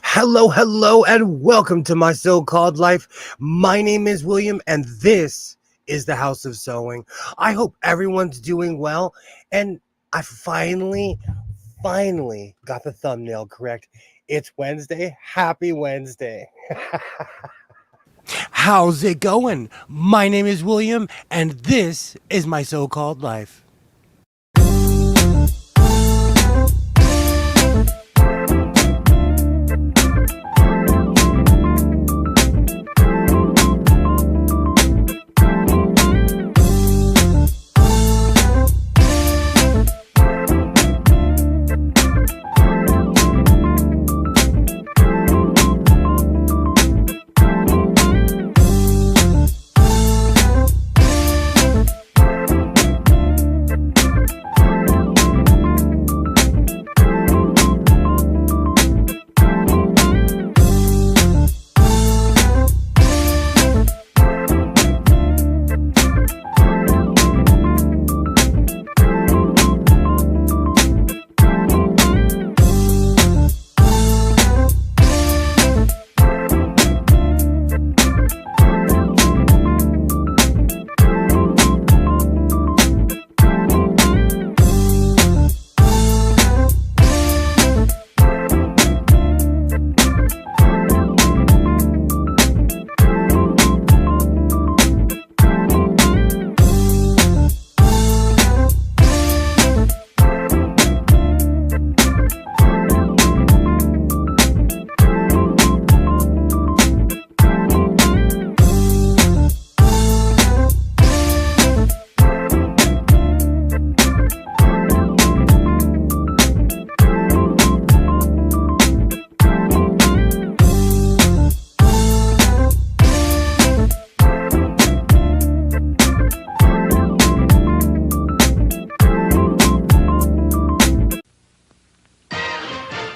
Hello, hello, and welcome to my so-called life. My name is William, and this is the House of Sewing. I hope everyone's doing well, and I finally got the thumbnail correct. It's Wednesday. Happy Wednesday. How's it going? My name is William, and this is my so-called life.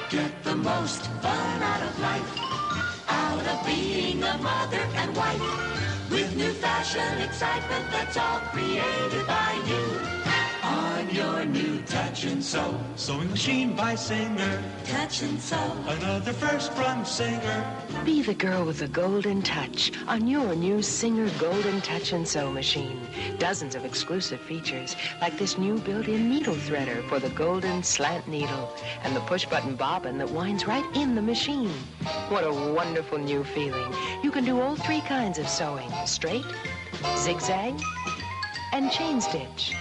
Get the most fun out of life, out of being a mother and wife, with new fashion excitement that's all created by you. On your new Touch and Sew Sewing machine by Singer. Touch and Sew. Another first from Singer. Be the girl with the golden touch on your new Singer Golden Touch and Sew machine. Dozens of exclusive features, like this new built-in needle threader for the golden slant needle, and the push-button bobbin that winds right in the machine. What a wonderful new feeling. You can do all three kinds of sewing: straight, zigzag, and chain stitch.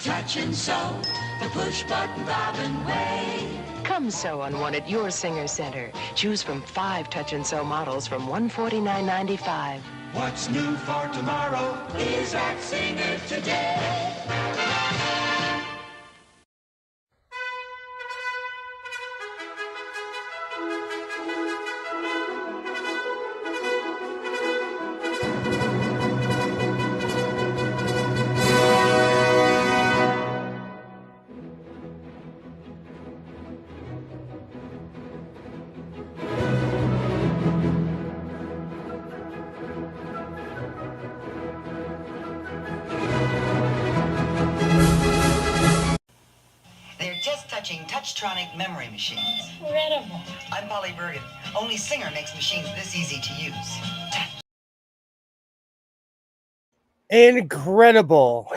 Touch and Sew, the push-button bobbin way. Come sew on one at your Singer Center. Choose from 5 Touch and Sew models from $149.95. What's new for tomorrow Is at Singer today. They're just touching Touchtronic memory machines. Incredible. I'm Polly Bergen. Only Singer makes machines this easy to use. Incredible.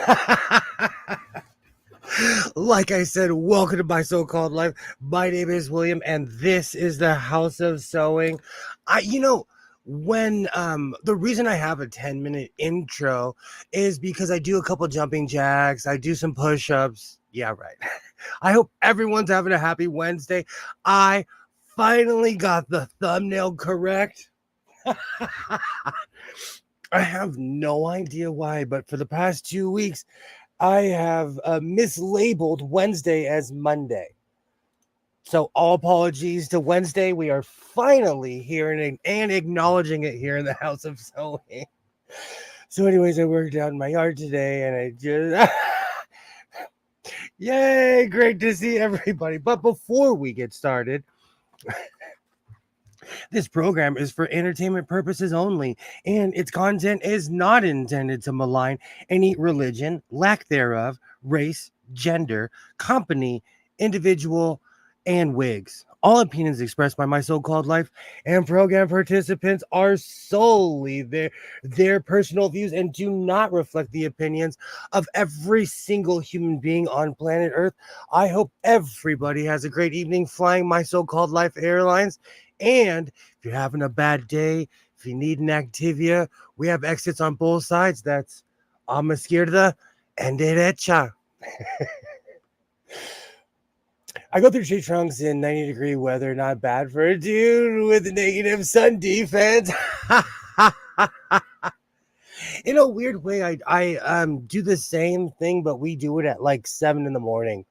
Like I said, welcome to my so-called life. My name is William, and this is the House of Sewing. When the reason I have a 10-minute intro is because I do a couple jumping jacks, I do some push-ups. Yeah, right. I hope everyone's having a happy Wednesday. I finally got the thumbnail correct. I have no idea why, but for the past 2 weeks, I have mislabeled Wednesday as Monday. So all apologies to Wednesday. We are finally hearing and acknowledging it here in the House of Sewing. So anyways, I worked out in my yard today, and I just... Yay, great to see everybody. But before we get started, this program is for entertainment purposes only, and its content is not intended to malign any religion, lack thereof, race, gender, company, individual, and wigs. All opinions expressed by my so-called life and program participants are solely their personal views and do not reflect the opinions of every single human being on planet Earth. I hope everybody has a great evening flying my so-called life airlines. And if you're having a bad day, if you need an Activia, we have exits on both sides. That's a la izquierda and derecha. I go through tree trunks in 90-degree weather, not bad for a dude with a negative sun defense. In a weird way, I do the same thing, but we do it at like 7 in the morning.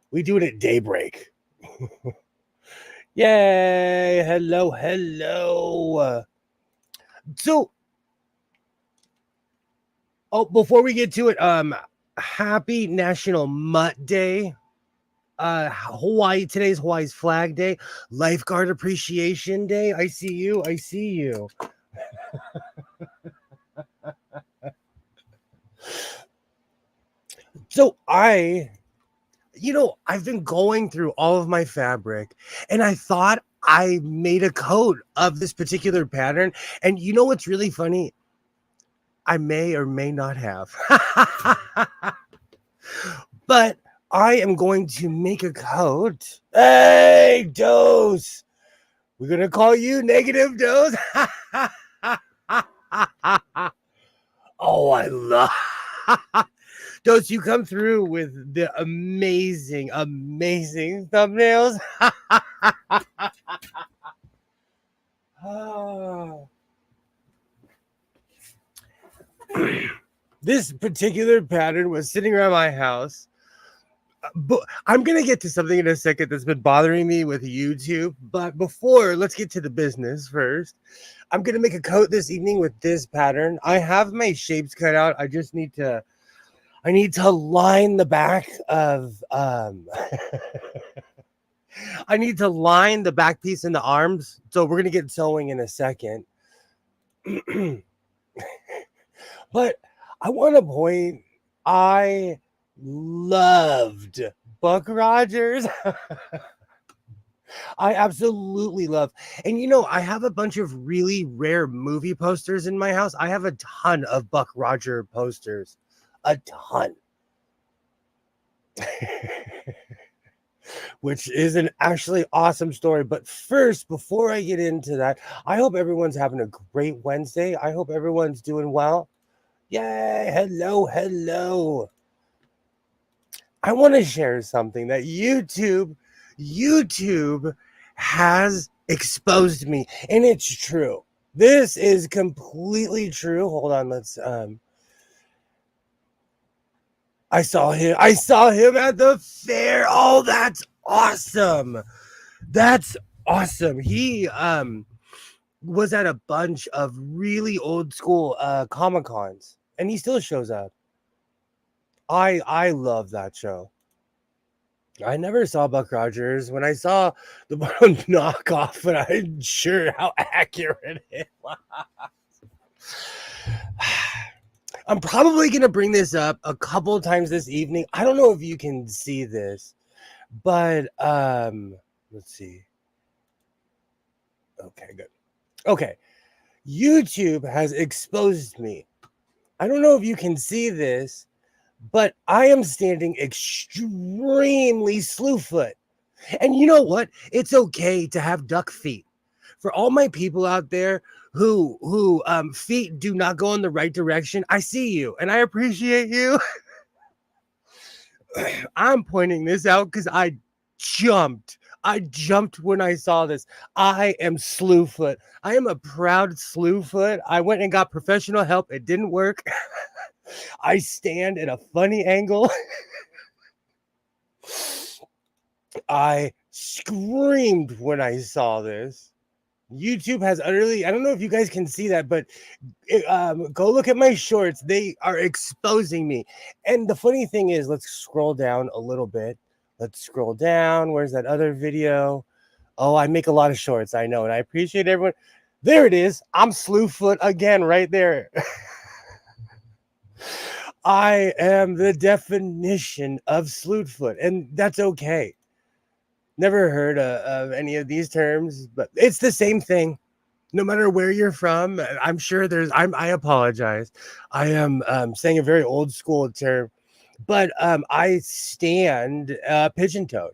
We do it at daybreak. Yay! Hello, hello. So, before we get to it, happy National Mutt Day. Hawaii, today's Hawaii's Flag Day, Lifeguard Appreciation Day. I see you. I see you. So I've been going through all of my fabric and I thought I made a coat of this particular pattern. And you know what's really funny? I may or may not have. But I am going to make a coat. Hey, Dose. We're going to call you Negative Dose. Oh, I love Dose. You come through with the amazing, amazing thumbnails. Oh. This particular pattern was sitting around my house. But I'm going to get to something in a second that's been bothering me with YouTube. But before, let's get to the business first. I'm going to make a coat this evening with this pattern. I have my shapes cut out. I just need to line the back of I need to line the back piece and the arms. So we're going to get sewing in a second. But I want to point, I loved Buck Rogers. I absolutely love. And I have a bunch of really rare movie posters in my house. I have a ton of Buck Roger posters. A ton. Which is an actually awesome story. But first, before I get into that, I hope everyone's having a great Wednesday. I hope everyone's doing well. Yay! Hello, hello. I want to share something that YouTube has exposed me, and it's true. This is completely true. Hold on, let's I saw him at the fair. Oh, that's awesome. That's awesome. He was at a bunch of really old school Comic-Cons, and he still shows up. I love that show. I never saw Buck Rogers. When I saw the knockoff, but I'm sure how accurate it was. I'm probably going to bring this up a couple of times this evening. I don't know if you can see this, but let's see. Okay, good. Okay. YouTube has exposed me. I don't know if you can see this, but I am standing extremely slewfoot. And you know what? It's okay to have duck feet. For all my people out there who feet do not go in the right direction, I see you and I appreciate you. I'm pointing this out because I jumped when I saw this. I am slewfoot. I am a proud slewfoot. I went and got professional help. It didn't work. I stand at a funny angle. I screamed when I saw this. YouTube has utterly, I don't know if you guys can see that, but go look at my shorts. They are exposing me. And the funny thing is, let's scroll down a little bit. Let's scroll down. Where's that other video? Oh, I make a lot of shorts. I know. And I appreciate everyone. There it is. I'm slewfoot again right there. I am the definition of slewfoot. And that's okay. Never heard of any of these terms, but it's the same thing. No matter where you're from, I'm sure I apologize. I am saying a very old school term, but I stand pigeon-toed.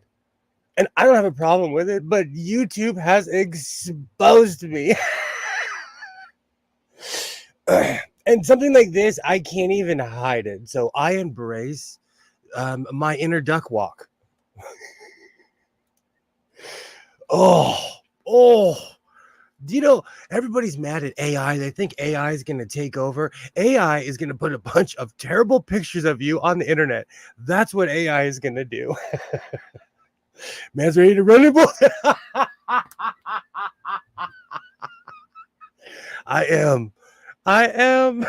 And I don't have a problem with it, but YouTube has exposed me. And something like this, I can't even hide it. So I embrace my inner duck walk. Oh, you know, everybody's mad at AI. They think AI is going to take over. AI is going to put a bunch of terrible pictures of you on the internet. That's what AI is going to do. Man's ready to run it, boy. I am. I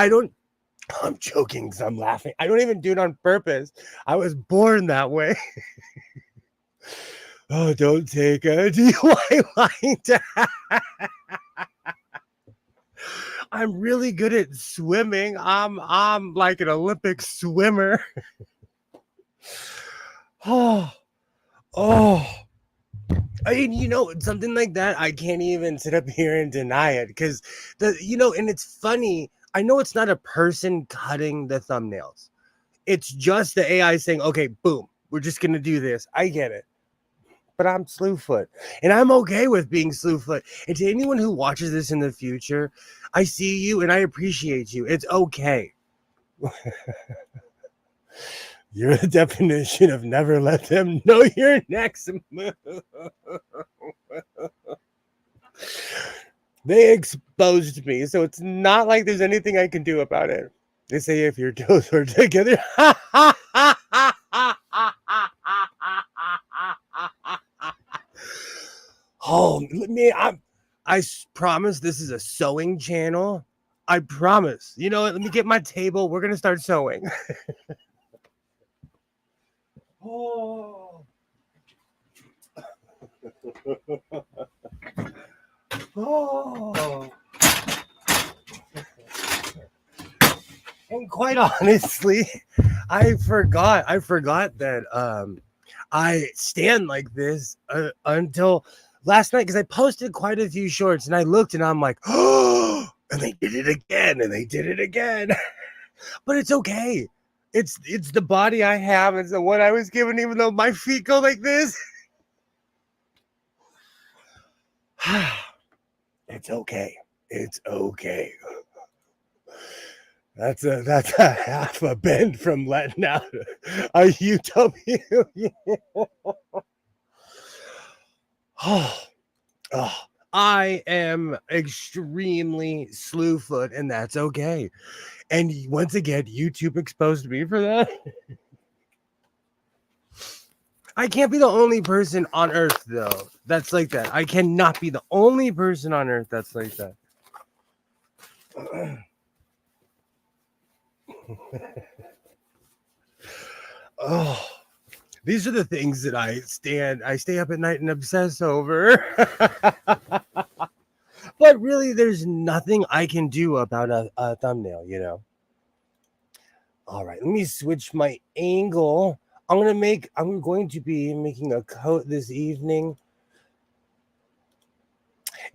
don't. I'm joking because I'm laughing. I don't even do it on purpose. I was born that way. Oh, don't take a DIY line down. I'm really good at swimming. I'm like an Olympic swimmer. Oh, oh. I mean, something like that, I can't even sit up here and deny it because and it's funny. I know it's not a person cutting the thumbnails. It's just the AI saying, okay, boom, we're just going to do this. I get it. But I'm Slewfoot, and I'm okay with being Slewfoot. And to anyone who watches this in the future, I see you and I appreciate you. It's okay. You're the definition of never let them know your next move. They exposed me, so it's not like there's anything I can do about it. They say if your toes are together. Oh, I promise this is a sewing channel. I promise. You know what? Let me get my table. We're going to start sewing. Oh. Oh. And quite honestly, I forgot that I stand like this until last night because I posted quite a few shorts and I looked and I'm like, oh, and they did it again and they did it again. But it's okay. It's the body I have. It's the one I was given, even though my feet go like this. It's okay. It's okay. That's a half a bend from letting out a UW. Oh, I am extremely Slewfoot, and that's okay. And once again, YouTube exposed me for that. I can't be the only person on earth, though, that's like that. I cannot be the only person on earth that's like that. Oh, these are the things that I stay up at night and obsess over. But really, there's nothing I can do about a thumbnail, All right, let me switch my angle. I'm going to be making a coat this evening.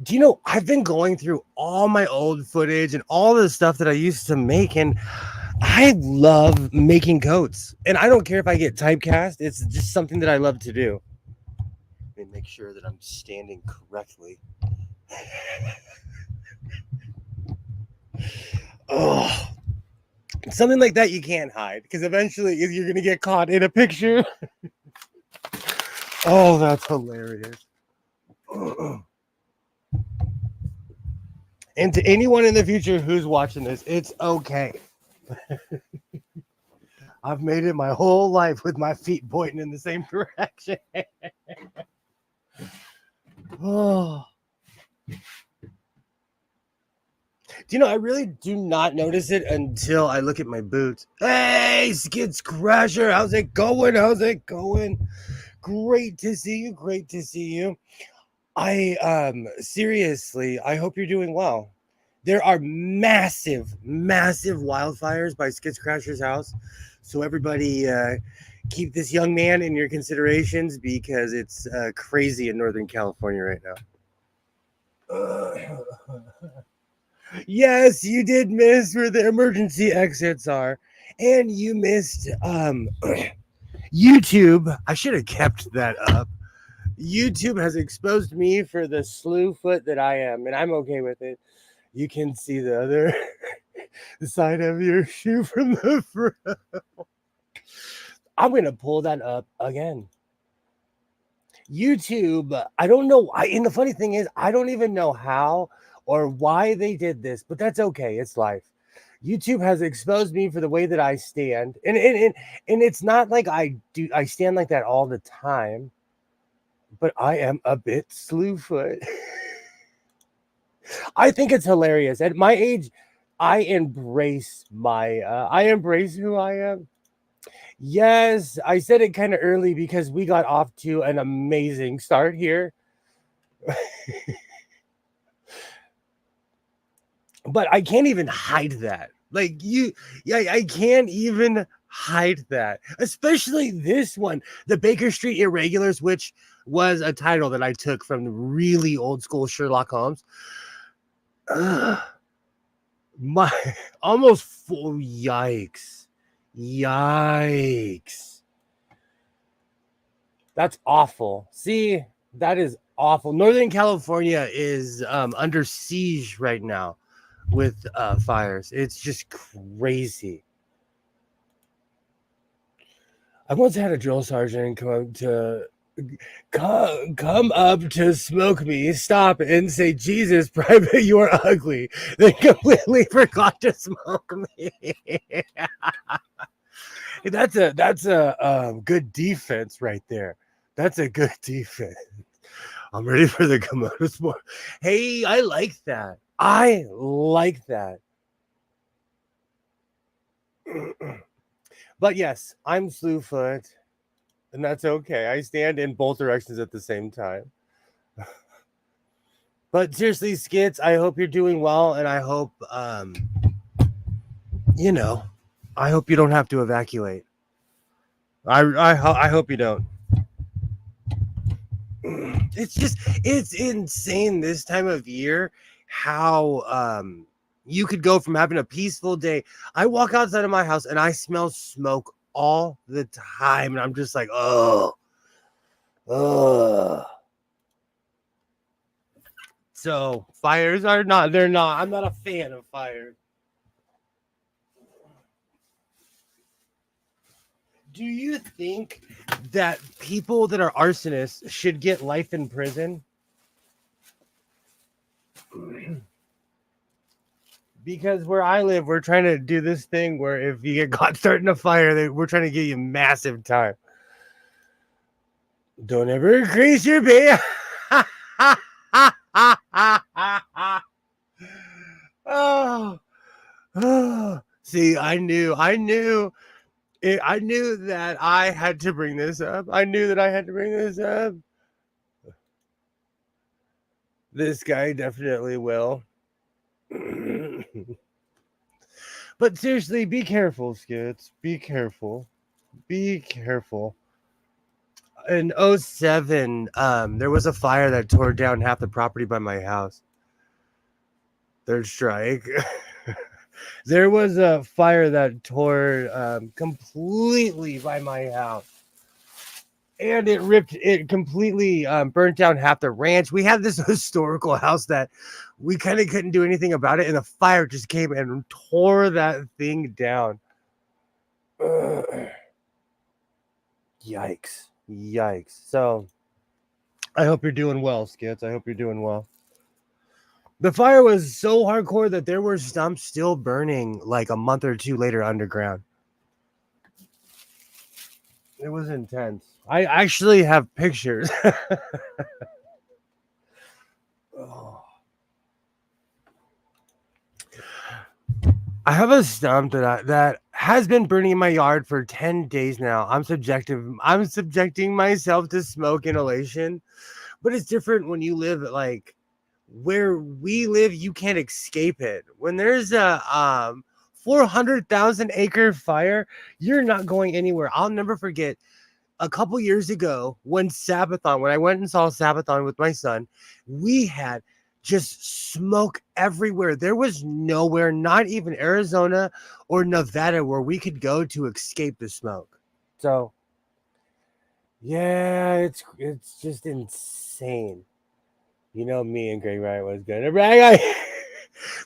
Do you know, I've been going through all my old footage and all the stuff that I used to make, and I love making coats. And I don't care if I get typecast. It's just something that I love to do. Let me make sure that I'm standing correctly. Oh, something like that you can't hide because eventually you're going to get caught in a picture. Oh, that's hilarious. And to anyone in the future who's watching this, it's okay. I've made it my whole life with my feet pointing in the same direction. Oh. I really do not notice it until I look at my boots. Hey, Skids Crasher, how's it going? Great to see you. Seriously, I hope you're doing well. There are massive wildfires by Skids Crasher's house. So everybody keep this young man in your considerations because it's crazy in Northern California right now. Yes, you did miss where the emergency exits are, and you missed YouTube. I should have kept that up. YouTube has exposed me for the slew foot that I am, and I'm okay with it. You can see the other side of your shoe from the front. I'm gonna pull that up again. YouTube, I don't know. And the funny thing is, I don't even know how or why they did this, but that's okay. It's life. YouTube has exposed me for the way that I stand, and it's not like I stand like that all the time, but I am a bit slewfoot. I think it's hilarious. At my age, I embrace who I am. Yes, I said it kind of early because we got off to an amazing start here. But I can't even hide that. Like I can't even hide that. Especially this one, the Baker Street Irregulars, which was a title that I took from the really old school Sherlock Holmes. My almost full yikes. Yikes. That's awful. See, that is awful. Northern California is under siege right now with fires. It's just crazy. I once had a drill sergeant come up to smoke me, stop and say, "Jesus, Private, you are ugly." They completely forgot to smoke me. That's a good defense right there. That's a good defense. I'm ready for the Komodo sport. Hey, I like that. I like that. But yes, I'm slewfoot, and that's okay. I stand in both directions at the same time. But seriously, Skits, I hope you're doing well, and I hope I hope you don't have to evacuate. I hope you don't. It's insane this time of year how you could go from having a peaceful day. I walk outside of my house and I smell smoke all the time, and I'm just like, oh. So fires are not, they're not, I'm not a fan of fires. Do you think that people that are arsonists should get life in prison? Because where I live, we're trying to do this thing where if you get caught starting a fire, we're trying to give you massive time. Don't ever increase your pay. Oh, see, I knew that I had to bring this up. This guy definitely will. But seriously, be careful, Skits. Be careful. Be careful. In 07, there was a fire that tore down half the property by my house. Third strike. There was a fire that tore completely by my house. And it completely burnt down half the ranch. We had this historical house that we kind of couldn't do anything about it, and the fire just came and tore that thing down. Yikes. So I hope you're doing well, Skits. I hope you're doing well. The fire was so hardcore that there were stumps still burning like a month or two later underground. It was intense. I actually have pictures. Oh. I have a stump that has been burning in my yard for 10 days now. I'm subjecting myself to smoke inhalation, but it's different when you live like where we live. You can't escape it. When there's a 400,000 acre fire. You're not going anywhere. I'll never forget a couple years ago when I went and saw Sabathon with my son, we had just smoke everywhere. There was nowhere, not even Arizona or Nevada, where we could go to escape the smoke. So yeah, it's just insane. You know, me and Greg Wright was gonna brag.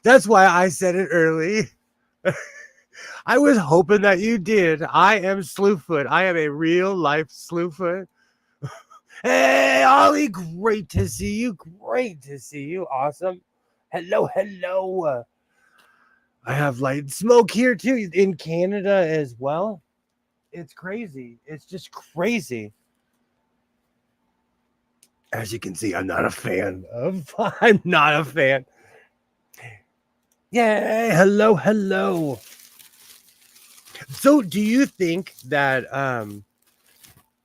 That's why I said it early. I was hoping that you did. I am Slewfoot. I am a real life Slewfoot. Hey, Ollie, great to see you. Great to see you. Awesome. Hello, hello. I have light smoke here too in Canada as well. It's crazy. It's just crazy. As you can see, I'm not a fan of. I'm not a fan. Yay! Hello, hello. So, do you think that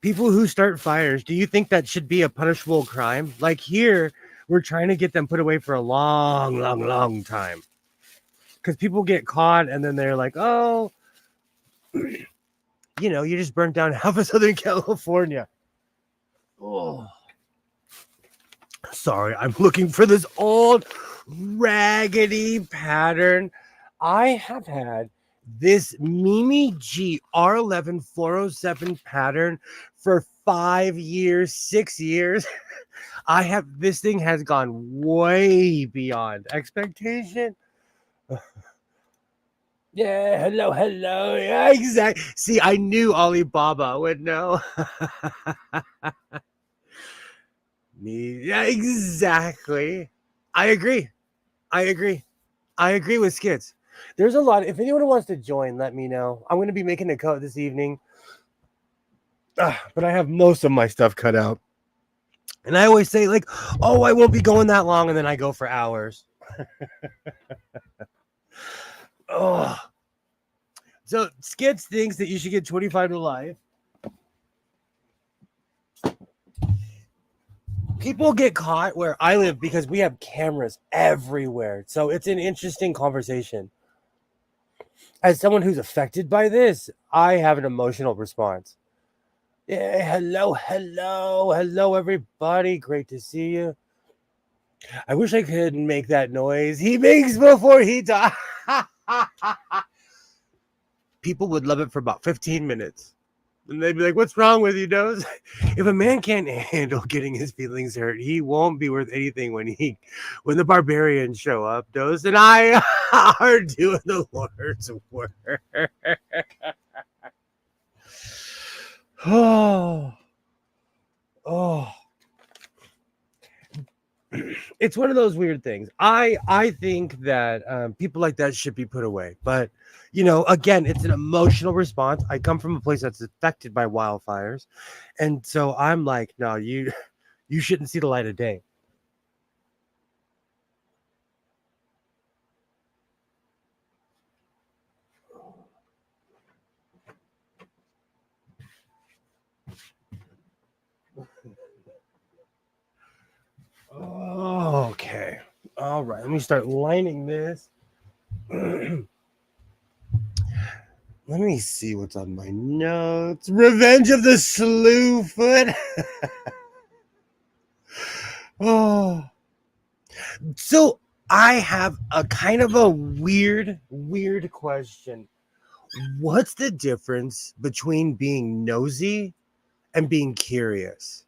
people who start fires, do you think that should be a punishable crime? Like here, we're trying to get them put away for a long, long, long time. Because people get caught and then they're like, oh, you know, you just burnt down half of Southern California. Oh, sorry, I'm looking for this old raggedy pattern. I have had this Mimi G R11 407 pattern for 5 years, 6 years. This thing has gone way beyond expectation. Yeah, hello, hello. Yeah, exactly. See, I knew Alibaba would know. Me, yeah, exactly. I agree. I agree with skits. There's a lot. If anyone wants to join, let me know. I'm going to be making a cut this evening. But I have most of my stuff cut out. And I always say, like, oh, I won't be going that long. And then I go for hours. Oh. So Skits thinks that you should get 25 to life. People get caught where I live because we have cameras everywhere. So it's an interesting conversation. As someone who's affected by this, I have an emotional response. Yeah, hello, everybody. Great to see you. I wish I could make that noise he makes before he dies. People would love it for about 15 minutes. And they'd be like, what's wrong with you, Dose? If a man can't handle getting his feelings hurt, he won't be worth anything when the barbarians show up. Dose and I are doing the Lord's work. Oh. It's one of those weird things. I think that people like that should be put away. But, you know, again, it's an emotional response. I come from a place that's affected by wildfires. And so I'm like, no, you shouldn't see the light of day. Okay. All right. Let me start lining this. Let me see what's on my notes. Revenge of the Slewfoot. Oh. So I have a kind of a weird question. What's the difference between being nosy and being curious?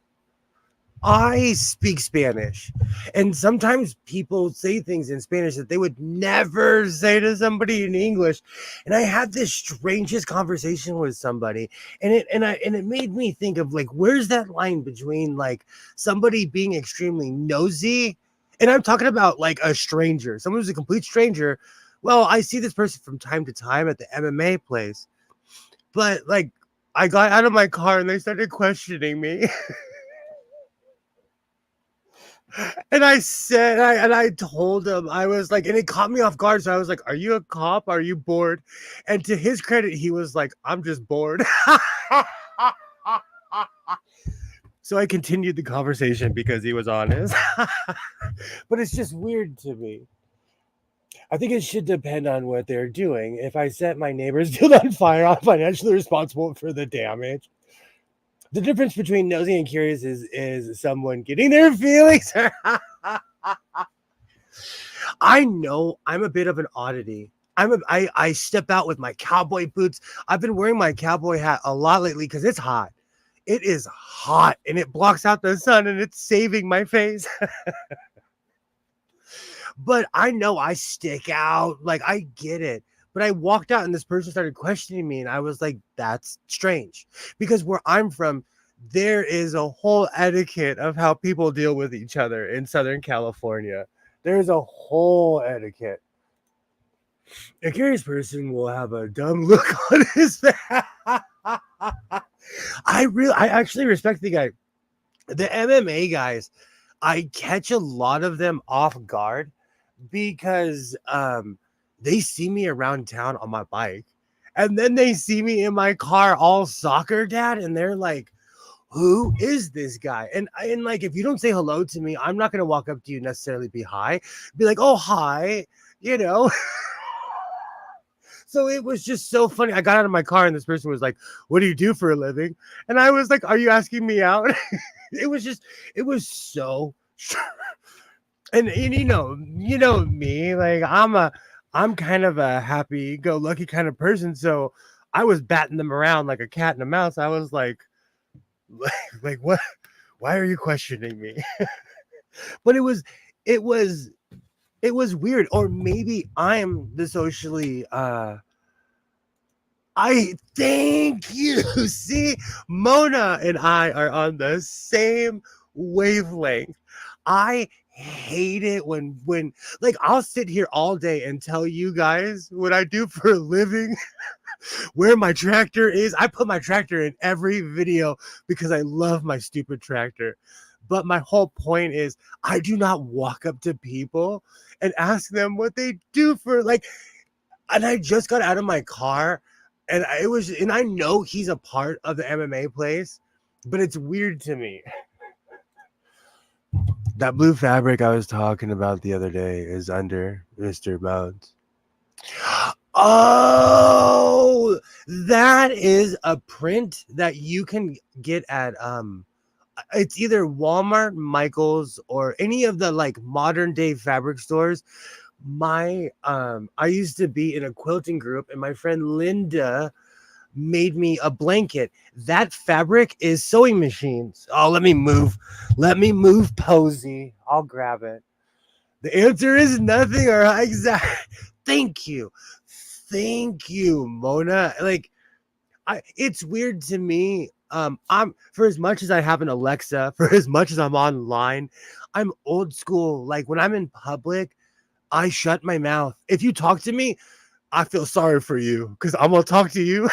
I speak Spanish, and sometimes people say things in Spanish that they would never say to somebody in English. And I had this strangest conversation with somebody, and it made me think of like, where's that line between like somebody being extremely nosy, and I'm talking about like a stranger, someone who's a complete stranger. Well, I see this person from time to time at the MMA place, but like I got out of my car and they started questioning me. And I told him, I was like, and it caught me off guard. So I was like, are you a cop? Are you bored? And to his credit, he was like, I'm just bored. So I continued the conversation because he was honest. But it's just weird to me. I think it should depend on what they're doing. If I set my neighbor's field on fire, I'm financially responsible for the damage. The difference between nosy and curious is someone getting their feelings. I know I'm a bit of an oddity. I step out with my cowboy boots. I've been wearing my cowboy hat a lot lately because it's hot. It is hot and it blocks out the sun and it's saving my face. But I know I stick out. Like, I get it. But I walked out and this person started questioning me, and I was like, that's strange. Because where I'm from, there is a whole etiquette of how people deal with each other in Southern California. There's a whole etiquette. A curious person will have a dumb look on his face. I actually respect the guy. The MMA guys, I catch a lot of them off guard because they see me around town on my bike, and then they see me in my car all soccer dad, and they're like, who is this guy? And like, if you don't say hello to me, I'm not gonna walk up to you necessarily be hi, be like, oh hi, you know. So it was just so funny. I got out of my car and this person was like, what do you do for a living? And I was like, are you asking me out? It was so and you know me, like I'm kind of a happy go lucky kind of person, so I was batting them around like a cat and a mouse. I was like like what, why are you questioning me? But it was it was weird. Or maybe I'm the socially I thank you. See, Mona and I are on the same wavelength. I hate it when like I'll sit here all day and tell you guys what I do for a living, where my tractor is. I put my tractor in every video because I love my stupid tractor. But my whole point is I do not walk up to people and ask them what they do for like, and I just got out of my car and I know he's a part of the MMA place, but it's weird to me. That blue fabric I was talking about the other day is under Mr. Bones. Oh, that is a print that you can get at it's either Walmart, Michael's, or any of the like modern day fabric stores. I used to be in a quilting group, and my friend Linda made me a blanket. That fabric is sewing machines. Oh, let me move Posy. I'll grab it. The answer is nothing, or exact. Thank you, Mona. Like, it's weird to me. I'm, for as much as I have an Alexa, for as much as I'm online, I'm old school. Like, when I'm in public, I shut my mouth. If you talk to me, I feel sorry for you because I'm gonna talk to you.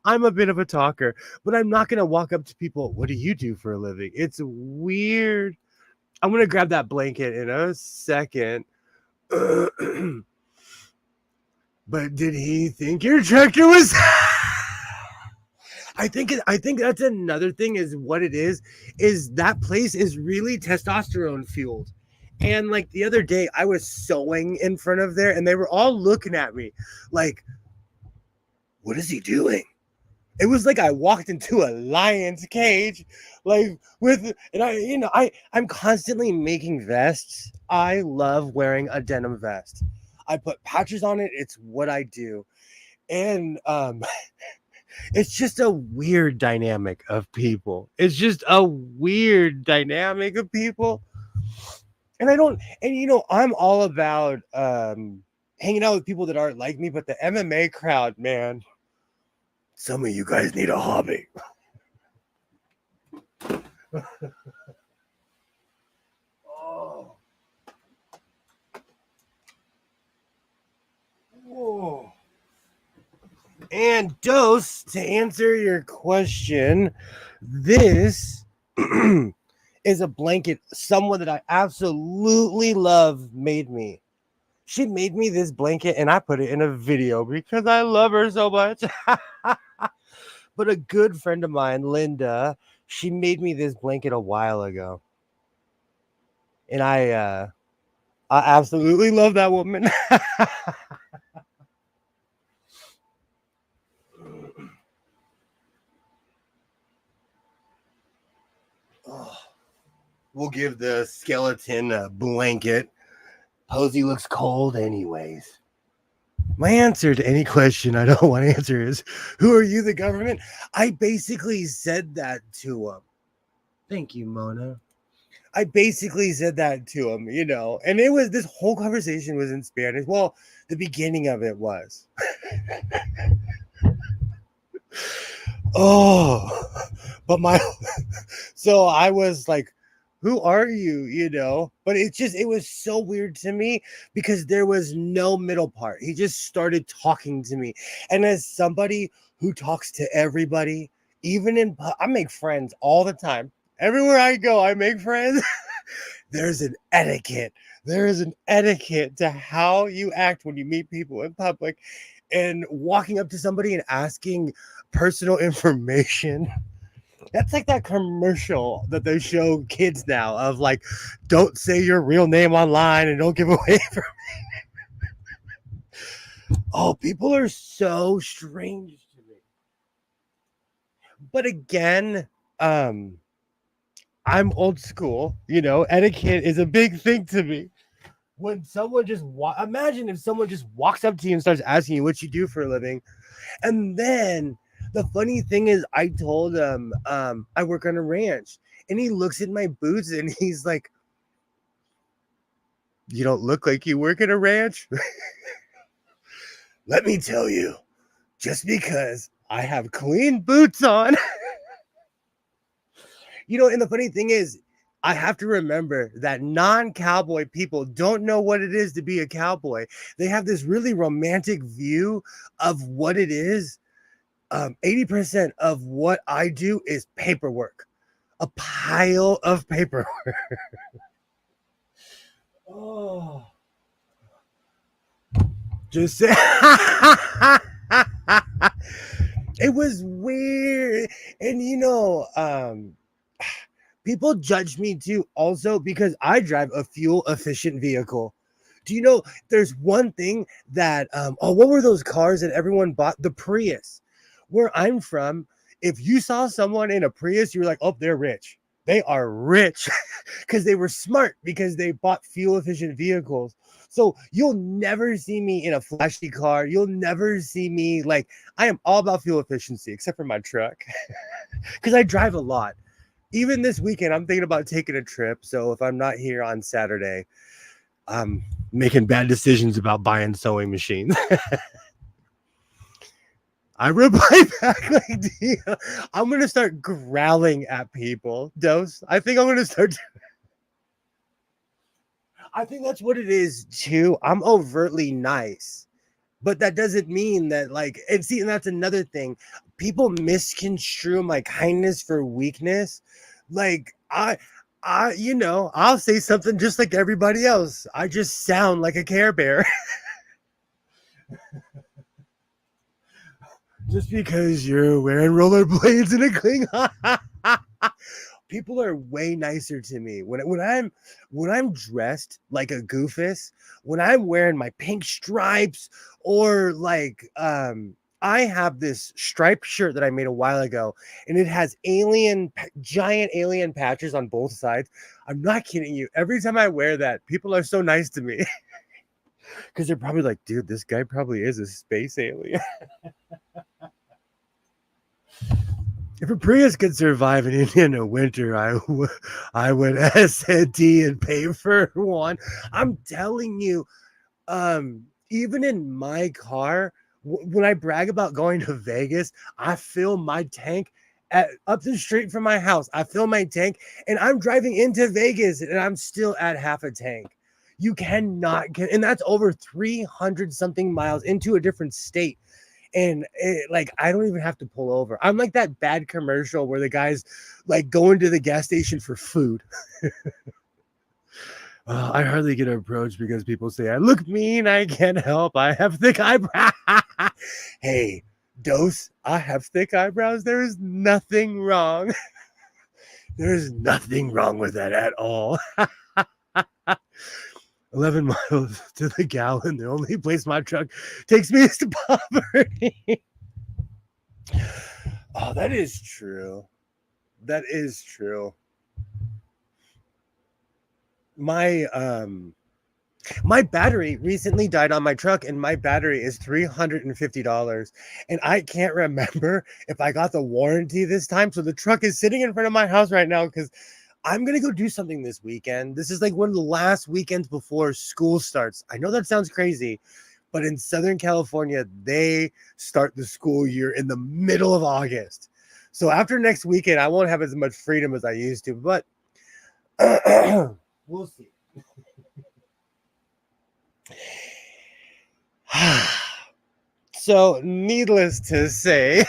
I'm a bit of a talker, but I'm not gonna walk up to people. What do you do for a living? It's weird. I'm gonna grab that blanket in a second. But did he think your tractor was? I think that's another thing. Is what it is that place is really testosterone fueled. And like the other day, I was sewing in front of there, and they were all looking at me like, "What is he doing?" It was like I walked into a lion's cage, like and I'm constantly making vests. I love wearing a denim vest. I put patches on it. It's what I do, and it's just a weird dynamic of people. It's just a weird dynamic of people. And I'm all about hanging out with people that aren't like me, but the MMA crowd, man, some of you guys need a hobby. Oh. Whoa. And Dose, to answer your question, this is a blanket someone that I absolutely love made me. She made me this blanket and I put it in a video because I love her so much. But a good friend of mine, Linda, she made me this blanket a while ago. And I absolutely love that woman. Oh, we'll give the skeleton a blanket. Posey looks cold, anyways. My answer to any question I don't want to answer is, who are you, the government? I basically said that to him. Thank you, Mona. I basically said that to him, and it was this whole conversation was in Spanish. Well, the beginning of it was. Oh, but so I was like, who are you? But it was so weird to me because there was no middle part. He just started talking to me. And as somebody who talks to everybody, I make friends all the time. Everywhere I go, I make friends. There's an etiquette. There is an etiquette to how you act when you meet people in public, and walking up to somebody and asking personal information. That's like that commercial that they show kids now of like, don't say your real name online and don't give away from. Oh, people are so strange to me. But again, I'm old school. Etiquette is a big thing to me. When someone imagine if someone just walks up to you and starts asking you what you do for a living, and then the funny thing is, I told him I work on a ranch, and he looks at my boots and he's like, "You don't look like you work at a ranch." Let me tell you, just because I have clean boots on, and the funny thing is, I have to remember that non-cowboy people don't know what it is to be a cowboy. They have this really romantic view of what it is. 80% of what I do is paperwork, a pile of paperwork. Oh, just say it was weird. And people judge me too also because I drive a fuel efficient vehicle. Do you know there's one thing that what were those cars that everyone bought? The Prius. Where I'm from, if you saw someone in a Prius, you were like, oh, they're rich. They are rich because they were smart because they bought fuel efficient vehicles. So you'll never see me in a flashy car. You'll never see me I am all about fuel efficiency, except for my truck because I drive a lot. Even this weekend, I'm thinking about taking a trip. So if I'm not here on Saturday, I'm making bad decisions about buying sewing machines. I reply back like, I'm going to start growling at people. Dose. I think I'm going to start. I think that's what it is too. I'm overtly nice, but that doesn't mean that and that's another thing. People misconstrue my kindness for weakness. I'll say something just like everybody else. I just sound like a Care Bear. Just because you're wearing rollerblades and a Klingon. People are way nicer to me when I'm dressed like a goofus, when I'm wearing my pink stripes, or I have this striped shirt that I made a while ago, and it has giant alien patches on both sides. I'm not kidding you. Every time I wear that, people are so nice to me because they're probably like, dude, this guy probably is a space alien. If a Prius could survive in Indiana winter, I would S&D and pay for one. I'm telling you, even in my car, when I brag about going to Vegas, I fill my tank up the street from my house. I fill my tank, and I'm driving into Vegas, and I'm still at half a tank. You cannot get, and that's over 300 something miles into a different state. And I don't even have to pull over. I'm like that bad commercial where the guy's going to the gas station for food. I hardly get approached because people say I look mean. I can't help. I have thick eyebrows. Hey, Dose, I have thick eyebrows. There is nothing wrong. There is nothing wrong with that at all. 11 miles to the gallon. The only place my truck takes me is to poverty. Oh, that is true. That is true. My battery recently died on my truck, and my battery is $350. And I can't remember if I got the warranty this time. So the truck is sitting in front of my house right now because I'm going to go do something this weekend. This is like one of the last weekends before school starts. I know that sounds crazy, but in Southern California, they start the school year in the middle of August. So after next weekend, I won't have as much freedom as I used to, but we'll see. So, needless to say,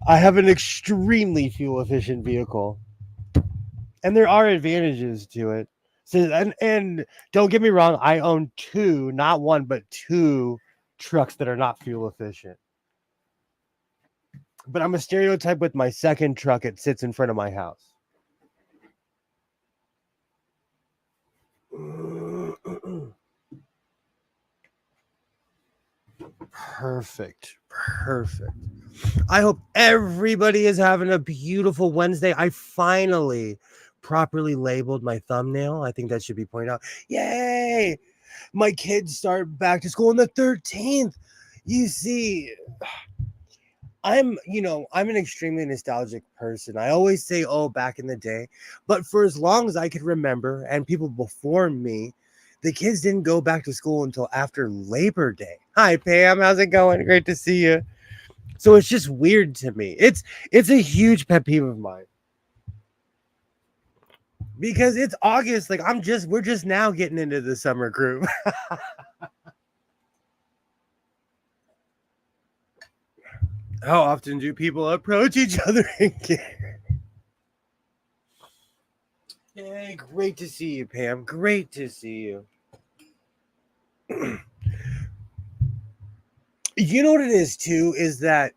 I have an extremely fuel efficient vehicle, and there are advantages to it. So, and don't get me wrong, I own two, not one, but two trucks that are not fuel efficient. But I'm a stereotype with my second truck. It sits in front of my house. Perfect. I hope everybody is having a beautiful Wednesday. I finally properly labeled my thumbnail. I think that should be pointed out. Yay! My kids start back to school on the 13th. You see, I'm an extremely nostalgic person. I always say, oh, back in the day. But for as long as I could remember, and people before me, the kids didn't go back to school until after Labor Day. Hi, Pam. How's it going? Great to see you. So it's just weird to me. It's a huge pet peeve of mine. Because it's August. Like we're just now getting into the summer groove. How often do people approach each other again? Hey, great to see you, Pam. Great to see you. You know what it is too, is that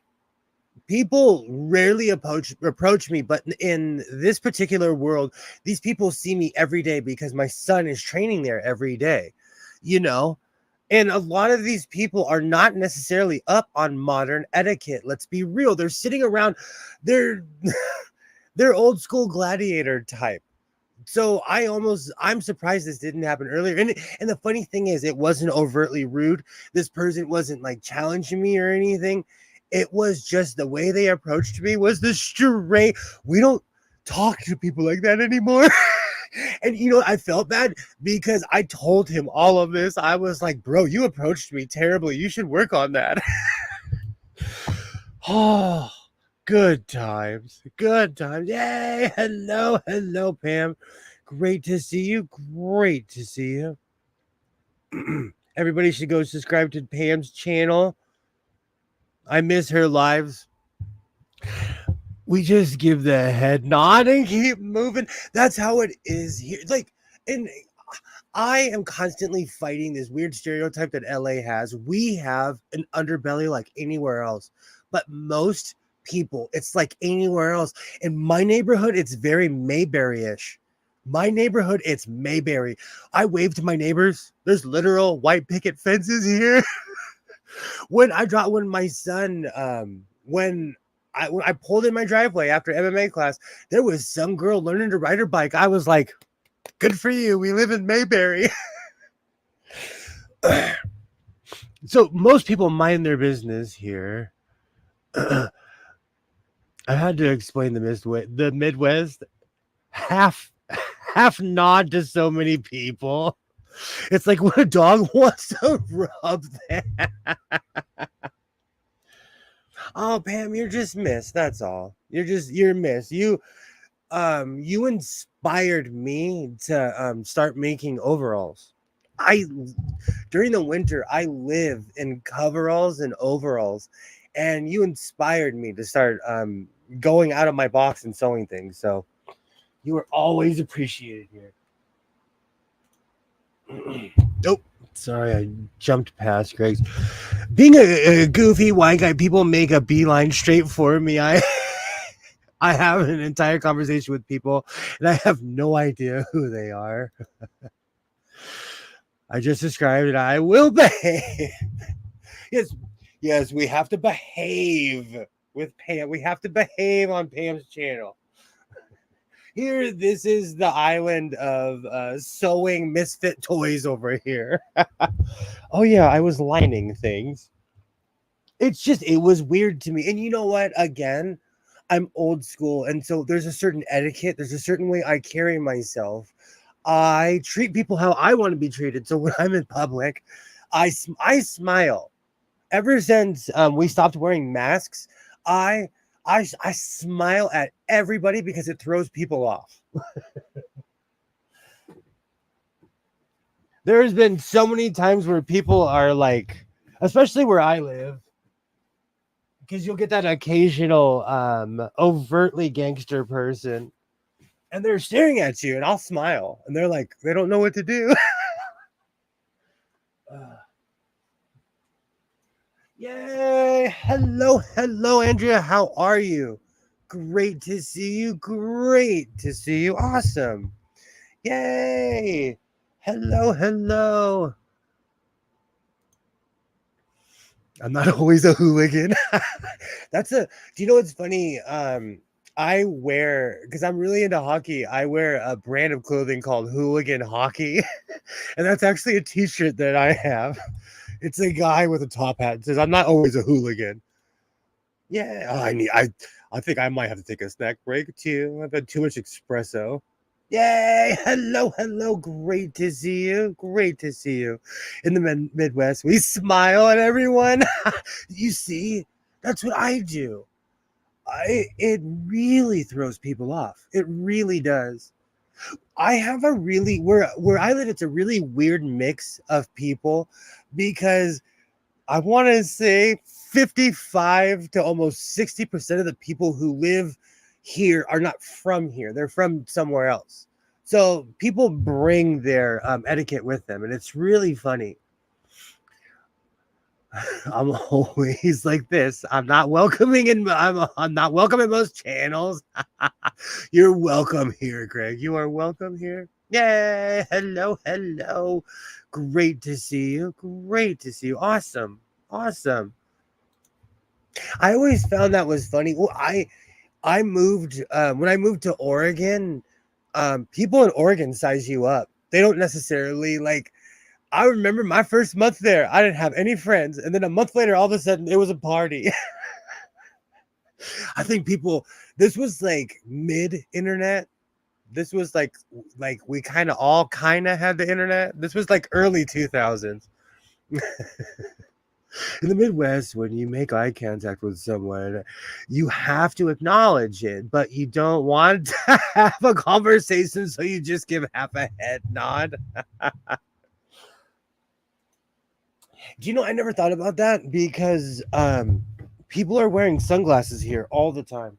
people rarely approach me, but in this particular world, these people see me every day because my son is training there every day, and a lot of these people are not necessarily up on modern etiquette. Let's be real. They're sitting around, they're old school gladiator type. So I'm surprised this didn't happen earlier. And the funny thing is, it wasn't overtly rude. This person wasn't like challenging me or anything. It was just the way they approached me was the straight. We don't talk to people like that anymore. And I felt bad because I told him all of this. I was like, bro, you approached me terribly. You should work on that. Oh, good times. Good times. Yay. Hello, Pam. Great to see you. Great to see you. Everybody should go subscribe to Pam's channel. I miss her lives. We just give the head nod and keep moving. That's how it is here. And I am constantly fighting this weird stereotype that LA has. We have an underbelly like anywhere else, but most people, it's like anywhere else. In my neighborhood, it's very Mayberry-ish. My neighborhood, it's Mayberry. I wave to my neighbors. There's literal white picket fences here. When my son, when I pulled in my driveway after MMA class, there was some girl learning to ride her bike. I was like, good for you. We live in Mayberry. So most people mind their business here. I had to explain the Midwest. Half nod to so many people. It's like when a dog wants to rub that. Oh, Pam, you're just missed. That's all. You're missed. You inspired me to start making overalls. During the winter, I live in coveralls and overalls, and you inspired me to start going out of my box and sewing things. So you are always appreciated here. Nope. Sorry, I jumped past Greg's. Being a goofy white guy, people make a beeline straight for me. I have an entire conversation with people and I have no idea who they are. I just described it. I will behave. Yes, yes, we have to behave with Pam. We have to behave on Pam's channel. Here, this is the island of sewing misfit toys over here. Oh yeah, I was lining things. It's just it was weird to me. And you know what? Again, I'm old school, and so there's a certain etiquette. There's a certain way I carry myself. I treat people how I want to be treated. So when I'm in public, I smile. Ever since we stopped wearing masks, I I smile at everybody because it throws people off. There's been so many times where people are like, especially where I live, because you'll get that occasional overtly gangster person and they're staring at you and I'll smile and they're like, they don't know what to do. Yay! Hello, Andrea. How are you? Great to see you. Great to see you. Awesome. Yay! Hello. I'm not always a hooligan. Do you know what's funny? I wear, because I'm really into hockey, I wear a brand of clothing called Hooligan Hockey. And that's actually a t-shirt that I have. It's a guy with a top hat. It says, I'm not always a hooligan. Yeah, I think I might have to take a snack break too. I've had too much espresso. Yay! Hello. Great to see you. Great to see you. In the Midwest, we smile at everyone. You see, that's what I do. It really throws people off. It really does. I have a really where I live. It's a really weird mix of people because I want to say 55 to almost 60% of the people who live here are not from here. They're from somewhere else. So people bring their etiquette with them, and it's really funny. I'm always like this. I'm not welcoming I'm not welcome in most channels. You're welcome here, Greg. You are welcome here. Yay! Hello. Great to see you. Awesome. I always found that was funny. Well, I moved when I moved to Oregon. People in Oregon size you up. They don't necessarily like. I remember my first month there, I didn't have any friends. And then a month later, all of a sudden, it was a party. I think this was like mid-internet. This was like we kind of had the internet. This was like early 2000s. In the Midwest, when you make eye contact with someone, you have to acknowledge it, but you don't want to have a conversation, so you just give half a head nod. Do you know, I never thought about that because people are wearing sunglasses here all the time.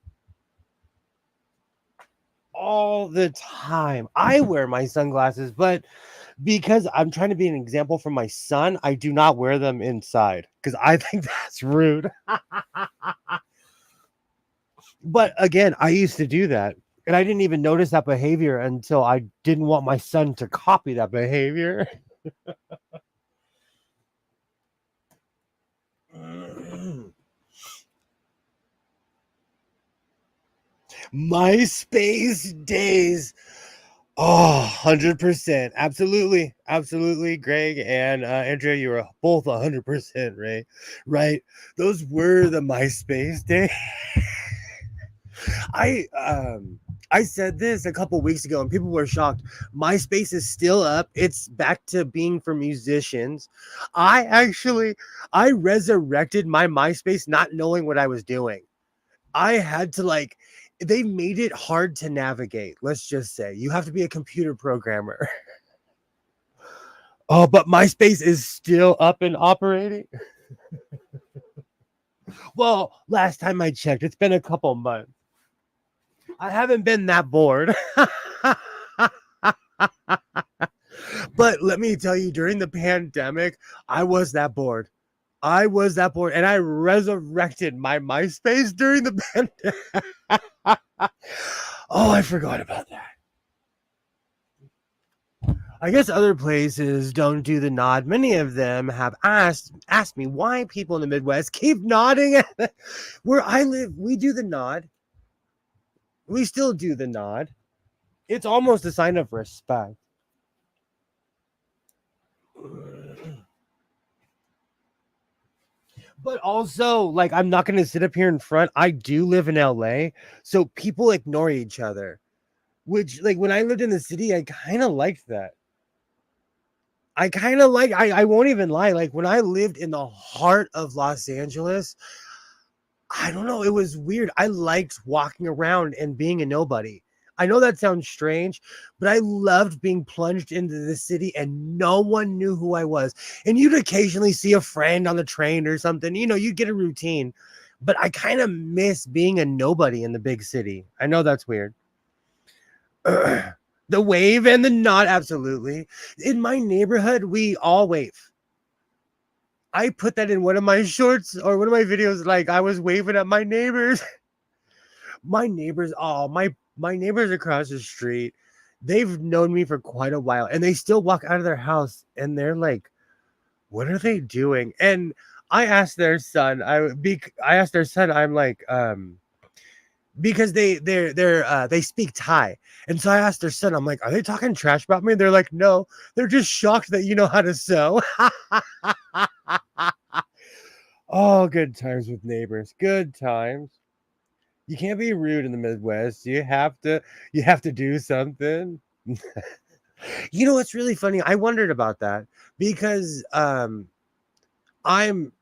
I wear my sunglasses, but because I'm trying to be an example for my son, I do not wear them inside because I think that's rude. But again, I used to do that. And I didn't even notice that behavior until I didn't want my son to copy that behavior. MySpace days. Oh, 100%. Absolutely, Greg and Andrea, you were both 100%, right? Those were the MySpace days. I said this a couple weeks ago and people were shocked. MySpace is still up. It's back to being for musicians. I resurrected my MySpace not knowing what I was doing. I had to they made it hard to navigate. Let's just say you have to be a computer programmer. Oh, but MySpace is still up and operating. Well, last time I checked, it's been a couple months. I haven't been that bored. But let me tell you, during the pandemic, I was that bored. I was that bored, and I resurrected my MySpace during the pandemic. Oh, I forgot about that. I guess other places don't do the nod. Many of them have asked me why people in the Midwest keep nodding. Where I live, we do the nod. We still do the nod. It's almost a sign of respect. But also, like, I'm not going to sit up here in front. I do live in LA, so people ignore each other, which, like, when I lived in the city, I kind of liked that. I won't even lie. Like, when I lived in the heart of Los Angeles, I don't know. It was weird. I liked walking around and being a nobody. I know that sounds strange, but I loved being plunged into the city and no one knew who I was. And you'd occasionally see a friend on the train or something. You know, you'd get a routine. But I kind of miss being a nobody in the big city. I know that's weird. The wave and the nod, absolutely. In my neighborhood, we all wave. I put that in one of my shorts or one of my videos. Like, I was waving at my neighbors. My neighbors, my neighbors across the street, they've known me for quite a while, and they still walk out of their house, and they're like, "What are they doing?" And I asked their son. I asked their son. I'm like, because they speak Thai, and so I asked their son. I'm like, "Are they talking trash about me?" They're like, "No, they're just shocked that you know how to sew." Oh, good times with neighbors. Good times. You can't be rude in the Midwest. You have to do something. You know what's really funny? I wondered about that because I'm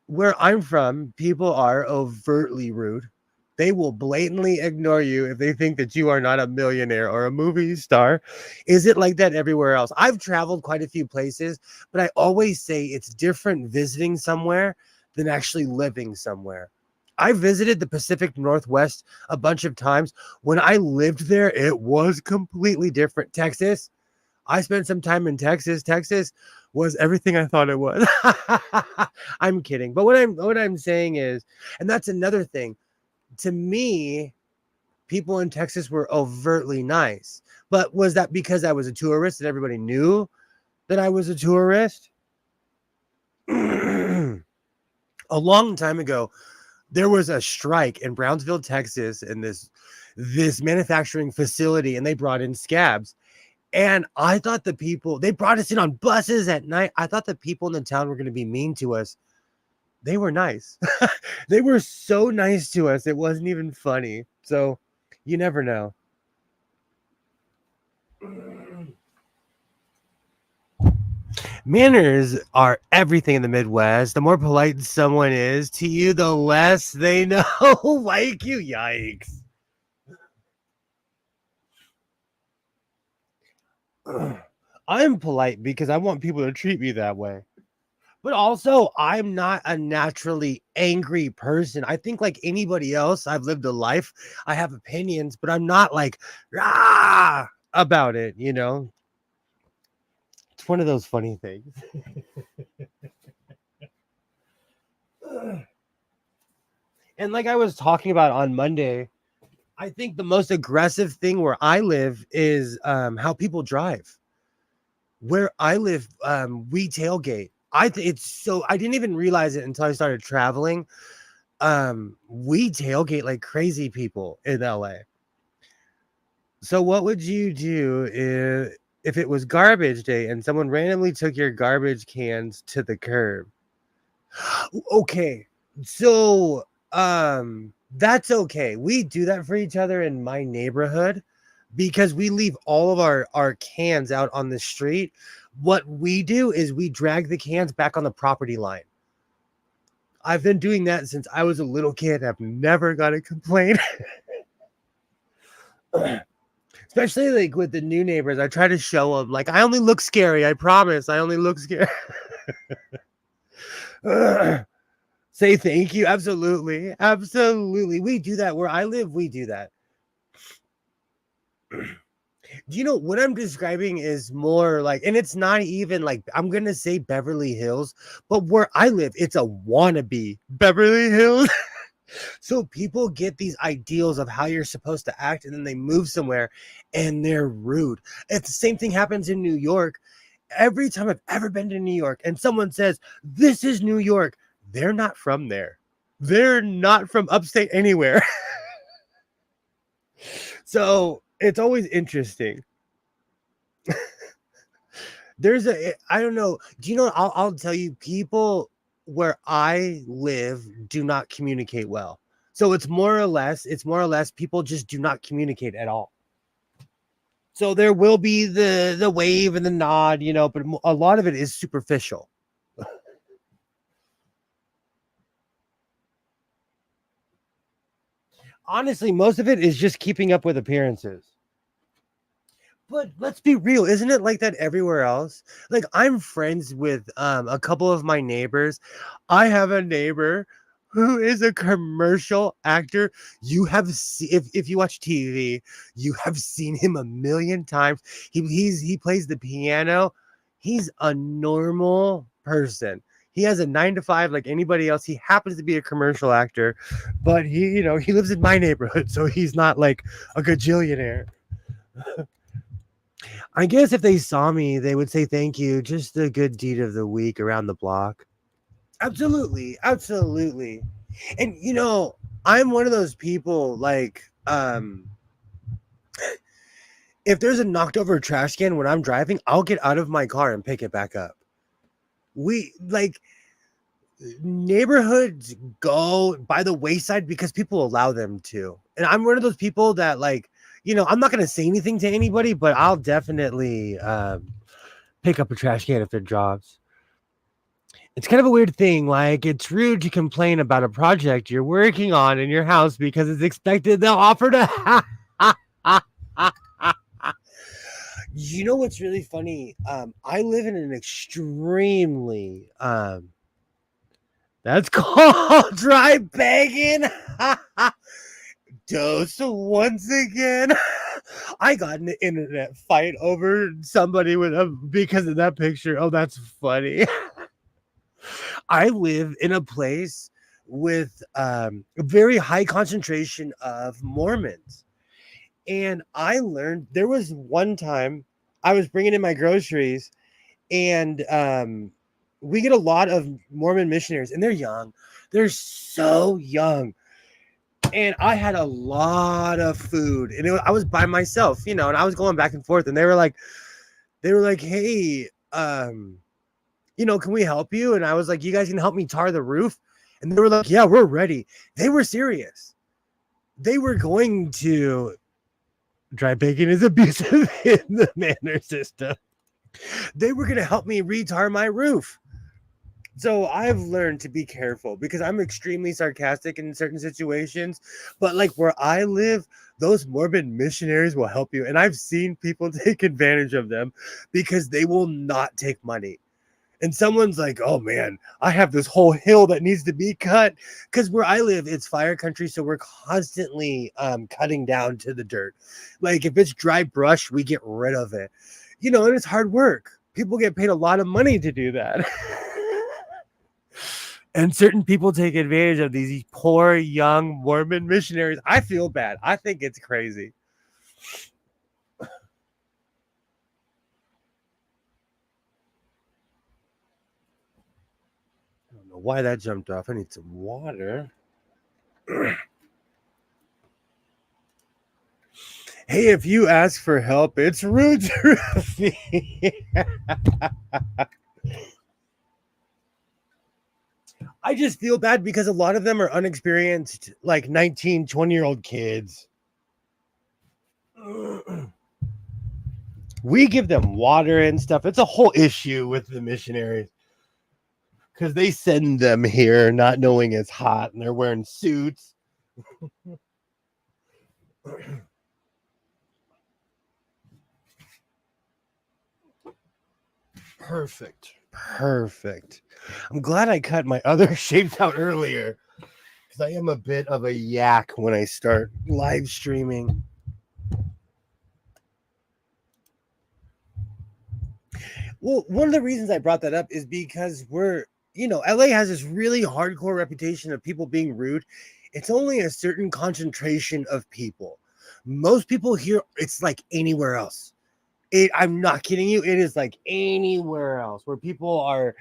where I'm from, people are overtly rude. They will blatantly ignore you if they think that you are not a millionaire or a movie star. Is it like that everywhere else? I've traveled quite a few places, but I always say it's different visiting somewhere than actually living somewhere. I visited the Pacific Northwest a bunch of times. When I lived there, it was completely different. Texas, I spent some time in Texas. Texas was everything I thought it was. I'm kidding. But what I'm saying is, and that's another thing. To me, people in Texas were overtly nice. But was that because I was a tourist and everybody knew that I was a tourist? A long time ago, there was a strike in Brownsville, Texas, in this manufacturing facility, and they brought in scabs. And I thought the people, they brought us in on buses at night. I thought the people in the town were going to be mean to us. They were nice. They were so nice to us. It wasn't even funny. So you never know. Manners are everything in the Midwest. The more polite someone is to you, the less they know like you. Yikes. I'm polite because I want people to treat me that way. But also, I'm not a naturally angry person. I think like anybody else, I've lived a life. I have opinions, but I'm not like rah about it, you know? It's one of those funny things. And like I was talking about on Monday, I think the most aggressive thing where I live is how people drive. Where I live, we tailgate. I didn't even realize it until I started traveling. We tailgate like crazy people in LA. So what would you do if it was garbage day and someone randomly took your garbage cans to the curb? Okay. So that's okay. We do that for each other in my neighborhood because we leave all of our cans out on the street. What we do is we drag the cans back on the property line. I've been doing that since I was a little kid. I've never got a complaint. Especially like with the new neighbors, I try to show them like I only look scary. I promise, I only look scary. Say thank you. Absolutely, absolutely. We do that where I live. We do that. Do you know what I'm describing is more like, and it's not even like, I'm gonna say Beverly Hills, but where I live, it's a wannabe Beverly Hills. So people get these ideals of how you're supposed to act, and then they move somewhere and they're rude. It's the same thing happens in New York. Every time I've ever been to New York and someone says, "This is New York," they're not from there. They're not from upstate anywhere. So it's always interesting. I don't know. Do you know, I'll tell you, people where I live do not communicate well. So it's more or less people just do not communicate at all. So there will be the wave and the nod, but a lot of it is superficial. Honestly, most of it is just keeping up with appearances. But let's be real, isn't it like that everywhere else? Like, I'm friends with a couple of my neighbors. I have a neighbor who is a commercial actor. You have if you watch TV, you have seen him a million times. He plays the piano. He's a normal person. He has a 9 to 5 like anybody else. He happens to be a commercial actor, but he lives in my neighborhood, so he's not like a gajillionaire. I guess if they saw me, they would say thank you. Just the good deed of the week around the block. Absolutely. Absolutely. And I'm one of those people like if there's a knocked over trash can when I'm driving, I'll get out of my car and pick it back up. We like neighborhoods go by the wayside because people allow them to. And I'm one of those people that like, I'm not going to say anything to anybody, but I'll definitely pick up a trash can if it drops. It's kind of a weird thing. Like, it's rude to complain about a project you're working on in your house because it's expected they'll offer to. You know what's really funny? I live in an extremely that's called dry begging. Dose once again. I got in an internet fight over somebody because of that picture. Oh, that's funny. I live in a place with a very high concentration of Mormons. And I learned there was one time I was bringing in my groceries, and we get a lot of Mormon missionaries, and they're young. They're so young. And I had a lot of food, and I was by myself, and I was going back and forth, and they were like, hey, can we help you? And I was like, you guys can help me tar the roof? And they were like, yeah, we're ready. They were serious. They were going to. Dry bacon is abusive in the manner system. They were going to help me retar my roof. So I've learned to be careful because I'm extremely sarcastic in certain situations. But like where I live, those Mormon missionaries will help you. And I've seen people take advantage of them because they will not take money. And someone's like, oh man, I have this whole hill that needs to be cut. Because where I live, it's fire country. So we're constantly cutting down to the dirt. Like if it's dry brush, we get rid of it. And it's hard work. People get paid a lot of money to do that. And certain people take advantage of these poor young Mormon missionaries. I feel bad. I think it's crazy. Why that jumped off. I need some water. Hey, if you ask for help, it's rude to refuse. I just feel bad because a lot of them are unexperienced, like 19, 20-year-old kids. We give them water and stuff. It's a whole issue with the missionaries. Because they send them here not knowing it's hot and they're wearing suits. Perfect. I'm glad I cut my other shapes out earlier. Because I am a bit of a yak when I start live streaming. Well, one of the reasons I brought that up is because LA has this really hardcore reputation of people being rude. It's only a certain concentration of people. Most people here, it's like anywhere else. I'm not kidding you. It is like anywhere else where people are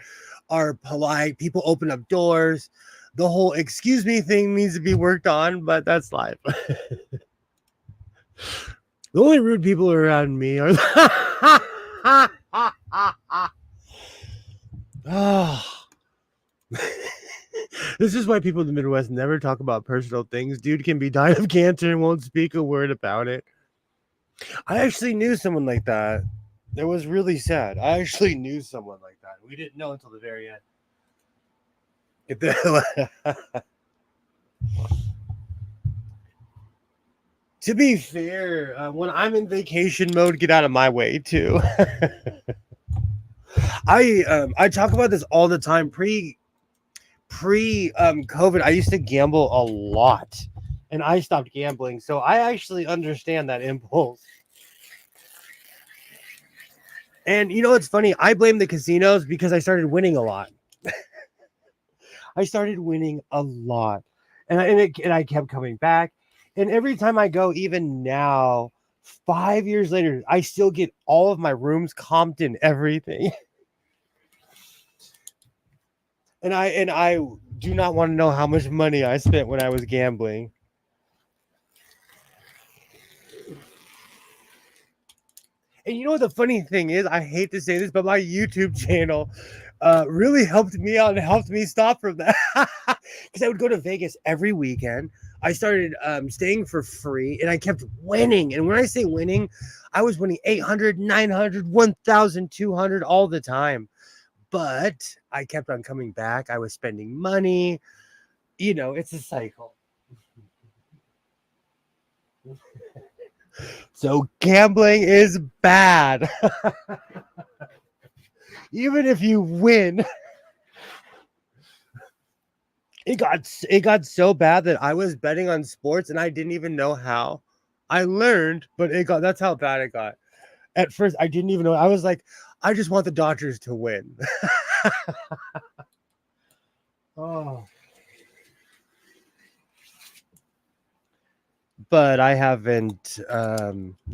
polite. People open up doors. The whole excuse me thing needs to be worked on, but that's life. The only rude people around me are oh. This is why people in the Midwest never talk about personal things. Dude can be dying of cancer and won't speak a word about it. I actually knew someone like that. It was really sad. I actually knew someone like that. We didn't know until the very end. Get the hell out. To be fair, when I'm in vacation mode, get out of my way too. I talk about this all the time. Pre COVID, I used to gamble a lot, and I stopped gambling, so I actually understand that impulse. And you know what's funny? I blame the casinos because I started winning a lot. I started winning a lot, and I kept coming back. And every time I go, even now, 5 years later, I still get all of my rooms comped and everything. And I do not want to know how much money I spent when I was gambling. And you know what the funny thing is? I hate to say this, but my YouTube channel really helped me out and helped me stop from that. Because I would go to Vegas every weekend. I started staying for free, and I kept winning. And when I say winning, I was winning 800, 900, 1,200 all the time. But I kept on coming back. I was spending money. You know, it's a cycle. So gambling is bad. Even if you win. It got so bad that I was betting on sports and I didn't even know how. I learned, but that's how bad it got. At first, I didn't even know. I was like, I just want the Dodgers to win. Oh. But I haven't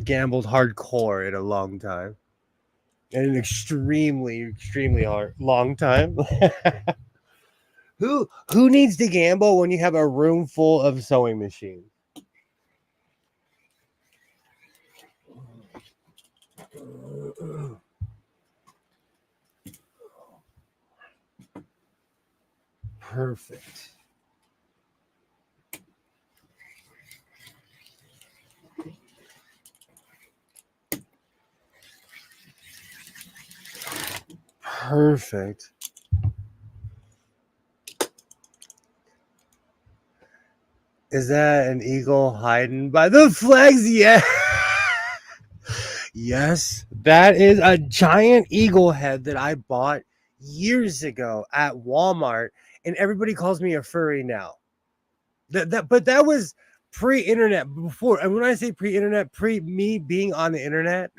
gambled hardcore in a long time. In an extremely, extremely long time. Who needs to gamble when you have a room full of sewing machines? Perfect. Perfect. Is that an eagle hiding by the flags? Yeah. Yes, that is a giant eagle head that I bought years ago at Walmart, and everybody calls me a furry now. But that was pre-internet before. And when I say pre-internet, pre me being on the internet,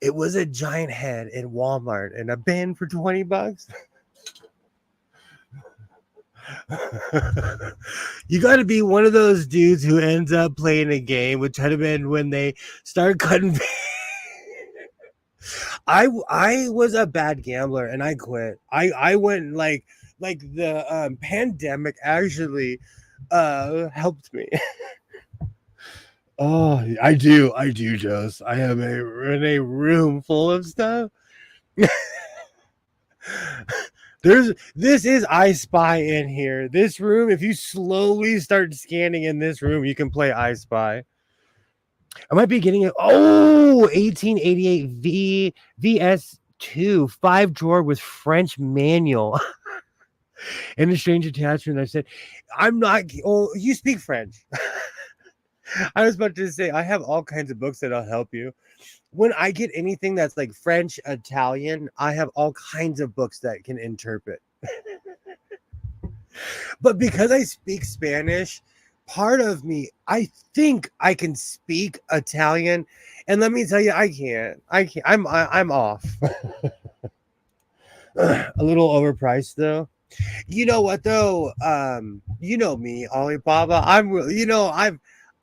it was a giant head in Walmart and a bin for $20. You got to be one of those dudes who ends up playing a game with Chinaman when they start cutting. I was a bad gambler and I quit. I went like the pandemic actually helped me. Oh, I do, Joes. I am in a room full of stuff. This is I Spy in here. This room, if you slowly start scanning in this room, you can play I Spy. I might be getting it. Oh, 1888 VS2 5-drawer with French manual and a strange attachment. I said, I'm not. Oh, you speak French. I was about to say, I have all kinds of books that'll help you. When I get anything that's like French, Italian, I have all kinds of books that can interpret. But because I speak Spanish, part of me, I think I can speak Italian, and let me tell you, I can't. I can't. I'm off. A little overpriced though. You know what though? You know me, Alibaba.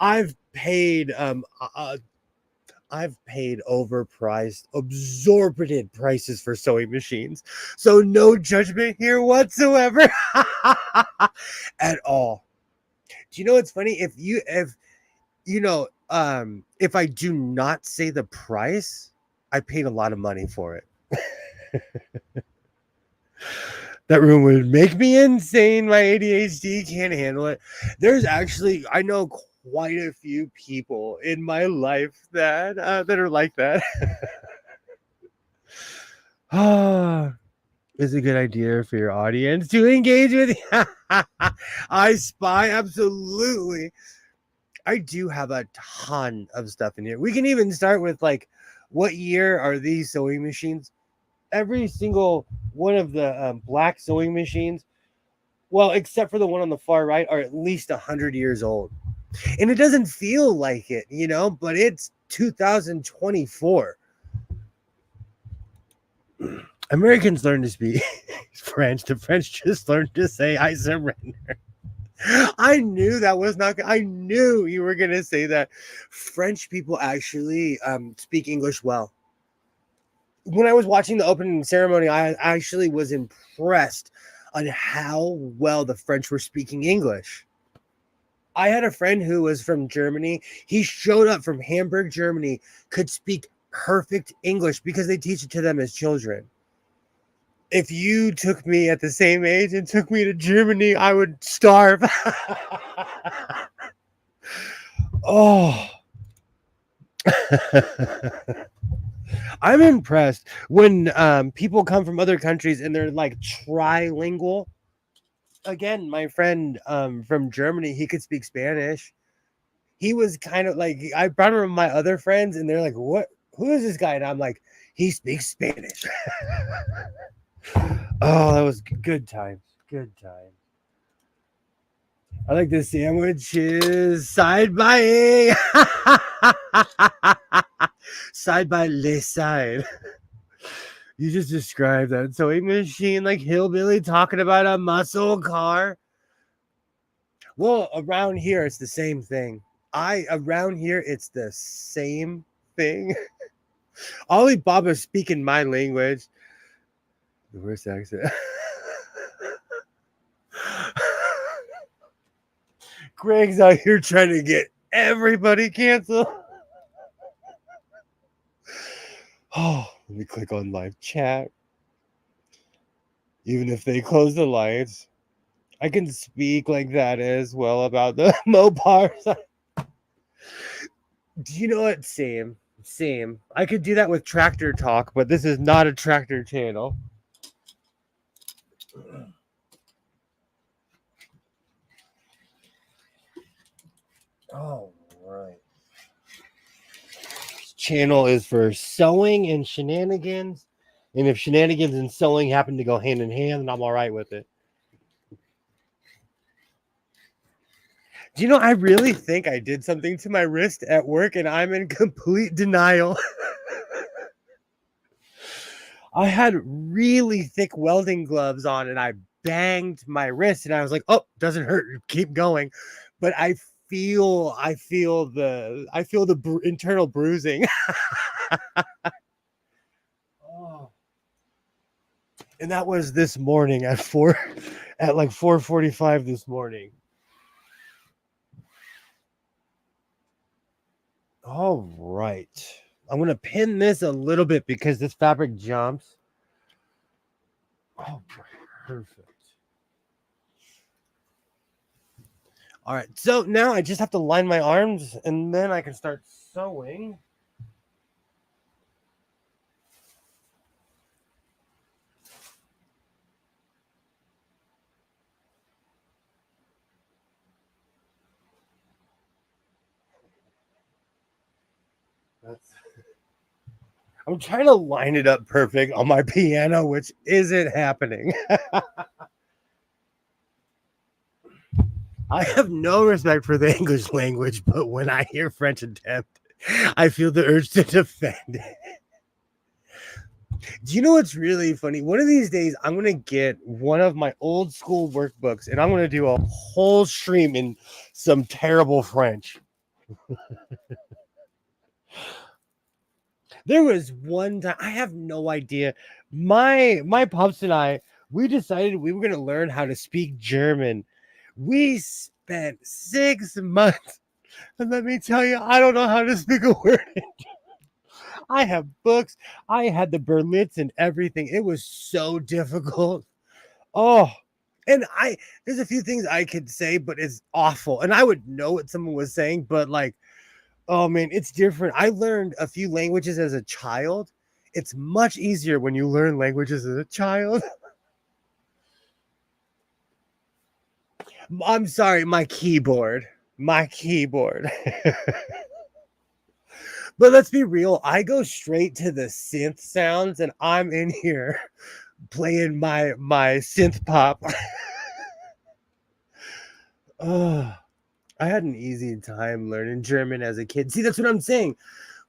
I've paid I've paid overpriced, absorbent prices for sewing machines. So no judgment here whatsoever at all. Do you know what's funny? If I do not say the price, I paid a lot of money for it. That room would make me insane. My ADHD can't handle it. I know quite a few people in my life that are like that. Ah, is a good idea for your audience to engage with you. I spy, absolutely. I do have a ton of stuff in here. We can even start with like, what year are these sewing machines? Every single one of the black sewing machines, well, except for the one on the far right, are at least 100 years old. And it doesn't feel like it, but it's 2024. Americans learn to speak French. The French just learned to say, I surrender. I knew that was not. I knew you were going to say that. French people actually speak English well. When I was watching the opening ceremony, I actually was impressed on how well the French were speaking English. I had a friend who was from Germany. He showed up from Hamburg, Germany, could speak perfect English because they teach it to them as children. If you took me at the same age and took me to Germany, I would starve. Oh. I'm impressed when people come from other countries and they're like trilingual. Again, my friend from Germany, he could speak Spanish. He was kind of like, I brought him my other friends and they're like, what? Who is this guy? And I'm like, he speaks Spanish. Oh, that was good times. Good times. I like the sandwiches side by side by le side. You just described that sewing machine like hillbilly talking about a muscle car. Well, around here it's the same thing. Around here it's the same thing. Alibaba's speaking my language. The worst accent. Greg's out here trying to get everybody canceled. Oh, let me click on live chat. Even if they close the lights, I can speak like that as well about the Mopars. Do you know what? Same. I could do that with tractor talk, but this is not a tractor channel. Oh, right. This channel is for sewing and shenanigans. And if shenanigans and sewing happen to go hand in hand, then I'm all right with it. Do you know, I really think I did something to my wrist at work and I'm in complete denial. I had really thick welding gloves on and I banged my wrist and I was like, oh, doesn't hurt. Keep going. But I feel the internal bruising. Oh. And that was this morning at like 4:45 this morning. All right. I'm going to pin this a little bit because this fabric jumps. Oh, perfect. All right. So now I just have to line my arms and then I can start sewing. I'm trying to line it up perfect on my piano, which isn't happening. I have no respect for the English language, but when I hear French attempt, I feel the urge to defend it. Do you know what's really funny? One of these days, I'm going to get one of my old school workbooks and I'm going to do a whole stream in some terrible French. There was one time, I have no idea. My pops and I, we decided we were going to learn how to speak German. We spent 6 months. And let me tell you, I don't know how to speak a word. I have books. I had the Berlitz and everything. It was so difficult. Oh, and there's a few things I could say, but it's awful. And I would know what someone was saying, but like, oh man, it's different. I learned a few languages as a child. It's much easier when you learn languages as a child. I'm sorry, my keyboard. My keyboard. But let's be real. I go straight to the synth sounds and I'm in here playing my synth pop. Oh, I had an easy time learning German as a kid. See, that's what I'm saying.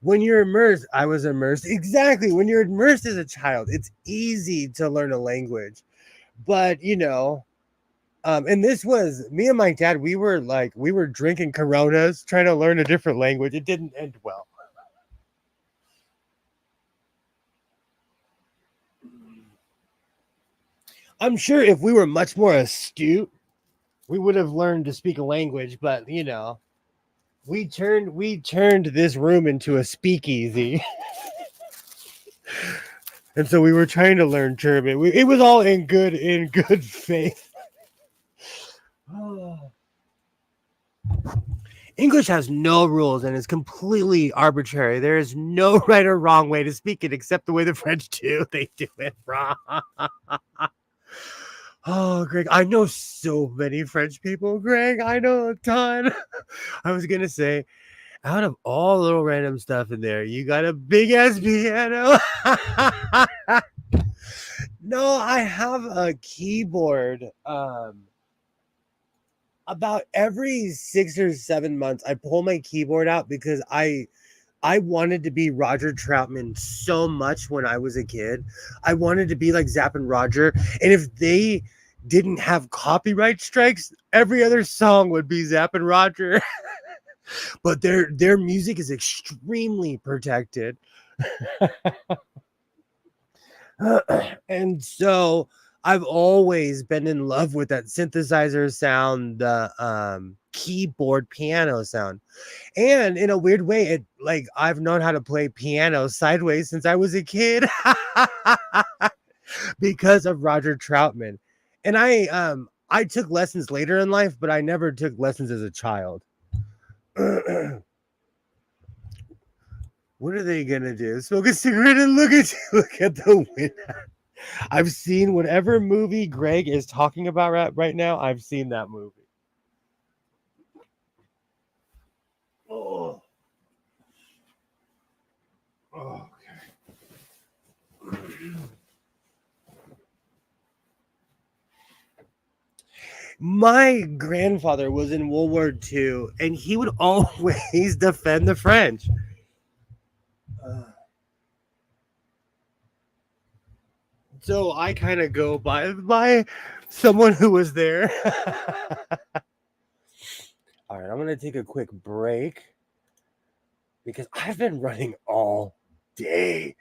When you're immersed, I was immersed. Exactly. When you're immersed as a child, it's easy to learn a language. But, and this was me and my dad, we were drinking Coronas, trying to learn a different language. It didn't end well. I'm sure if we were much more astute, we would have learned to speak a language, but we turned this room into a speakeasy. And so we were trying to learn German. It was all in good faith. English has no rules and is completely arbitrary. There is no right or wrong way to speak it except the way the French do. They do it wrong. Oh, Greg, I know so many French people, Greg. I know a ton. I was going to say, out of all little random stuff in there, you got a big ass piano. No, I have a keyboard. About every 6 or 7 months, I pull my keyboard out because I wanted to be Roger Troutman so much when I was a kid. I wanted to be like Zapp and Roger. And if they didn't have copyright strikes, every other song would be Zapp and Roger. But their music is extremely protected. And so I've always been in love with that synthesizer sound, the keyboard piano sound. And in a weird way, I've known how to play piano sideways since I was a kid because of Roger Troutman. And I took lessons later in life, but I never took lessons as a child. What are they gonna do? Smoke a cigarette and look at the window. I've seen whatever movie Greg is talking about right now. I've seen that movie. Oh. Okay. My grandfather was in World War II, and he would always defend the French. So I kind of go by someone who was there. All right, I'm going to take a quick break because I've been running all day.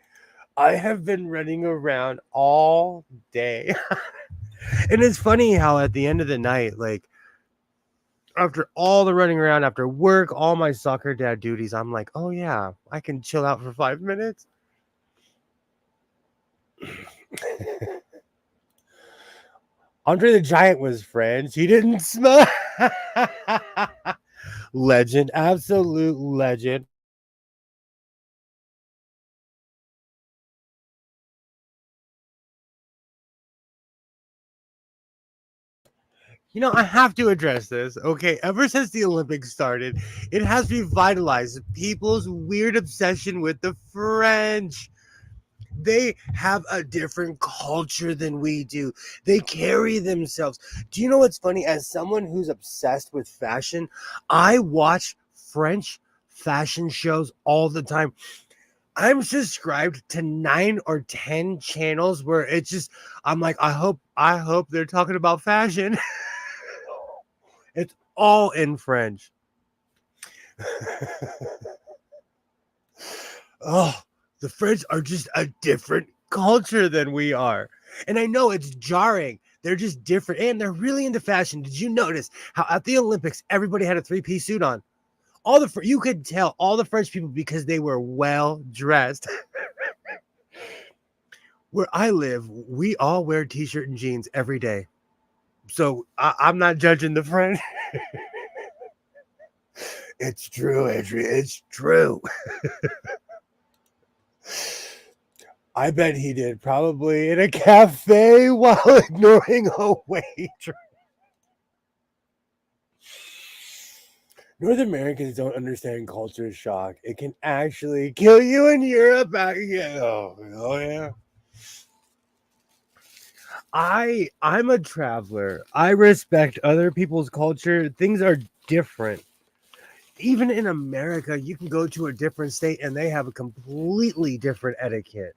I have been running around all day. And it's funny how at the end of the night, like after all the running around, after work, all my soccer dad duties, I'm like, oh yeah, I can chill out for 5 minutes. Andre the Giant was French. He didn't smell. Legend, absolute legend. I have to address this. Okay, ever since the Olympics started, it has revitalized people's weird obsession with the French. They have a different culture than we do. They carry themselves. Do you know what's funny? As someone who's obsessed with fashion, I watch French fashion shows all the time. I'm subscribed to 9 or 10 channels where it's just I'm like, I hope they're talking about fashion. It's all in French. Oh, the French are just a different culture than we are. And I know it's jarring. They're just different and they're really into fashion. Did you notice how at the Olympics everybody had a three-piece suit on? You could tell all the French people because they were well dressed. Where I live, we all wear t-shirt and jeans every day. So I'm not judging the French. It's true, Adrian. It's true. I bet he did, probably in a cafe while ignoring a waitress. North Americans don't understand culture shock. It can actually kill you in Europe. Oh yeah. I'm a traveler. I respect other people's culture. Things are different. Even in America, you can go to a different state and they have a completely different etiquette.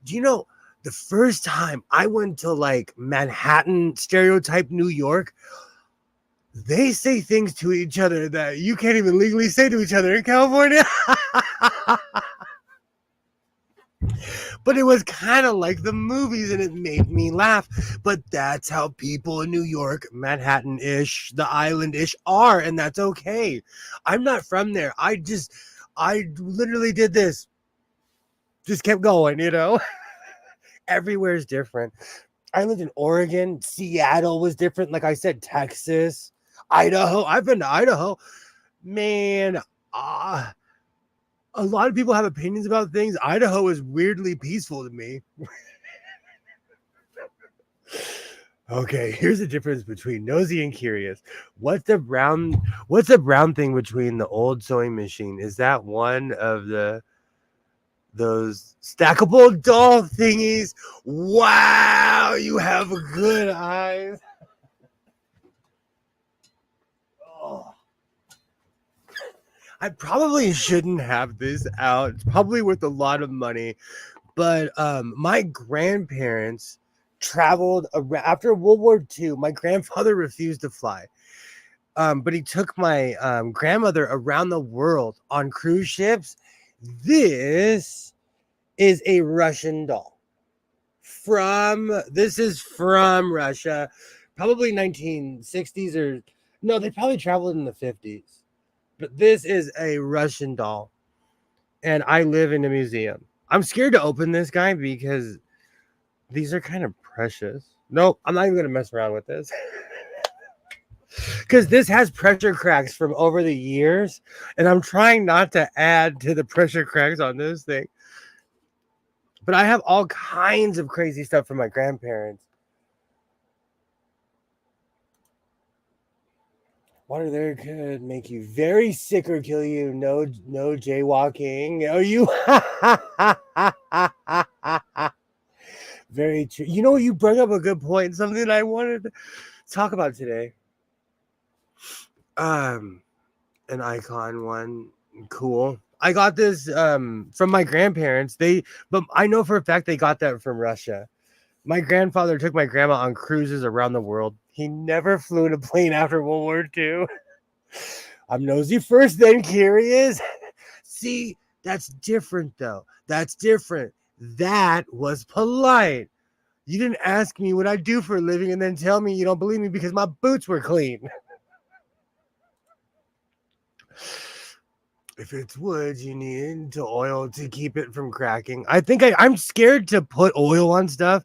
Do you know the first time I went to like Manhattan, stereotype New York, they say things to each other that you can't even legally say to each other in California. But it was kind of like the movies and it made me laugh. But that's how people in New York, Manhattan-ish, the island-ish are, and that's okay. I'm not from there. I literally did this. Just kept going, you know? Everywhere is different. I lived in Oregon. Seattle was different. Like I said, Texas, Idaho. I've been to Idaho. Man, a lot of people have opinions about things. Idaho is weirdly peaceful to me. Okay, here's the difference between nosy and curious. What's the brown thing between the old sewing machine? Is that one of those stackable doll thingies? Wow, you have good eyes. Oh. I probably shouldn't have this out. It's probably worth a lot of money. But my grandparents traveled after World War II. My grandfather refused to fly. But he took my grandmother around the world on cruise ships. This is a Russian doll. This is from Russia, probably 1960s or no, they probably traveled in the 50s. But this is a Russian doll, and I live in a museum. I'm scared to open this guy because these are kind of precious. Nope, I'm not even going to mess around with this. Because this has pressure cracks from over the years, and I'm trying not to add to the pressure cracks on this thing. But I have all kinds of crazy stuff from my grandparents. Water there could make you very sick or kill you. No jaywalking. Oh, you. Very true. You know, you bring up a good point. Something I wanted to talk about today. An icon one. Cool. I got this from my grandparents. But I know for a fact they got that from Russia. My grandfather took my grandma on cruises around the world. He never flew in a plane after World War II. I'm nosy first, then curious. See, that's different, though. That's different. That was polite. You didn't ask me what I do for a living and then tell me you don't believe me because my boots were clean. If it's wood, you need to oil to keep it from cracking. I think I'm scared to put oil on stuff.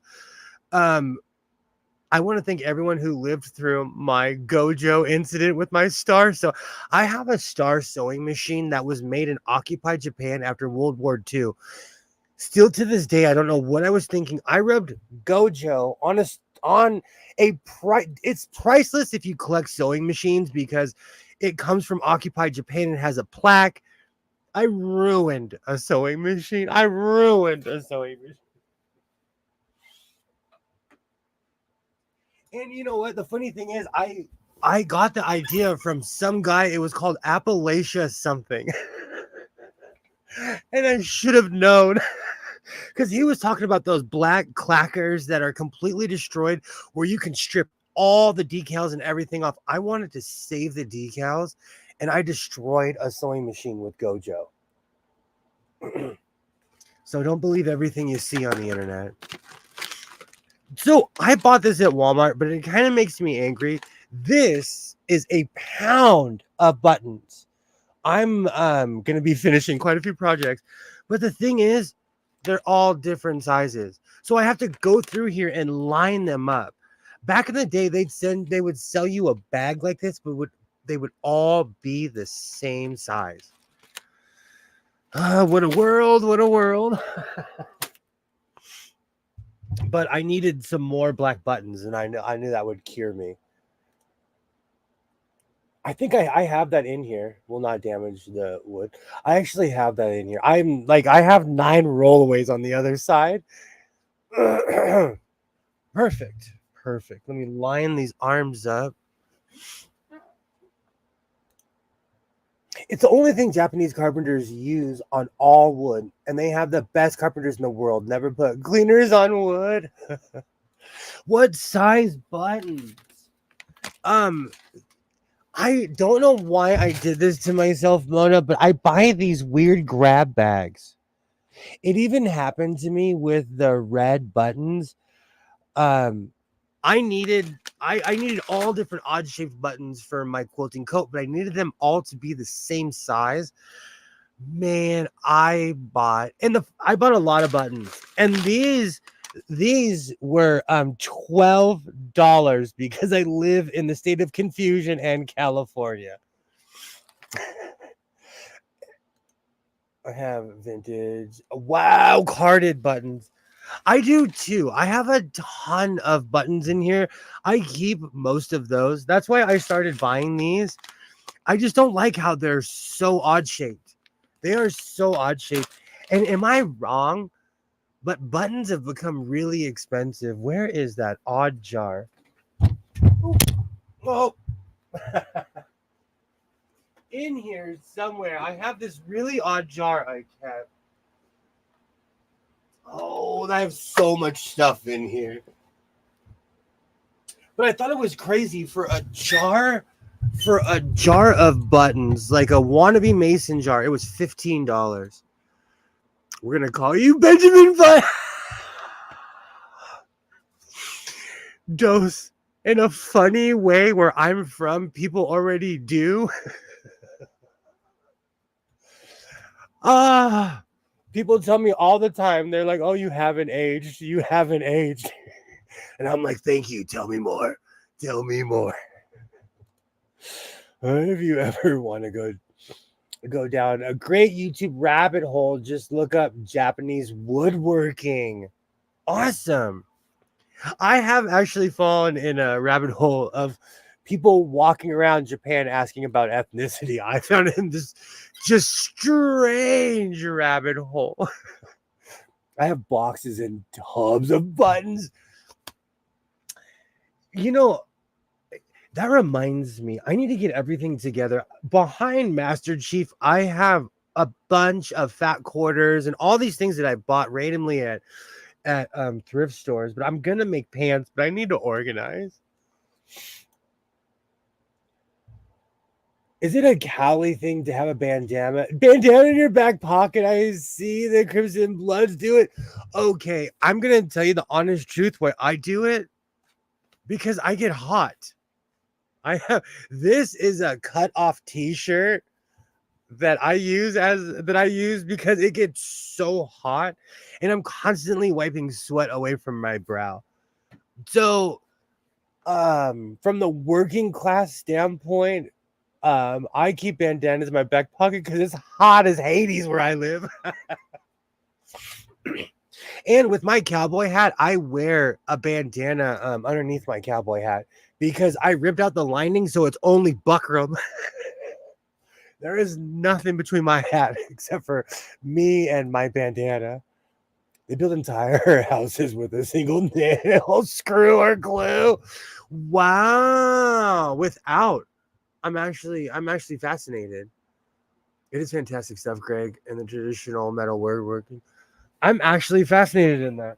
I want to thank everyone who lived through my Gojo incident with my Star. So I have a Star sewing machine that was made in occupied Japan after World War II. Still to this day, I don't know what I was thinking. I rubbed Gojo on a price. It's priceless if you collect sewing machines because it comes from occupied Japan and has a plaque. I ruined a sewing machine. I ruined a sewing machine. And you know what? The funny thing is, I got the idea from some guy. It was called Appalachia something. And I should have known because he was talking about those black clackers that are completely destroyed where you can strip all the decals and everything off. I wanted to save the decals and I destroyed a sewing machine with Gojo. So don't believe everything you see on the internet. So I bought this at Walmart, but it kind of makes me angry. This is a pound of buttons. I'm going to be finishing quite a few projects, but the thing is, they're all different sizes. So I have to go through here and line them up. Back in the day, they would sell you a bag like this, but they would all be the same size. What a world, what a world. But I needed some more black buttons, and I knew that would cure me. I think I have that in here. Will not damage the wood. I actually have that in here. I have 9 rollaways on the other side. Perfect. Let me line these arms up. It's the only thing Japanese carpenters use on all wood, and they have the best carpenters in the world. Never put cleaners on wood. What size buttons? I don't know why I did this to myself, Mona, but I buy these weird grab bags. It even happened to me with the red buttons. I needed all different odd shaped buttons for my quilting coat, but I needed them all to be the same size. Man, I bought a lot of buttons, and these were $12 because I live in the state of confusion and California. I have vintage, wow, carded buttons. I do too. I have a ton of buttons in here. I keep most of those. That's why I started buying these. I just don't like how they're so odd shaped. They are so odd shaped. And am I wrong? But buttons have become really expensive. Where is that odd jar? Oh. In here somewhere, I have this really odd jar I kept. Oh, I have so much stuff in here. But I thought it was crazy for a jar of buttons, like a wannabe mason jar. It was $15. We're gonna call you Benjamin Dose in a funny way where I'm from. People already do. People tell me all the time, they're like, oh, you haven't aged. And I'm like, thank you. Tell me more. If you ever want to go down a great YouTube rabbit hole, just look up Japanese woodworking. Awesome. I have actually fallen in a rabbit hole of people walking around Japan asking about ethnicity. I found it in this just strange rabbit hole. I have boxes and tubs of buttons. You know, that reminds me, I need to get everything together. Behind Master Chief, I have a bunch of fat quarters and all these things that I bought randomly at thrift stores, but I'm gonna make pants, but I need to organize. Is it a Cali thing to have a bandana in your back pocket? I see the Crimson Bloods do it. Okay, I'm gonna tell you the honest truth why I do it, because I get hot. This is a cut off t-shirt that I use because it gets so hot and I'm constantly wiping sweat away from my brow. So from the working class standpoint, I keep bandanas in my back pocket because it's hot as Hades where I live. And with my cowboy hat, I wear a bandana underneath my cowboy hat because I ripped out the lining, so it's only buckram. There is nothing between my hat except for me and my bandana. They build entire houses with a single nail, screw, or glue. Wow. I'm actually fascinated. It is fantastic stuff, Greg, and the traditional metal woodworking. I'm actually fascinated in that.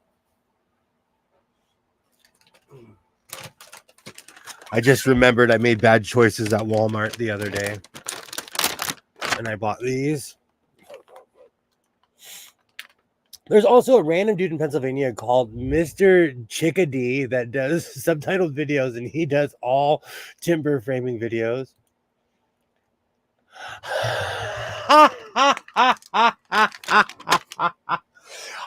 I just remembered I made bad choices at Walmart the other day, and I bought these. There's also a random dude in Pennsylvania called Mr. Chickadee that does subtitled videos, and he does all timber framing videos.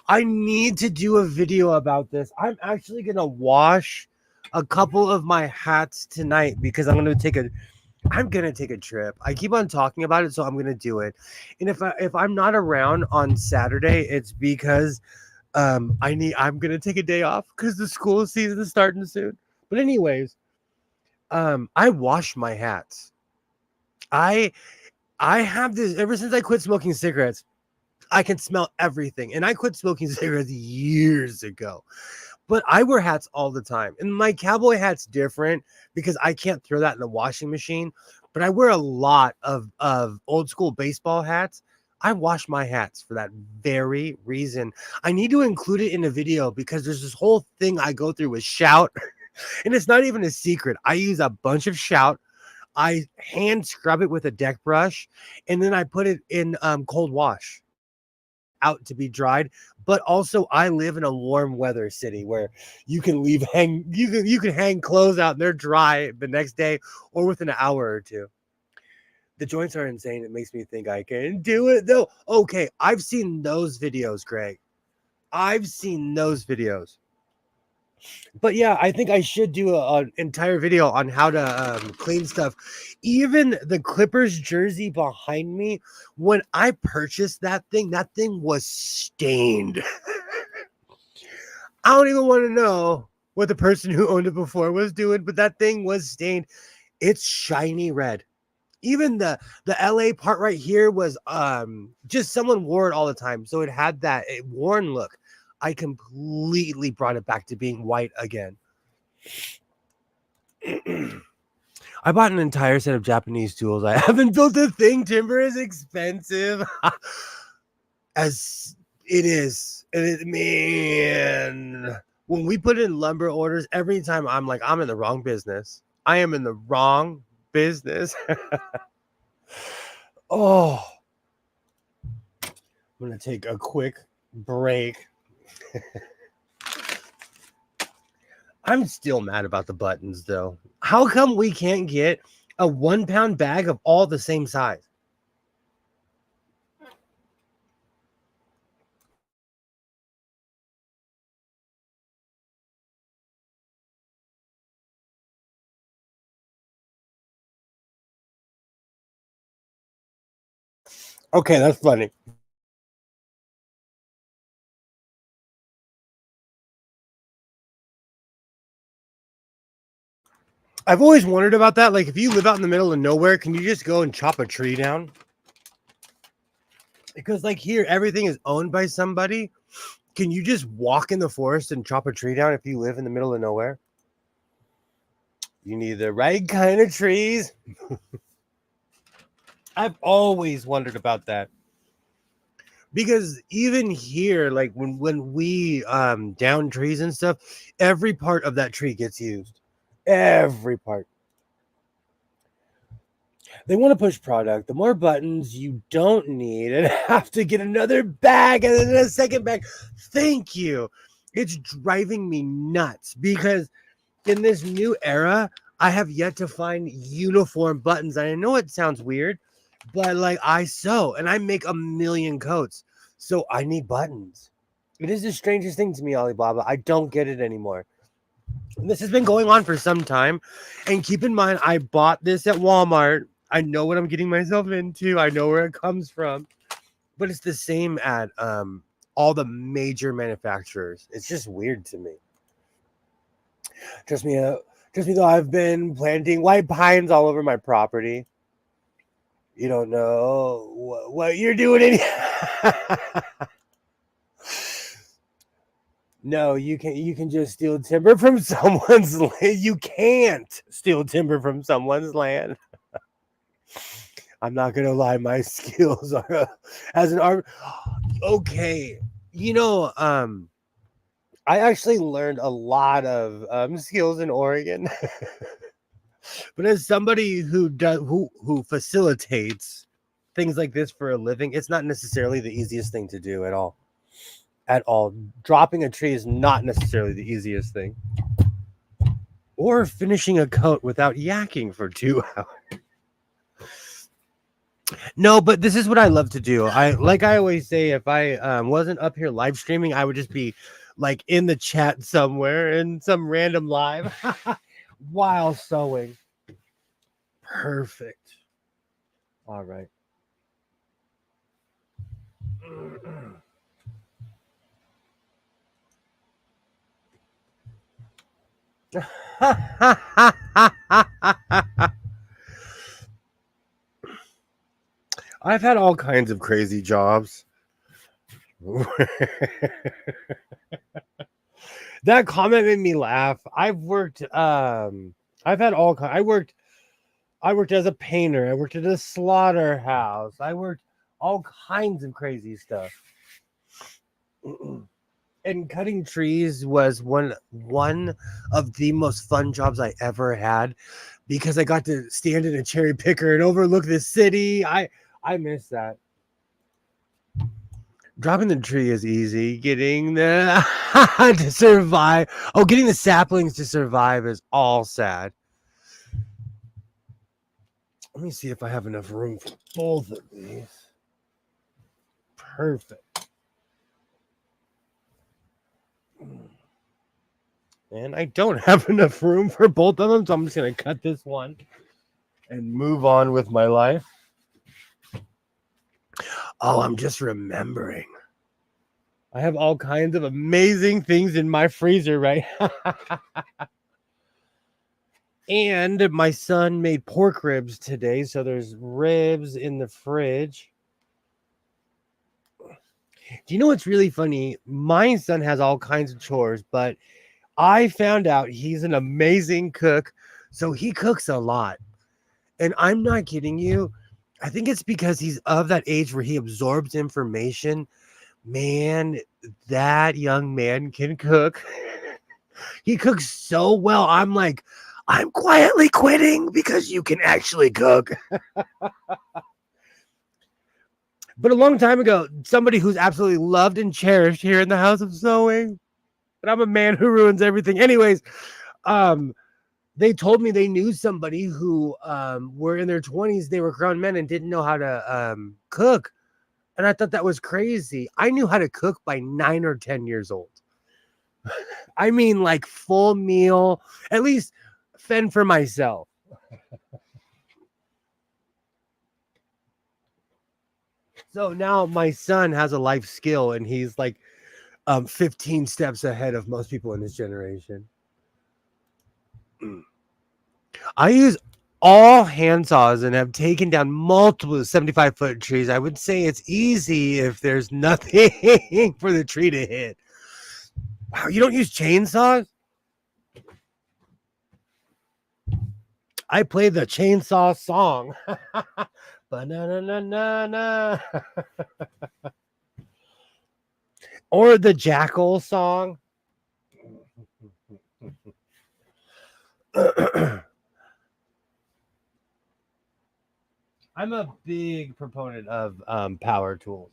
I need to do a video about this. I'm actually gonna wash a couple of my hats tonight because I'm gonna take a trip. I keep on talking about it, so I'm gonna do it. And if I'm not around on Saturday, it's because I'm gonna take a day off because the school season is starting soon. But anyways, I wash my hats. I I have this ever since I quit smoking cigarettes. I can smell everything, and I quit smoking cigarettes years ago. But I wear hats all the time, and my cowboy hat's different because I can't throw that in the washing machine. But I wear a lot of old school baseball hats. I wash my hats for that very reason. I need to include it in a video because there's this whole thing I go through with Shout, and it's not even a secret. I use a bunch of Shout. I hand scrub it with a deck brush, and then I put it in cold wash out to be dried. But also, I live in a warm weather city where you can hang clothes out and they're dry the next day or within an hour or two. The joints are insane. It makes me think I can do it though. Okay, I've seen those videos, Greg. I've seen those videos. But yeah, I think I should do an entire video on how to clean stuff. Even the Clippers jersey behind me, when I purchased that thing was stained. I don't even want to know what the person who owned it before was doing, but that thing was stained. It's shiny red. Even the LA part right here was just someone wore it all the time, so it had that worn look. I completely brought it back to being white again. I bought an entire set of Japanese tools. I haven't built a thing. Timber is expensive. As it is. Man. When we put in lumber orders, every time I'm like, I'm in the wrong business. I am in the wrong business. Oh. I'm going to take a quick break. I'm still mad about the buttons, though. How come we can't get a 1 pound bag of all the same size? Okay, that's funny. I've always wondered about that. Like, if you live out in the middle of nowhere, can you just go and chop a tree down? Because, like, here, everything is owned by somebody. Can you just walk in the forest and chop a tree down if you live in the middle of nowhere? You need the right kind of trees. I've always wondered about that. Because even here, like when we down trees and stuff, every part of that tree gets used. Every part. They want to push product. The more buttons you don't need and have to get another bag and then a second bag. Thank you. It's driving me nuts because in this new era, I have yet to find uniform buttons. And I know it sounds weird, but like I sew and I make a million coats. So I need buttons. It is the strangest thing to me, Alibaba. I don't get it anymore. This has been going on for some time. And keep in mind, I bought this at Walmart. I know what I'm getting myself into. I know where it comes from. But it's the same at all the major manufacturers. It's just weird to me. Trust me though, I've been planting white pines all over my property. You don't know what you're doing in No, you can just steal timber from someone's land. You can't steal timber from someone's land. I'm not gonna lie, my skills are as an art. Okay, you know, I actually learned a lot of skills in Oregon, but as somebody who facilitates things like this for a living, it's not necessarily the easiest thing to do at all. At all, dropping a tree is not necessarily the easiest thing, or finishing a coat without yakking for 2 hours. No, but this is what I love to do. I always say, if I wasn't up here live streaming, I would just be like in the chat somewhere in some random live while sewing. Perfect. All right. I've had all kinds of crazy jobs. That comment made me laugh. I've had all kinds. I worked as a painter. I worked at a slaughterhouse. I worked all kinds of crazy stuff. And cutting trees was one of the most fun jobs I ever had, because I got to stand in a cherry picker and overlook the city. I miss that. Dropping the tree is easy. Getting the to survive. Oh, getting the saplings to survive is all sad. Let me see if I have enough room for both of these. Perfect. And I don't have enough room for both of them, so I'm just going to cut this one and move on with my life. Oh, I'm just remembering. I have all kinds of amazing things in my freezer, right? And my son made pork ribs today, so there's ribs in the fridge. Do you know what's really funny? My son has all kinds of chores, but I found out he's an amazing cook, so he cooks a lot. And I'm not kidding you. I think it's because he's of that age where he absorbs information. Man, that young man can cook. He cooks so well. I'm like, I'm quietly quitting because you can actually cook. But a long time ago, somebody who's absolutely loved and cherished here in the House of Sewing, but I'm a man who ruins everything. Anyways, they told me they knew somebody who were in their 20s. They were grown men and didn't know how to cook. And I thought that was crazy. I knew how to cook by 9 or 10 years old. I mean, like full meal, at least fend for myself. So now my son has a life skill, and he's like 15 steps ahead of most people in his generation. I use all handsaws and have taken down multiple 75-foot trees. I would say it's easy if there's nothing for the tree to hit. Wow, you don't use chainsaws? I play the chainsaw song. Ba-na-na-na-na-na. Or the jackal song. I'm a big proponent of power tools.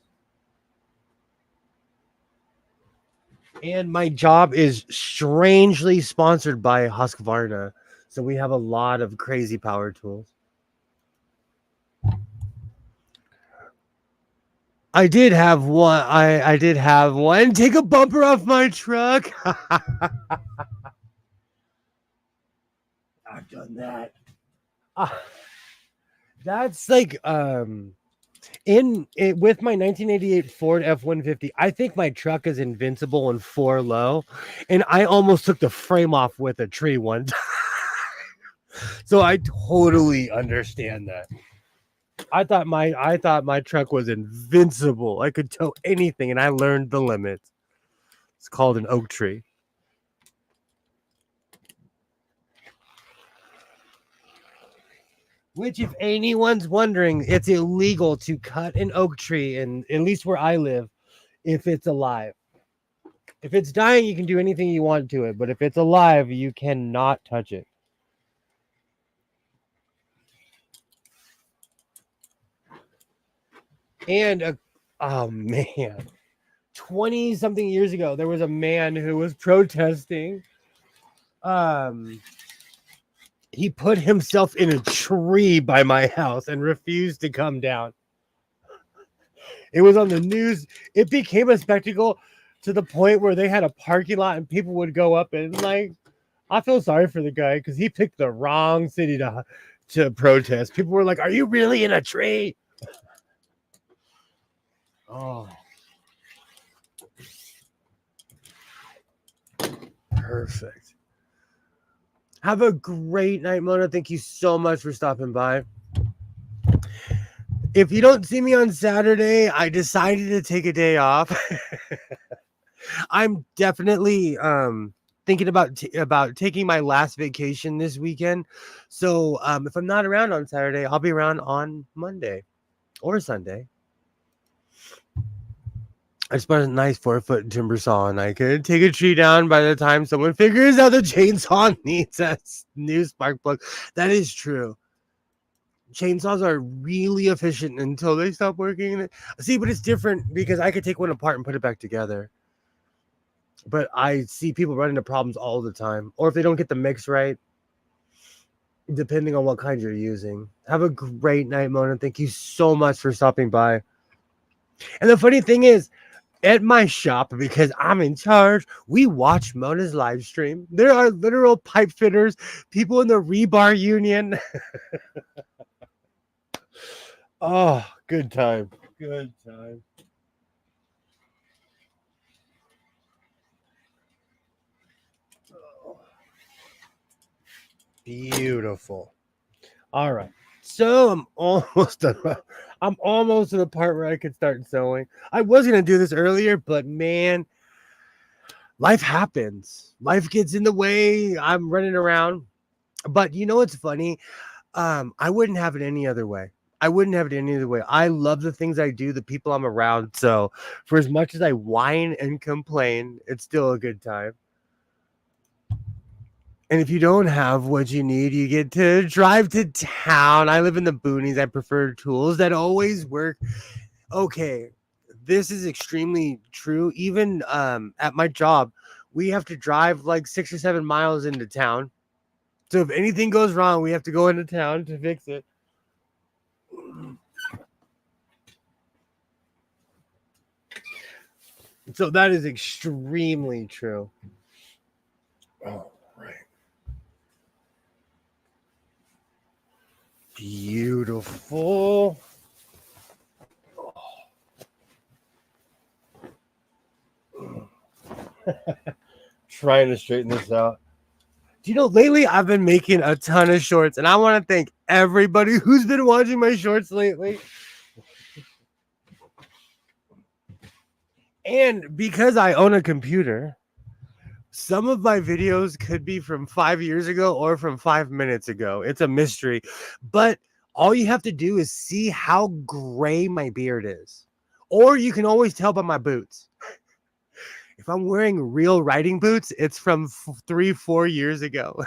And my job is strangely sponsored by Husqvarna. So we have a lot of crazy power tools. I did have one. I did have one. Take a bumper off my truck. I've done that. That's like in it with my 1988 Ford F-150. I think my truck is invincible in 4 low, and I almost took the frame off with a tree one time. So I totally understand that. I thought my truck was invincible. I could tow anything, and I learned the limits. It's called an oak tree. Which, if anyone's wondering, it's illegal to cut an oak tree, and at least where I live, if it's alive. If it's dying, you can do anything you want to it, but if it's alive, you cannot touch it. And oh man, 20 something years ago, there was a man who was protesting. He put himself in a tree by my house and refused to come down. It was on the news. It became a spectacle to the point where they had a parking lot and people would go up and like, I feel sorry for the guy because he picked the wrong city to protest. People were like, "Are you really in a tree?" Oh, perfect. Have a great night, Mona. Thank you so much for stopping by. If you don't see me on Saturday, I decided to take a day off. I'm definitely thinking about taking my last vacation this weekend. So if I'm not around on Saturday, I'll be around on Monday or Sunday. I just bought a nice 4-foot timber saw, and I could take a tree down by the time someone figures out the chainsaw needs a new spark plug. That is true. Chainsaws are really efficient until they stop working. See, but it's different because I could take one apart and put it back together. But I see people run into problems all the time, or if they don't get the mix right, depending on what kind you're using. Have a great night, Mona. Thank you so much for stopping by. And the funny thing is, at my shop, because I'm in charge, we watch Mona's live stream. There are literal pipe fitters, people in the rebar union. Oh, good time. Good time. Oh, beautiful. All right. So I'm almost done. I'm almost to the part where I could start sewing. I was going to do this earlier, but man, life happens. Life gets in the way. I'm running around. But you know what's funny? I wouldn't have it any other way. I wouldn't have it any other way. I love the things I do, the people I'm around. So for as much as I whine and complain, it's still a good time. And if you don't have what you need, you get to drive to town. I live in the boonies. I prefer tools that always work. Okay, this is extremely true. Even at my job, we have to drive like 6 or 7 miles into town. So if anything goes wrong, we have to go into town to fix it. So that is extremely true. Oh, right. Beautiful. Oh. Trying to straighten this out. Do you know, lately I've been making a ton of shorts, and I want to thank everybody who's been watching my shorts lately. And because I own a computer, some of my videos could be from 5 years ago or from 5 minutes ago. It's a mystery. But all you have to do is see how gray my beard is. Or you can always tell by my boots. If I'm wearing real riding boots, it's from 3-4 years ago.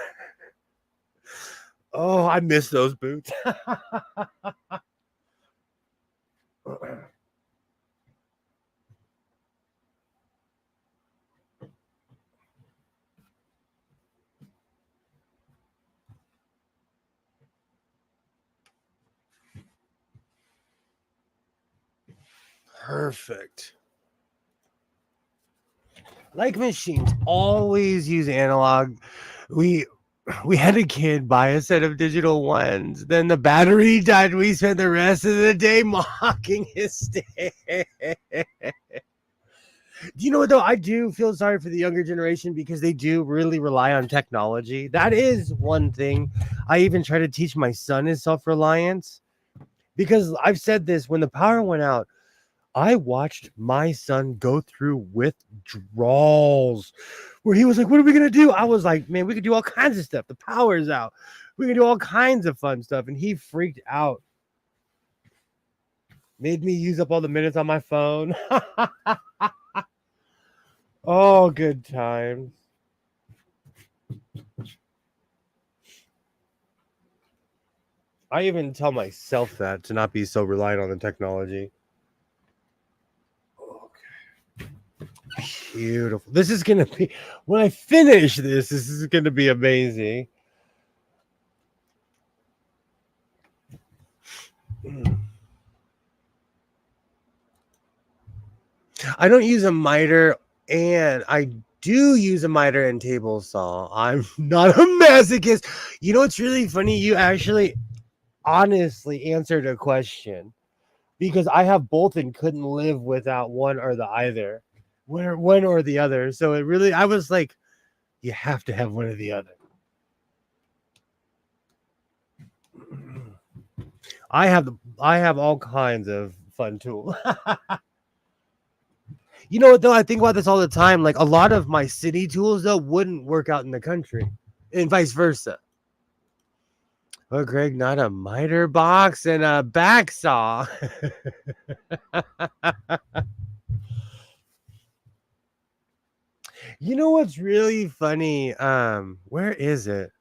Oh, I miss those boots. Perfect. Like machines, always use analog. We had a kid buy a set of digital ones. Then the battery died. We spent the rest of the day mocking his stick. Do you know what, though? I do feel sorry for the younger generation because they do really rely on technology. That is one thing I even try to teach my son is self-reliance. Because I've said this, when the power went out, I watched my son go through withdrawals where he was like, "What are we gonna do?" I was like, "Man, we could do all kinds of stuff. The power's out. We can do all kinds of fun stuff." And he freaked out. Made me use up all the minutes on my phone. Oh, good times. I even tell myself that to not be so reliant on the technology. Okay. Beautiful. This is gonna be when I finish this. This is gonna be amazing. I don't use a miter, and I do use a miter and table saw. I'm not a masochist. You know, it's really funny. You actually honestly answered a question because I have both and couldn't live without one or the either, one or the other. So it really, I was like, you have to have one or the other. I have all kinds of fun tools. You know what though? I think about this all the time. Like a lot of my city tools though wouldn't work out in the country, and vice versa. Oh, Greg, not a miter box and a back saw. You know what's really funny? Where is it?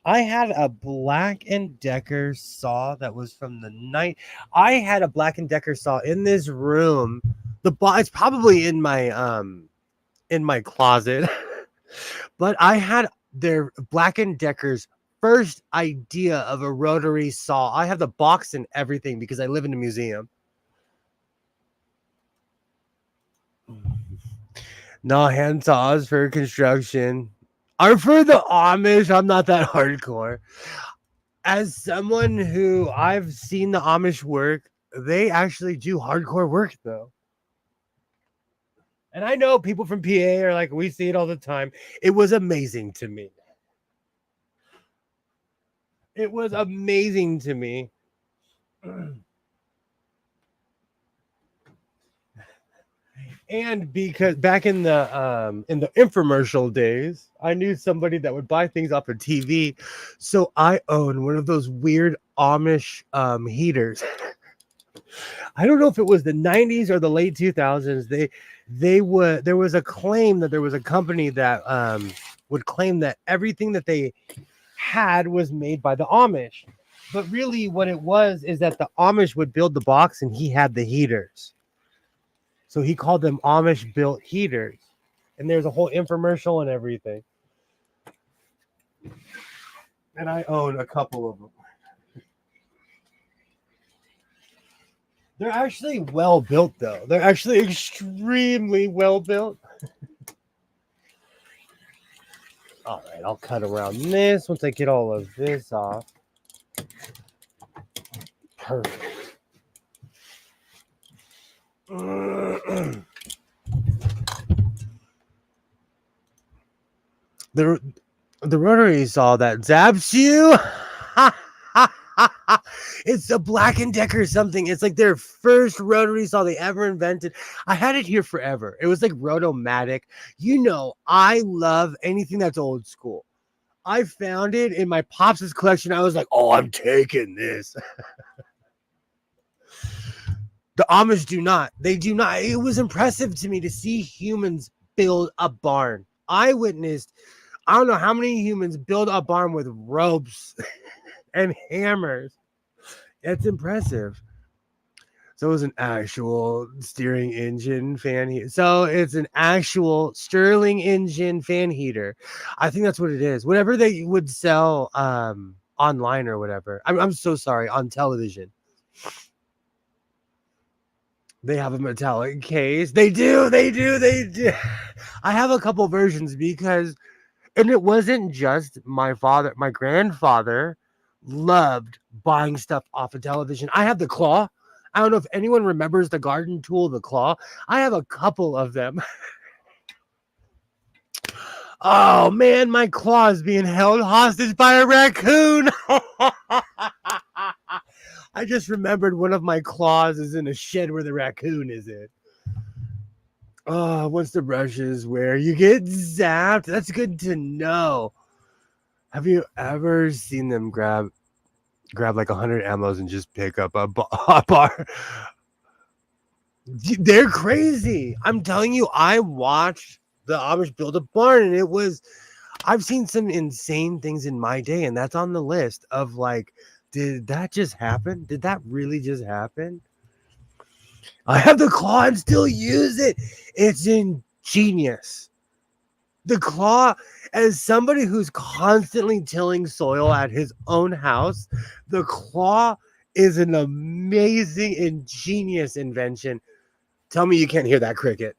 I had a Black and Decker saw that was from the night. I had a Black and Decker saw in this room. It's probably in my closet. But I had their Black and Decker's first idea of a rotary saw. I have the box and everything because I live in a museum. No hand saws for construction. Are for the Amish. I'm not that hardcore. As someone who I've seen the Amish work, they actually do hardcore work though. And I know people from PA are like, we see it all the time. It was amazing to me. It was amazing to me. And because back in the infomercial days, I knew somebody that would buy things off of TV. So I own one of those weird Amish heaters. I don't know if it was the 90s or the late 2000s. There was a claim that there was a company that would claim that everything that they had was made by the Amish. But really what it was is that the Amish would build the box and he had the heaters. So he called them Amish built heaters. And there's a whole infomercial and everything. And I own a couple of them. They're actually well built, though. They're actually extremely well built. All right, I'll cut around this once I get all of this off. Perfect. The rotary saw that zaps you. It's a Black and Decker something. It's like their first rotary saw they ever invented. I had it here forever. It was like Rotomatic. You know, I love anything that's old school. I found it in my Pops' collection. I was like, oh, I'm taking this. The Amish do not. They do not. It was impressive to me to see humans build a barn. I witnessed, I don't know how many humans build a barn with ropes and hammers. It's impressive. So it was an actual steering engine fan heater. So it's an actual Stirling engine fan heater. I think that's what it is. Whatever they would sell online or whatever. I'm so sorry, on television. They have a metallic case. They do. I have a couple versions because, and it wasn't just my grandfather loved buying stuff off of television. I have the claw. I don't know if anyone remembers the garden tool, the claw. I have a couple of them. Oh man, my claw is being held hostage by a raccoon. I just remembered one of my claws is in a shed where the raccoon is in. Oh, once the brushes where you get zapped. That's good to know. Have you ever seen them grab like 100 ammos and just pick up a bar? They're crazy. I'm telling you, I watched the Amish build a barn, and I've seen some insane things in my day, and that's on the list of like, did that just happen? Did that really just happen? I have the claw and still use it. It's ingenious. The claw, as somebody who's constantly tilling soil at his own house, the claw is an amazing, ingenious invention. Tell me you can't hear that cricket.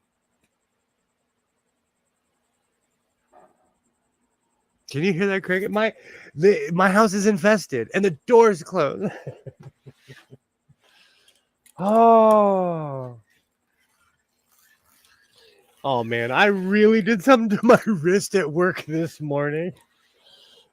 Can you hear that cricket? My house is infested and the door is closed. Oh man, I really did something to my wrist at work this morning,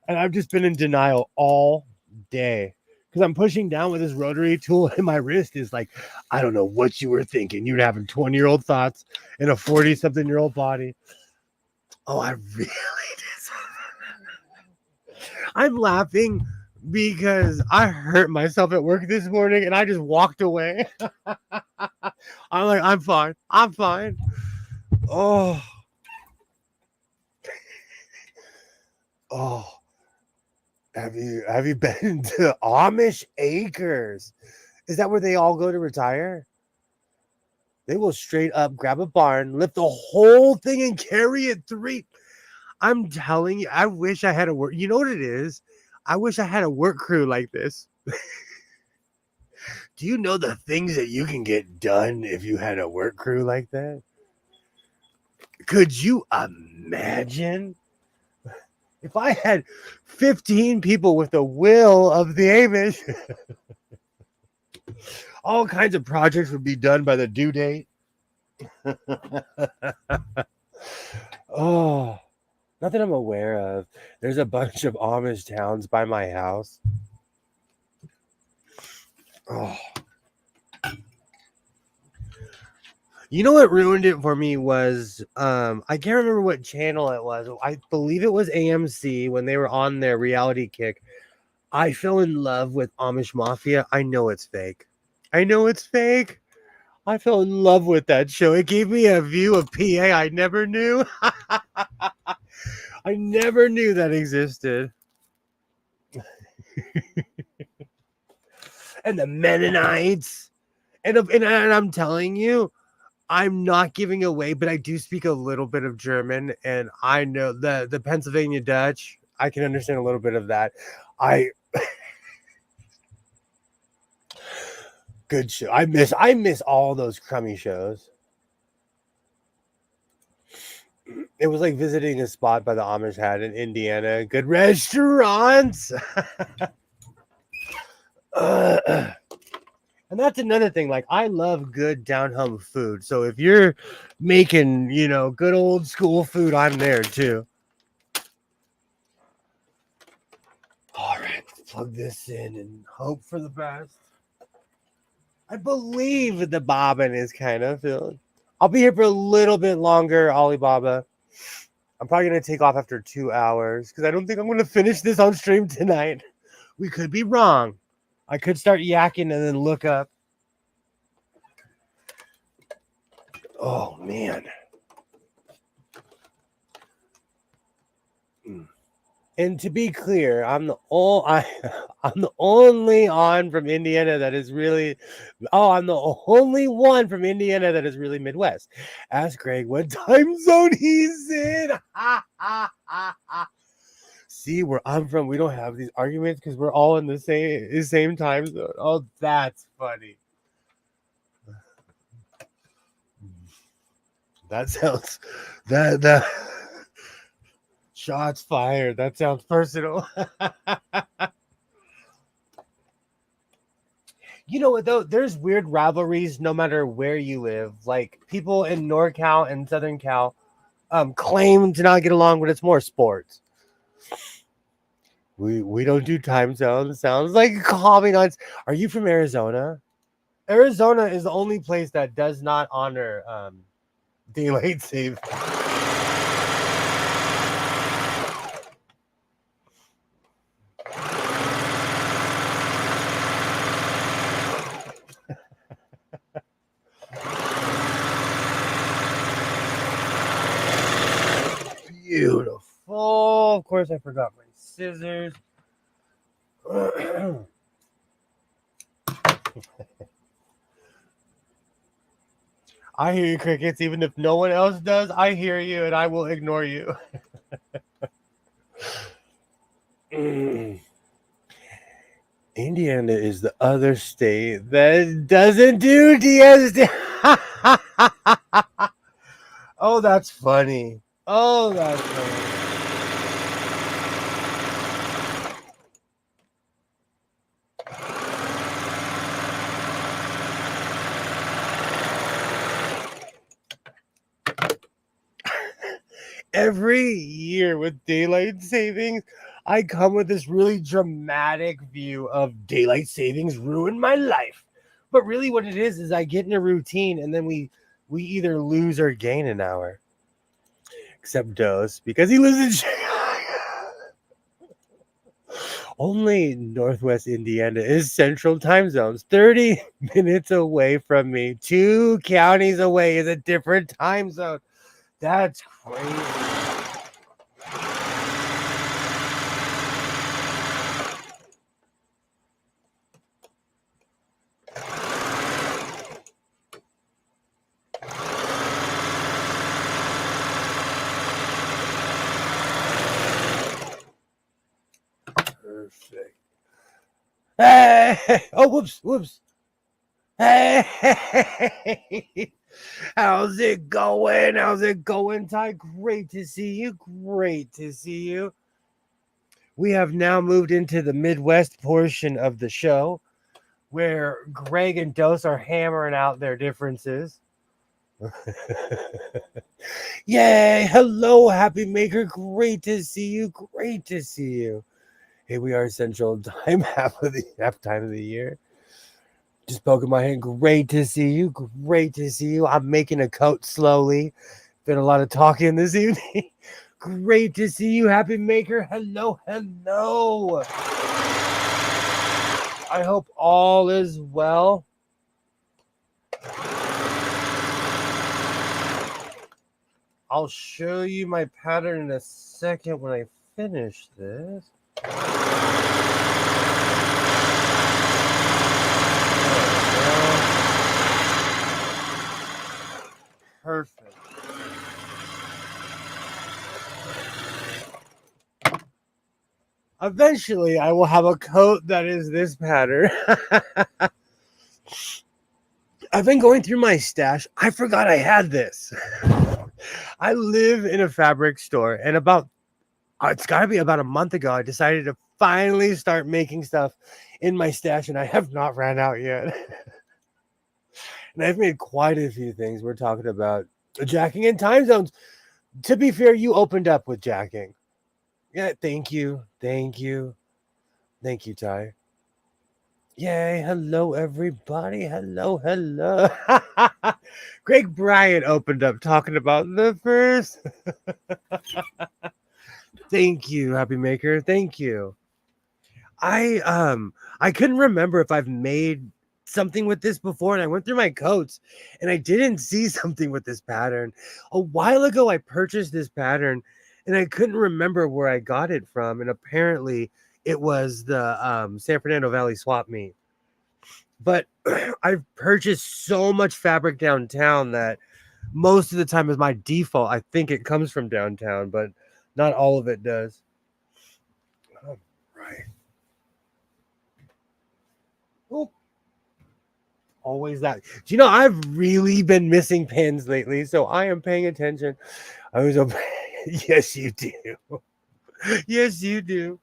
and I've just been in denial all day because I'm pushing down with this rotary tool, and my wrist is like, I don't know what you were thinking. You're having 20-year-old thoughts in a 40-something-year-old body. Oh, I really did something. I'm laughing because I hurt myself at work this morning, and I just walked away. I'm like, I'm fine. I'm fine. Oh. Oh. Have you been to Amish Acres? Is that where they all go to retire? They will straight up grab a barn, lift the whole thing, and carry it 3. I'm telling you, I wish I had a work. You know what it is? I wish I had a work crew like this. Do you know the things that you can get done if you had a work crew like that? Could you imagine if I had 15 people with the will of the Amish? All kinds of projects would be done by the due date. Oh, not that I'm aware of. There's a bunch of Amish towns by my house. Oh. You know what ruined it for me was I can't remember what channel it was. I believe it was AMC when they were on their reality kick. I fell in love with Amish Mafia. I know it's fake. I know it's fake. I fell in love with that show. It gave me a view of PA I never knew. I never knew that existed. And the Mennonites. And I'm telling you, I'm not giving away, but I do speak a little bit of German, and I know the Pennsylvania Dutch. I can understand a little bit of that. Good show. I miss all those crummy shows. It was like visiting a spot by the Amish had in Indiana. Good restaurants. And that's another thing. Like, I love good down home food. So if you're making, good old school food, I'm there too. All right, let's plug this in and hope for the best. I believe the bobbin is kind of filled. I'll be here for a little bit longer, Alibaba. I'm probably going to take off after 2 hours because I don't think I'm going to finish this on stream tonight. We could be wrong. I could start yakking and then look up. Oh, man. And to be clear, I'm the only on from Indiana that is really. Oh, I'm the only one from Indiana that is really Midwest. Ask Greg what time zone he's in. See, where I'm from, we don't have these arguments because we're all in the same time zone. Oh, that's funny. That sounds that. Shots fired. That sounds personal. You know what, though? There's weird rivalries no matter where you live. Like, people in NorCal and Southern Cal claim to not get along, but it's more sports. We don't do time zones. Sounds like calming on. Are you from Arizona? Arizona is the only place that does not honor daylight save. Beautiful. Of course, I forgot my scissors. I hear you, crickets. Even if no one else does, I hear you, and I will ignore you. Indiana is the other state that doesn't do DSD. Oh, that's funny. Oh, that's funny. Every year with daylight savings, I come with this really dramatic view of daylight savings ruined my life. But really, what it is I get in a routine, and then we either lose or gain an hour. Except Dose, because he lives in Chicago. Only Northwest Indiana is Central Time Zones. 30 minutes away from me, 2 counties away is a different time zone. That's crazy. Perfect. Hey! Oh, whoops. Hey! How's it going? How's it going, Ty? Great to see you. Great to see you. We have now moved into the Midwest portion of the show where Greg and Dose are hammering out their differences. Yay! Hello, Happy Maker. Great to see you. Great to see you. Hey, we are Central Time, half time of the year. Just poking my hand. Great to see you. Great to see you. I'm making a coat slowly. Been a lot of talking this evening. Great to see you, Happy Maker. Hello. I hope all is well. I'll show you my pattern in a second when I finish this. Perfect. Eventually, I will have a coat that is this pattern. I've been going through my stash. I forgot I had this. I live in a fabric store, and it's got to be about a month ago, I decided to finally start making stuff in my stash, and I have not ran out yet. And I've made quite a few things. We're talking about jacking and time zones. To be fair, you opened up with jacking. Yeah, thank you, Ty. Yay, hello everybody. Hello. Greg Bryant opened up talking about the first. Thank you, Happy Maker. Thank you. I couldn't remember if I've made something with this before, and I went through my coats and I didn't see something with this pattern. A while ago I purchased this pattern and I couldn't remember where I got it from, and apparently it was the San Fernando Valley swap meet. But I've purchased so much fabric downtown that most of the time is my default. I think it comes from downtown, but not all of it does. All right. Oop. Always that. Do you know I've really been missing pins lately, so I am paying attention. I was open. Yes, you do. Yes, you do.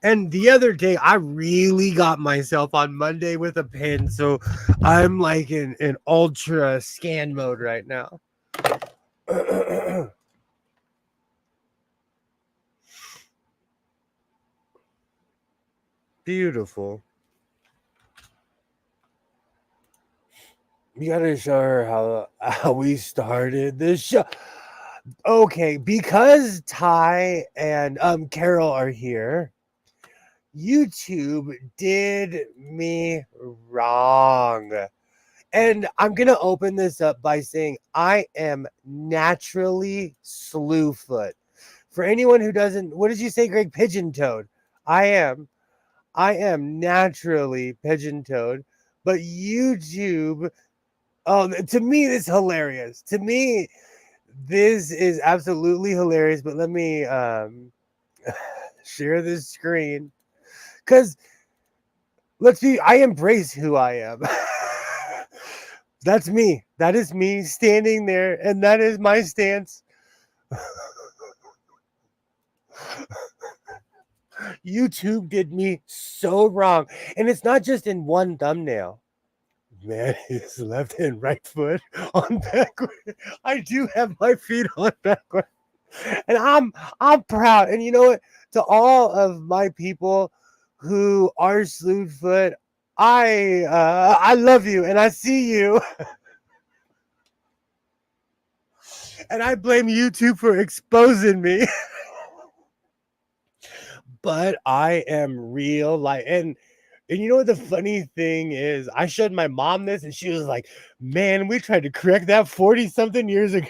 And the other day, I really got myself on Monday with a pin, so I'm like in ultra scan mode right now. Beautiful. You gotta show her how we started this show. Okay, because Ty and Carol are here, YouTube did me wrong. And I'm gonna open this up by saying I am naturally slewfoot. For anyone who doesn't, what did you say, Greg? Pigeon-toed. I am. I am naturally pigeon-toed, but YouTube. Oh, to me, this is hilarious. To me, this is absolutely hilarious. But let me share this screen because let's see. I embrace who I am. That's me. That is me standing there, and that is my stance. YouTube did me so wrong. And it's not just in one thumbnail. Man, his left and right foot on backward. I do have my feet on backward. And I'm proud. And you know what? To all of my people who are slewfoot, I love you and I see you. And I blame YouTube for exposing me. But I am real like and you know what the funny thing is? I showed my mom this and she was like, "Man, we tried to correct that 40 something years ago."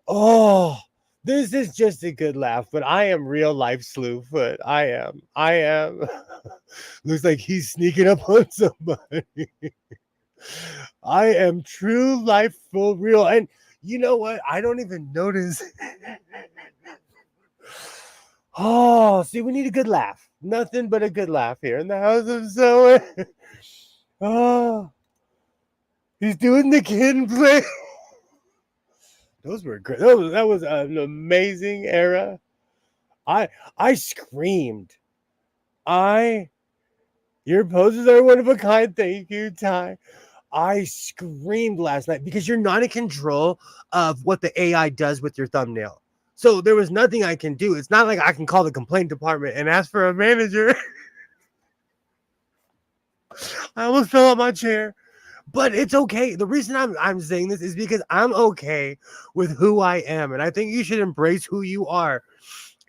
Oh, this is just a good laugh, but I am real life slewfoot. I am. I am. Looks like he's sneaking up on somebody. I am true life full real. And you know what? I don't even notice. Oh, see, we need a good laugh. Nothing but a good laugh here in the house of sewing. Oh, he's doing the kid play. Those were great. That was an amazing era. I screamed. Your poses are one of a kind. Thank you, Ty. I screamed last night because you're not in control of what the AI does with your thumbnail. So there was nothing I can do. It's not like I can call the complaint department and ask for a manager. I almost fell out my chair. But it's okay. The reason I'm saying this is because I'm okay with who I am. And I think you should embrace who you are.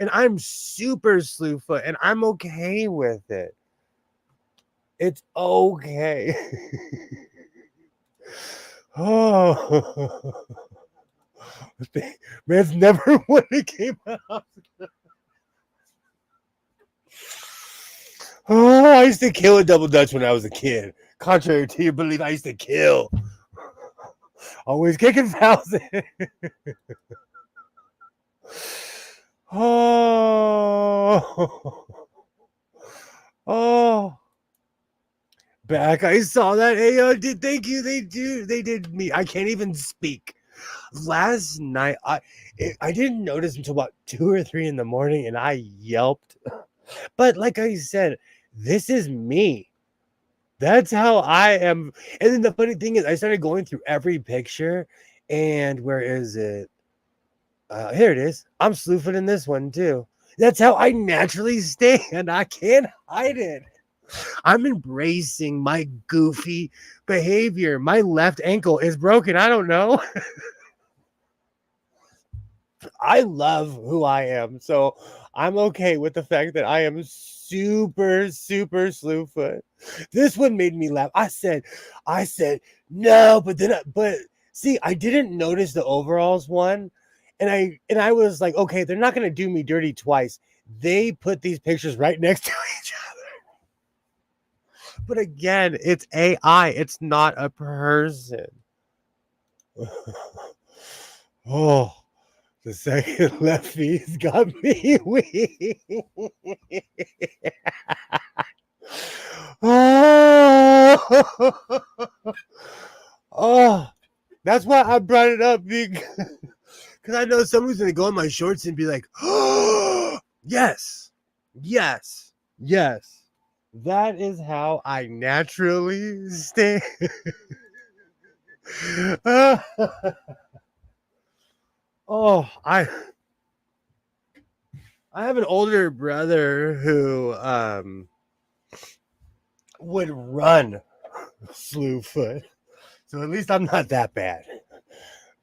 And I'm super slewfoot and I'm okay with it. It's okay. Oh, man's never when it came out. Oh, I used to kill a double dutch when I was a kid. Contrary to your belief, I used to kill. Always kicking fouls. Oh, oh. Back, I saw that. Hey, did thank you. They did me. I can't even speak. Last night, I didn't notice until about 2 or 3 in the morning, and I yelped. But like I said, this is me. That's how I am. And then the funny thing is, I started going through every picture, and where is it? Here it is. I'm slewfoot in this one too. That's how I naturally stand. I can't hide it. I'm embracing my goofy behavior. My left ankle is broken. I don't know. I love who I am. So I'm okay with the fact that I am super, super slewfoot. This one made me laugh. I said, no, but then, but see, I didn't notice the overalls one. And I was like, okay, they're not going to do me dirty twice. They put these pictures right next to each other. But again, it's AI. It's not a person. Oh, the second left feet's got me weak. Oh, oh, that's why I brought it up because I know someone's gonna go in my shorts and be like, "Oh, yes, yes, yes." That is how I naturally stand. Oh, I have an older brother who would run slew foot. So at least I'm not that bad.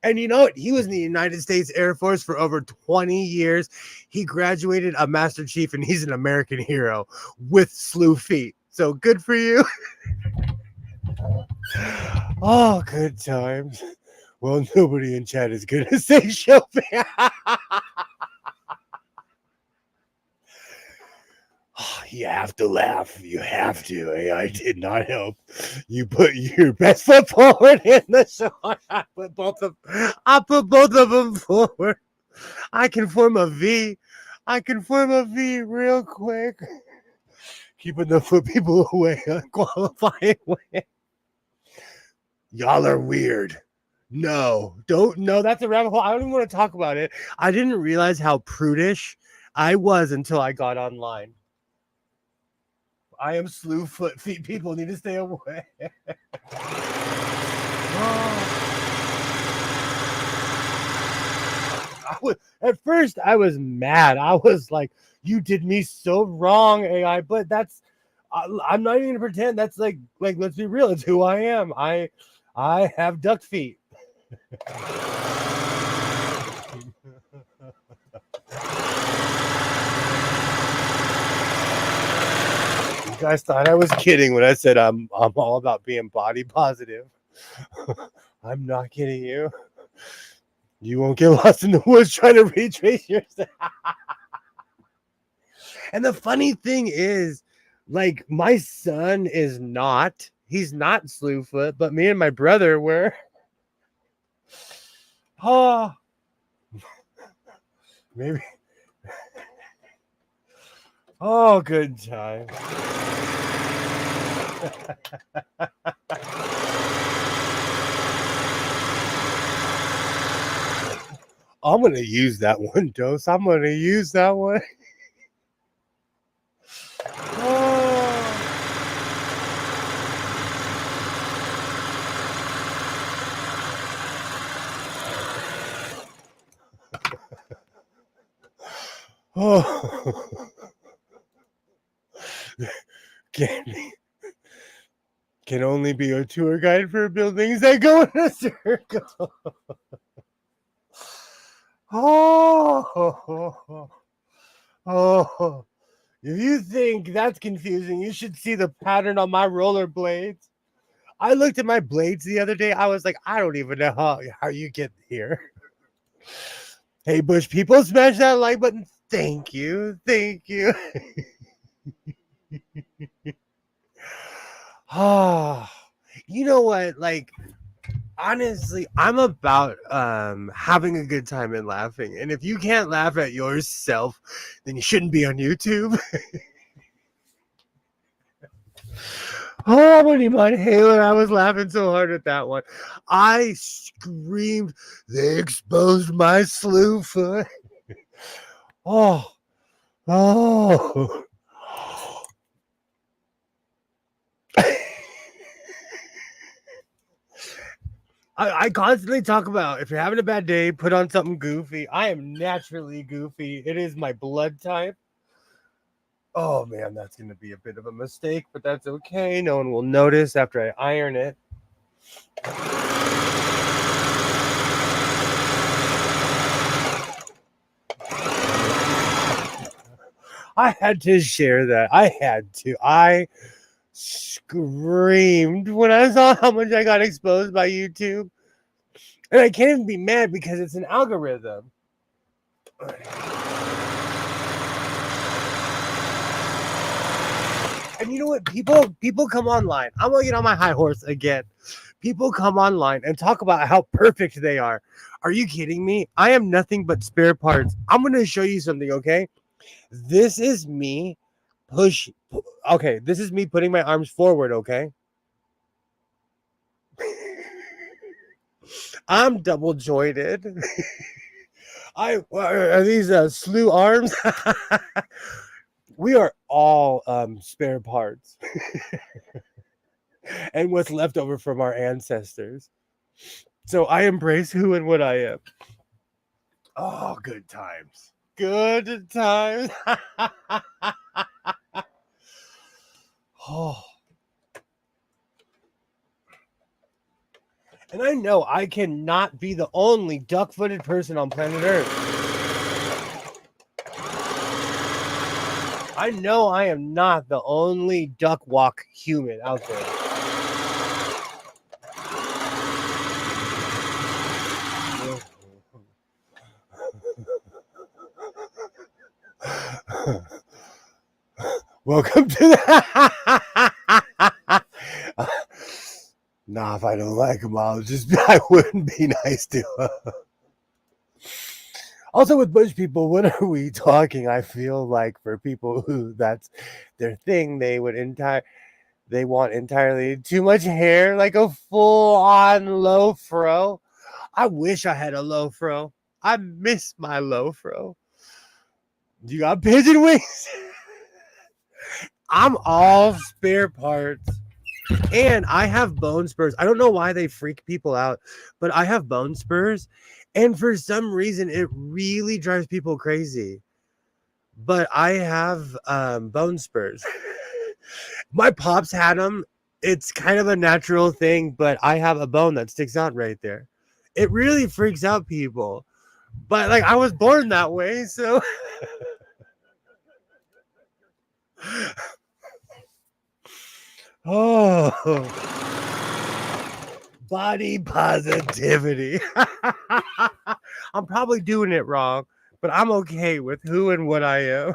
And you know what? He was in the United States Air Force for over 20 years. He graduated a Master Chief, and he's an American hero with slew feet. So good for you. Oh, good times. Well, nobody in chat is going to say Shelby. Oh, you have to laugh. You have to. I did not help. You put your best foot forward in the shot. I put both of them forward. I can form a V. I can form a V real quick. Keeping the foot people away. Qualifying way. Y'all are weird. No, that's a rabbit hole. I don't even want to talk about it. I didn't realize how prudish I was until I got online. I am slew foot feet. People need to stay away. At first, I was mad. I was like, "You did me so wrong, AI." But I'm not even gonna pretend. That's like, let's be real. It's who I am. I have duck feet. You guys thought I was kidding when I said I'm all about being body positive. I'm not kidding you. You won't get lost in the woods trying to retrace yourself. And the funny thing is, like, my son is not. He's not slewfoot, but me and my brother were. Oh, maybe. Oh, good time. I'm going to use that one, Dose. I'm going to use that one. Oh. Can only be a tour guide for buildings that go in a circle. Oh, if you think that's confusing, you should see the pattern on my rollerblades. I looked at my blades the other day. I was like, I don't even know how you get here. Hey, Bush people, smash that like button. Thank you. Thank you. You know what? Like, honestly, I'm about having a good time and laughing. And if you can't laugh at yourself, then you shouldn't be on YouTube. Oh, Money Mine Hailer, I was laughing so hard at that one. I screamed, they exposed my slew foot. Oh. I constantly talk about, if you're having a bad day, put on something goofy. I am naturally goofy. It is my blood type. Oh, man, that's going to be a bit of a mistake, but that's okay. No one will notice after I iron it. I had to share that. I screamed when I saw how much I got exposed by YouTube. And I can't even be mad because it's an algorithm. And you know what? People come online. I'm gonna get on my high horse again. People come online and talk about how perfect they are. Are you kidding me? I am nothing but spare parts. I'm gonna show you something, okay? This is me this is me putting my arms forward, okay? I'm double jointed. Are these slew arms? We are all spare parts. And what's left over from our ancestors. So I embrace who and what I am. Oh, good times. Good times. Oh. And I know I cannot be the only duck-footed person on planet Earth. I know I am not the only duck walk human out there. Welcome to the... Nah, if I don't like them, I wouldn't be nice to them. Also, with bush people, what are we talking? I feel like for people who that's their thing, they want entirely too much hair, like a full-on low fro. I wish I had a low fro. I miss my low fro. You got pigeon wings? I'm all spare parts. And I have bone spurs. I don't know why they freak people out, but I have bone spurs. And for some reason, it really drives people crazy. But I have bone spurs. My pops had them. It's kind of a natural thing, but I have a bone that sticks out right there. It really freaks out people. But like I was born that way, so oh, body positivity. I'm probably doing it wrong, but I'm okay with who and what I am.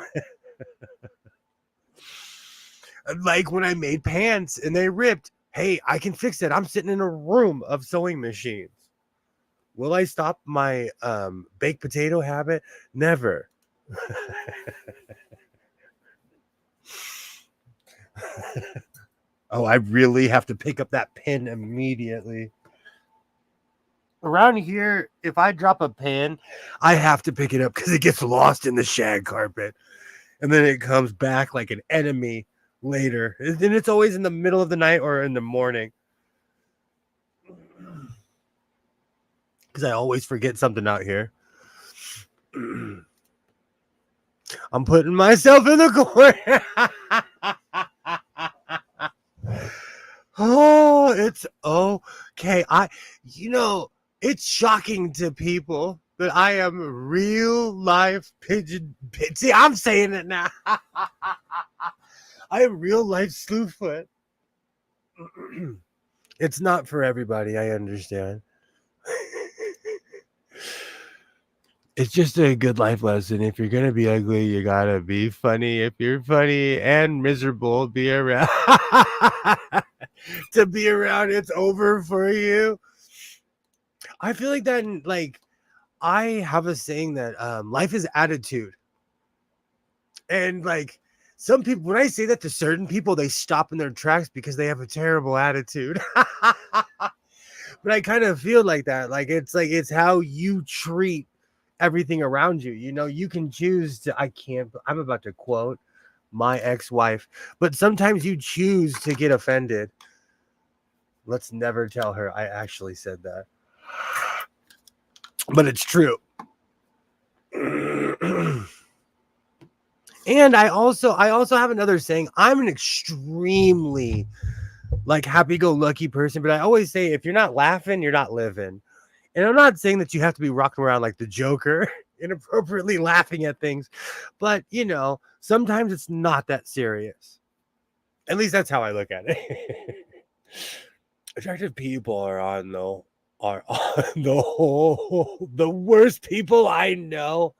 Like when I made pants and they ripped, hey, I can fix it. I'm sitting in a room of sewing machines. Will I stop my baked potato habit? Never. Oh, I really have to pick up that pin immediately. Around here, if I drop a pin, I have to pick it up because it gets lost in the shag carpet. And then it comes back like an enemy later. And it's always in the middle of the night or in the morning. Because I always forget something out here. I'm putting myself in the corner. Oh, it's okay. It's shocking to people that I am real life pigeon. See, I'm saying it now. I am real life slewfoot. It's not for everybody, I understand. It's just a good life lesson. If you're gonna be ugly, you gotta be funny. If you're funny and miserable, be around. To be around, it's over for you. I feel like that. Like, I have a saying that life is attitude, and like some people, when I say that to certain people, they stop in their tracks because they have a terrible attitude. But I kind of feel like that. Like it's how you treat everything around you. You know, you can choose to. I'm about to quote my ex-wife, but sometimes you choose to get offended. Let's never tell her I actually said that, but it's true. And I also have another saying. I'm an extremely like happy-go-lucky person, but I always say if you're not laughing, you're not living. And I'm not saying that you have to be rocking around like the Joker, inappropriately laughing at things, but you know, sometimes it's not that serious. At least that's how I look at it. Attractive people are on the whole the worst people I know.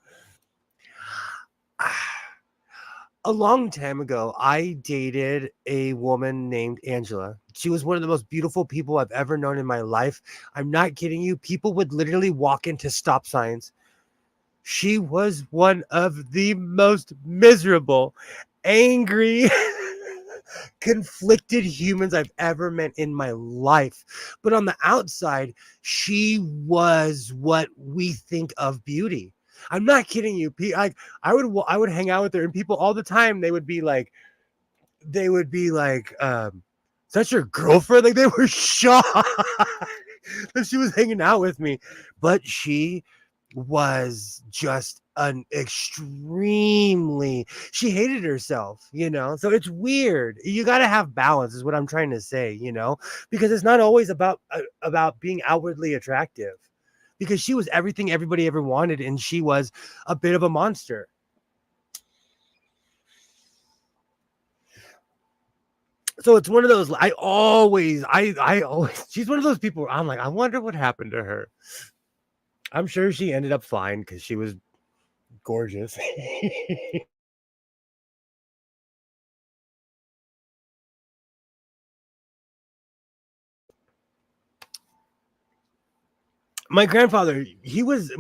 A long time ago, I dated a woman named Angela. She was one of the most beautiful people I've ever known in my life. I'm not kidding you. People would literally walk into stop signs. She was one of the most miserable, angry, conflicted humans I've ever met in my life. But on the outside, she was what we think of beauty. I'm not kidding you. I would hang out with her, and people all the time they would be like, "That's your girlfriend?" Like they were shocked that she was hanging out with me. But she was just an extremely, she hated herself, you know? So it's weird. You got to have balance is what I'm trying to say, you know? Because it's not always about being outwardly attractive. Because she was everything everybody ever wanted and she was a bit of a monster. So it's one of those I always she's one of those people where I'm like, I wonder what happened to her. I'm sure she ended up fine because she was gorgeous. My grandfather was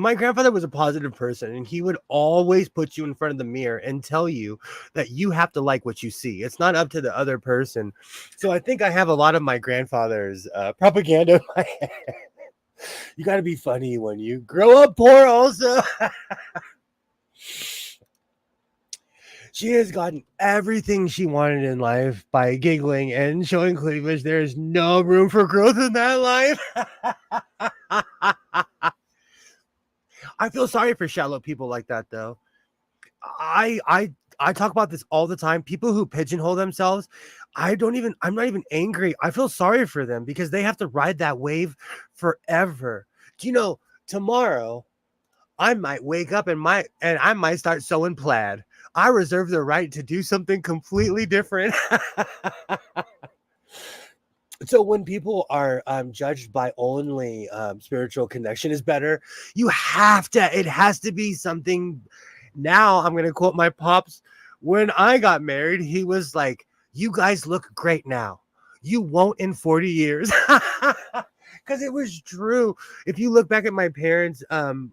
a positive person and he would always put you in front of the mirror and tell you that you have to like what you see. It's not up to the other person. So I think I have a lot of my grandfather's propaganda in my head. You got to be funny when you grow up poor also. She has gotten everything she wanted in life by giggling and showing cleavage. There is no room for growth in that life. I feel sorry for shallow people like that, though. I talk about this all the time. People who pigeonhole themselves, I'm not even angry. I feel sorry for them because they have to ride that wave forever. Do you know, tomorrow I might wake up and I might start sewing plaid. I reserve the right to do something completely different. So when people are judged by only spiritual connection is better, it has to be something. Now I'm going to quote my pops. When I got married, he was like, you guys look great now. You won't in 40 years. Because it was true. If you look back at my parents'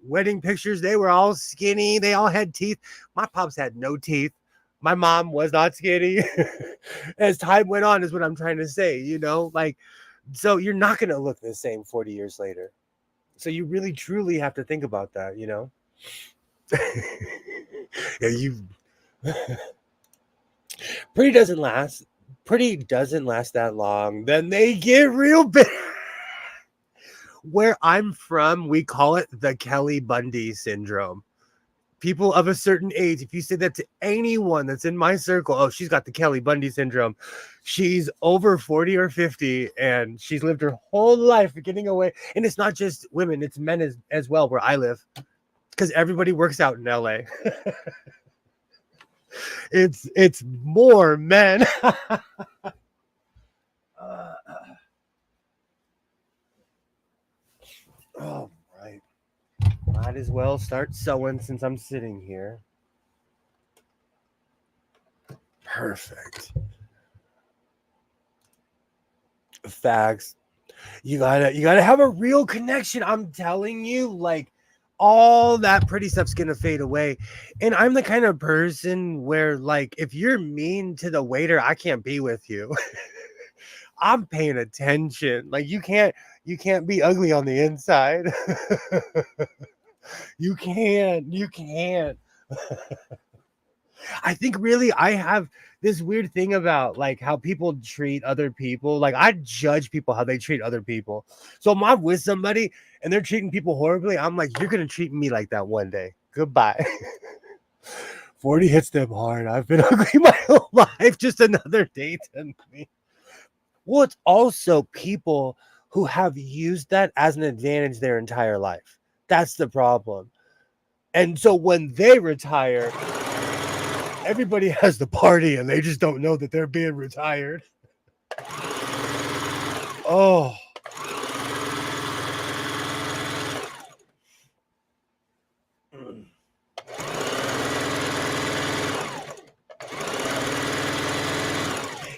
wedding pictures, they were all skinny. They all had teeth. My pops had no teeth. My mom was not skinny. As time went on is what I'm trying to say, you know? Like, so you're not going to look the same 40 years later. So you really, truly have to think about that, you know? Yeah, pretty doesn't last. Pretty doesn't last that long. Then they get real big. Where I'm from, we call it the Kelly Bundy syndrome. People of a certain age, if you say that to anyone that's in my circle, oh, she's got the Kelly Bundy syndrome. She's over 40 or 50 and she's lived her whole life getting away. And it's not just women, it's men as well where I live. Because everybody works out in LA. It's more men. Oh, right. Might as well start sewing since I'm sitting here. Perfect. Facts. You gotta have a real connection. I'm telling you, like all that pretty stuff's gonna fade away. And I'm the kind of person where, like, if you're mean to the waiter, I can't be with you. I'm paying attention. Like you can't be ugly on the inside. You can't. I think really I have this weird thing about like how people treat other people. Like I judge people how they treat other people. So if I'm with somebody and they're treating people horribly, I'm like, you're gonna treat me like that one day. Goodbye. 40 hits them hard. I've been ugly my whole life. Just another day to me. Well, it's also people who have used that as an advantage their entire life. That's the problem. And so when they retire, everybody has the party and they just don't know that they're being retired. Oh.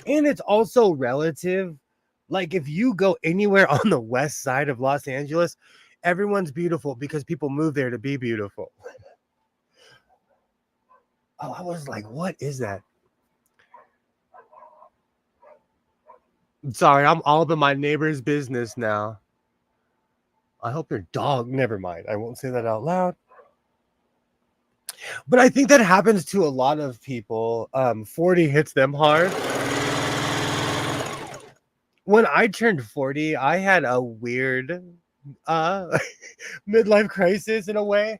And it's also relative. Like if you go anywhere on the west side of Los Angeles, everyone's beautiful because people move there to be beautiful. Oh, I was like, what is that? Sorry, I'm all up in my neighbor's business now. I hope your dog, never mind. I won't say that out loud. But I think that happens to a lot of people. 40 hits them hard. When I turned 40, I had a weird midlife crisis in a way.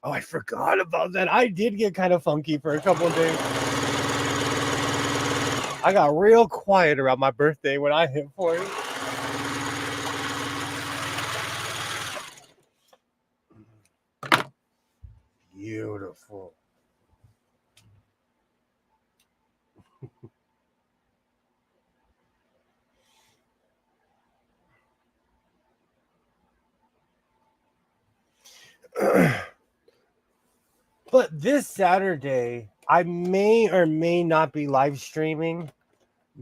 Oh, I forgot about that. I did get kind of funky for a couple of days. I got real quiet around my birthday when I hit 40. Beautiful. But this Saturday, I may or may not be live streaming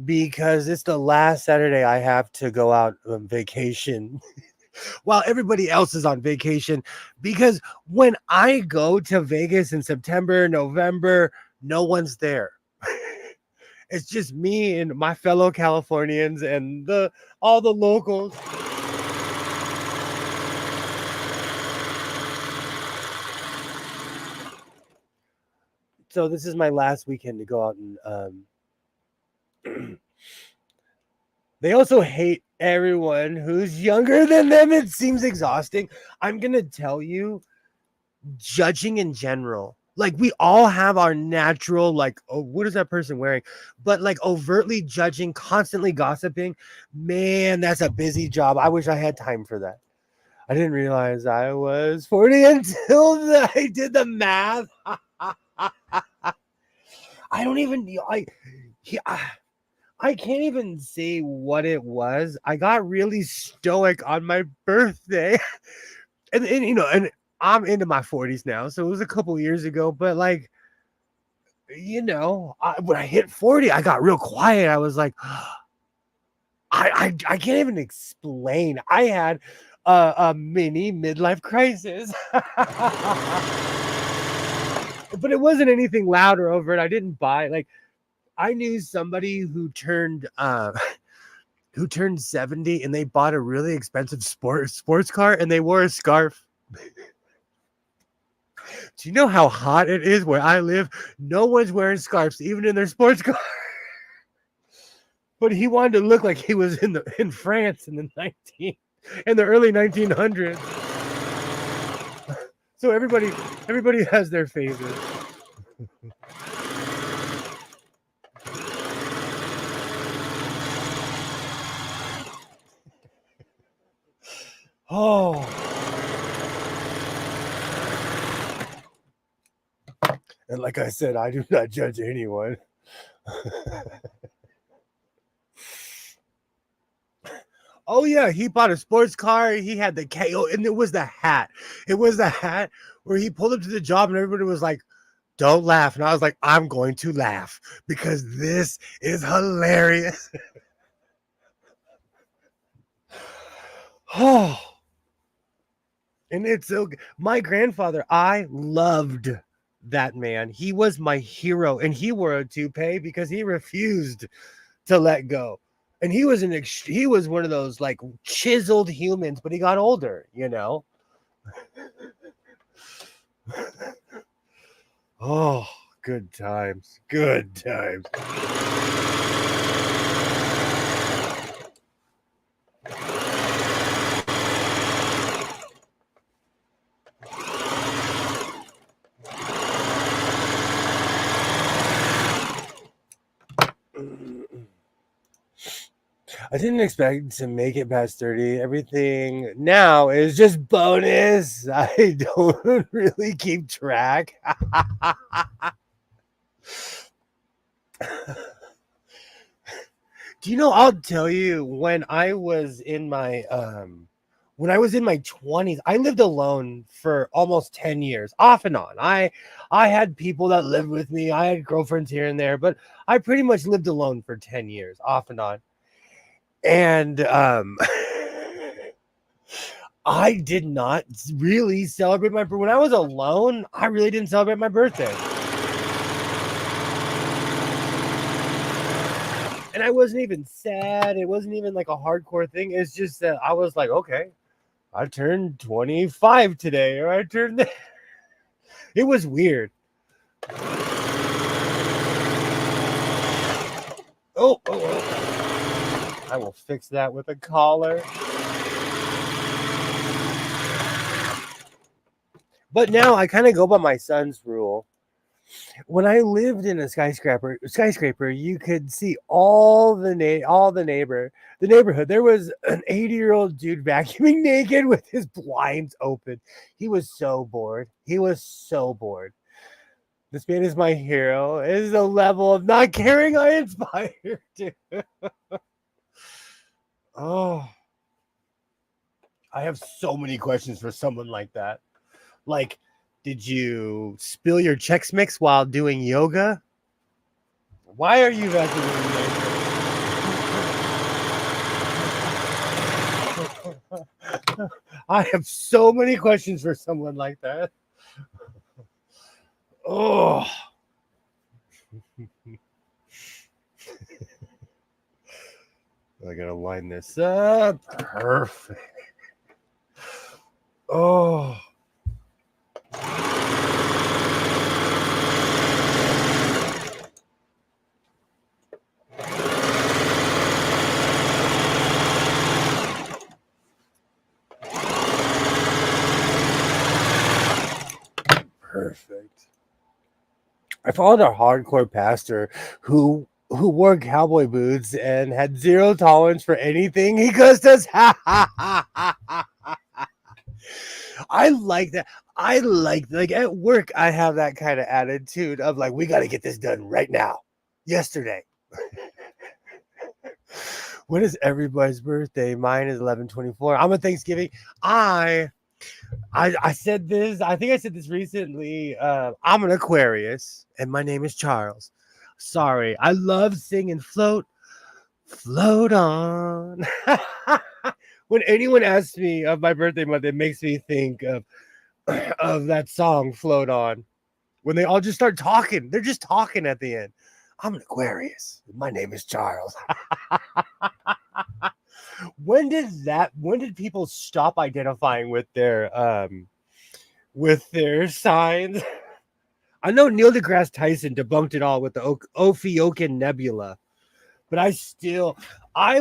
because it's the last Saturday I have to go out on vacation while everybody else is on vacation. Because when I go to Vegas in September, November, no one's there. It's just me and my fellow Californians and all the locals. So this is my last weekend to go out and they also hate everyone who's younger than them. It seems exhausting. I'm gonna tell you, judging in general, like we all have our natural, like, oh, what is that person wearing? But like overtly judging, constantly gossiping, man, that's a busy job. I wish I had time for that. I didn't realize I was 40 until I did the math. I don't even I can't even say what it was. I got really stoic on my birthday. and you know, and I'm into my 40s now, so it was a couple years ago, but like, you know, when I hit 40, I got real quiet. I was like, I can't even explain. I had a mini midlife crisis. But it wasn't anything loud or overt. I didn't buy, like, I knew somebody who turned 70 and they bought a really expensive sports car and they wore a scarf. Do you know how hot it is where I live? No one's wearing scarves, even in their sports car. But he wanted to look like he was in France in the early 1900s. So everybody has their phases. Oh. And like I said, I do not judge anyone. Oh yeah, he bought a sports car. He had the KO, and it was the hat. It was the hat where he pulled up to the job, and everybody was like, "Don't laugh," and I was like, "I'm going to laugh because this is hilarious." Oh, and it's so good. My grandfather, I loved that man. He was my hero, and he wore a toupee because he refused to let go. And he was he was one of those like chiseled humans, but he got older, you know. Oh, good times. Good times. I didn't expect to make it past 30. Everything now is just bonus. I don't really keep track. Do you know, I'll tell you, when I was in my 20s, I lived alone for almost 10 years, off and on. I had people that lived with me. I had girlfriends here and there, but I pretty much lived alone for 10 years, off and on. And I did not really celebrate my birthday. When I was alone, I really didn't celebrate my birthday. And I wasn't even sad. It wasn't even like a hardcore thing. It's just that I was like, okay, I turned 25 today, or I turned. It was weird. Oh. I will fix that with a collar. But now I kind of go by my son's rule. When I lived in a skyscraper, you could see the neighborhood. There was an 80-year-old dude vacuuming naked with his blinds open. He was so bored. He was so bored. This man is my hero. It is the level of not caring I inspire to. Oh, I have so many questions for someone like that. Like, did you spill your Chex Mix while doing yoga? Why are you vacuuming naked? I have so many questions for someone like that. Oh. I gotta line this up. Perfect. Oh. Perfect. I followed a hardcore pastor who wore cowboy boots and had zero tolerance for anything he cussed us. I like that. I like at work I have that kind of attitude of like we got to get this done right now. Yesterday. When is everybody's birthday? Mine is 11/24. I'm a Thanksgiving. I said this. I think I said this recently. I'm an Aquarius, and my name is Charles. Sorry, I love singing "Float, Float On." When anyone asks me of my birthday month, it makes me think of of that song "Float On." When they all just start talking, they're just talking at the end. I'm an Aquarius. My name is Charles. When did people stop identifying with their signs? I know Neil deGrasse Tyson debunked it all with the Ophiocan Nebula, but I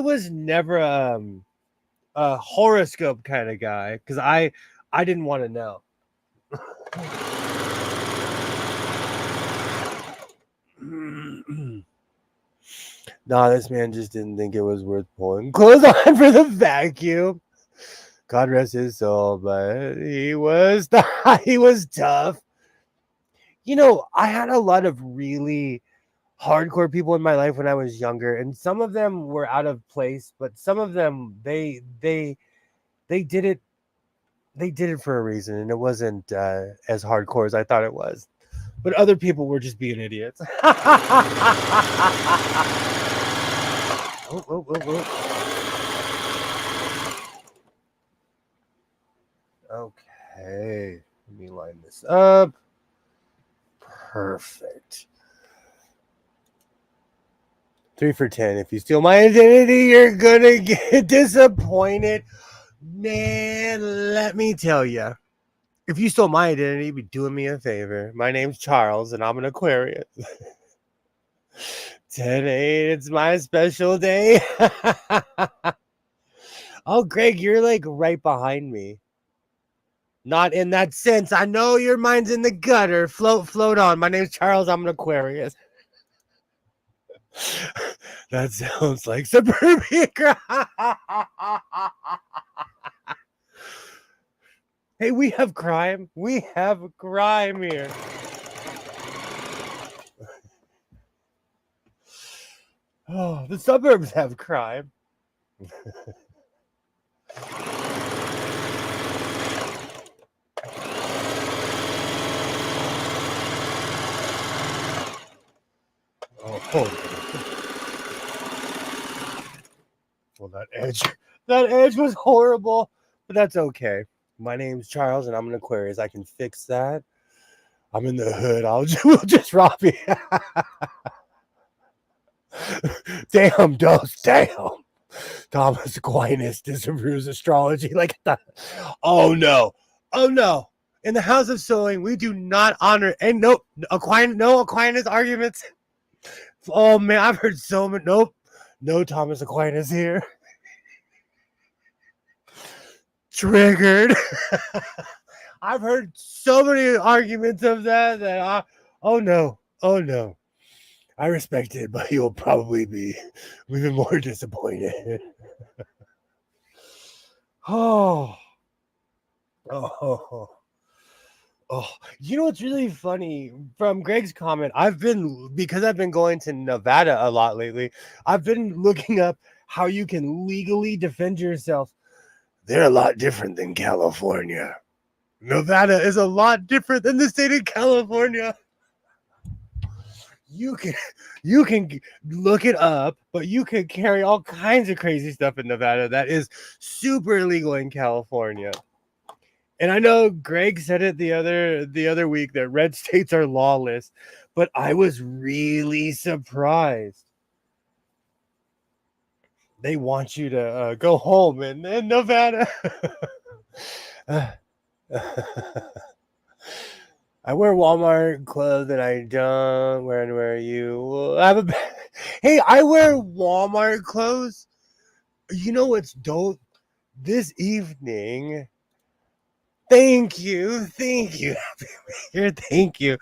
was never a horoscope kind of guy because I didn't want to know. Nah, this man just didn't think it was worth pulling clothes on for the vacuum. God rest his soul, but he was tough. You know, I had a lot of really hardcore people in my life when I was younger, and some of them were out of place, but some of them they did it for a reason, and it wasn't as hardcore as I thought it was. But other people were just being idiots. Okay, let me line this up. Perfect. 3 for 10. If you steal my identity, you're gonna get disappointed. Man, let me tell you. If you stole my identity, you'd be doing me a favor. My name's Charles, and I'm an Aquarius. 10/8, it's my special day. Oh, Greg, you're like right behind me. Not in that sense. I know your mind's in the gutter. Float on. My name's Charles. I'm an Aquarius. That sounds like suburbia crime. Hey, we have crime. We have crime here. Oh, the suburbs have crime. Oh. Well, that edge was horrible, but that's okay. My name's Charles, and I'm an Aquarius. I can fix that. I'm in the hood. We'll just rob you. Damn, Dose. Damn. Thomas Aquinas disapproves astrology like that. Oh no. Oh no. In the House of Sewing, we do not honor and no Aquinas arguments. Oh man, I've heard so many. Nope. No Thomas Aquinas here. Triggered. I've heard so many arguments of that oh no, oh no. I respect it, but you'll probably be even more disappointed. Oh, oh, oh. You know what's really funny from Greg's comment? Because I've been going to Nevada a lot lately, I've been looking up how you can legally defend yourself. They're a lot different than California. Nevada is a lot different than the state of California. You can look it up, but you can carry all kinds of crazy stuff in Nevada that is super illegal in California. And I know Greg said it the other week that red states are lawless, but I was really surprised. They want you to go home in Nevada. I wear Walmart clothes and I don't wear you. Hey, I wear Walmart clothes. You know what's dope? This evening. Thank you. Thank you. Thank you.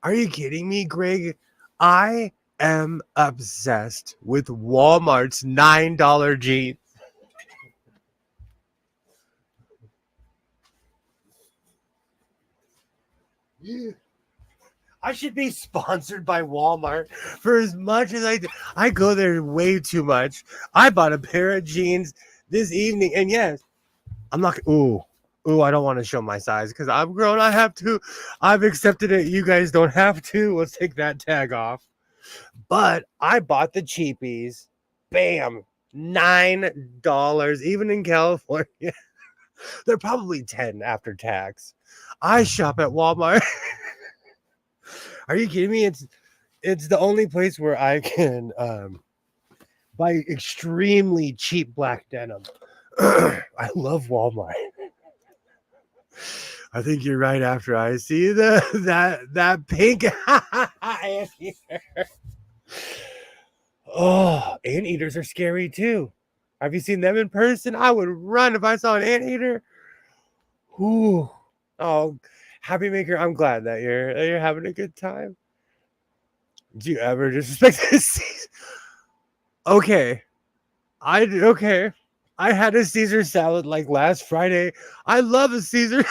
Are you kidding me, Greg? I am obsessed with Walmart's $9 jeans. I should be sponsored by Walmart for as much as I do. I go there way too much. I bought a pair of jeans this evening, and yes, I'm not. Ooh, I don't want to show my size because I'm grown. I have to. I've accepted it. You guys don't have to. Let's take that tag off. But I bought the cheapies. Bam, $9. Even in California, they're probably 10 after tax. I shop at Walmart. Are you kidding me? It's the only place where I can buy extremely cheap black denim. I love Walmart. I think you're right after I see that pink anteater. Oh, anteaters are scary too. Have you seen them in person? I would run if I saw an anteater. Ooh. Oh, Happy Maker, I'm glad that you're having a good time. Do you ever disrespect this? Okay. Okay. I had a Caesar salad like last Friday. I love a Caesar.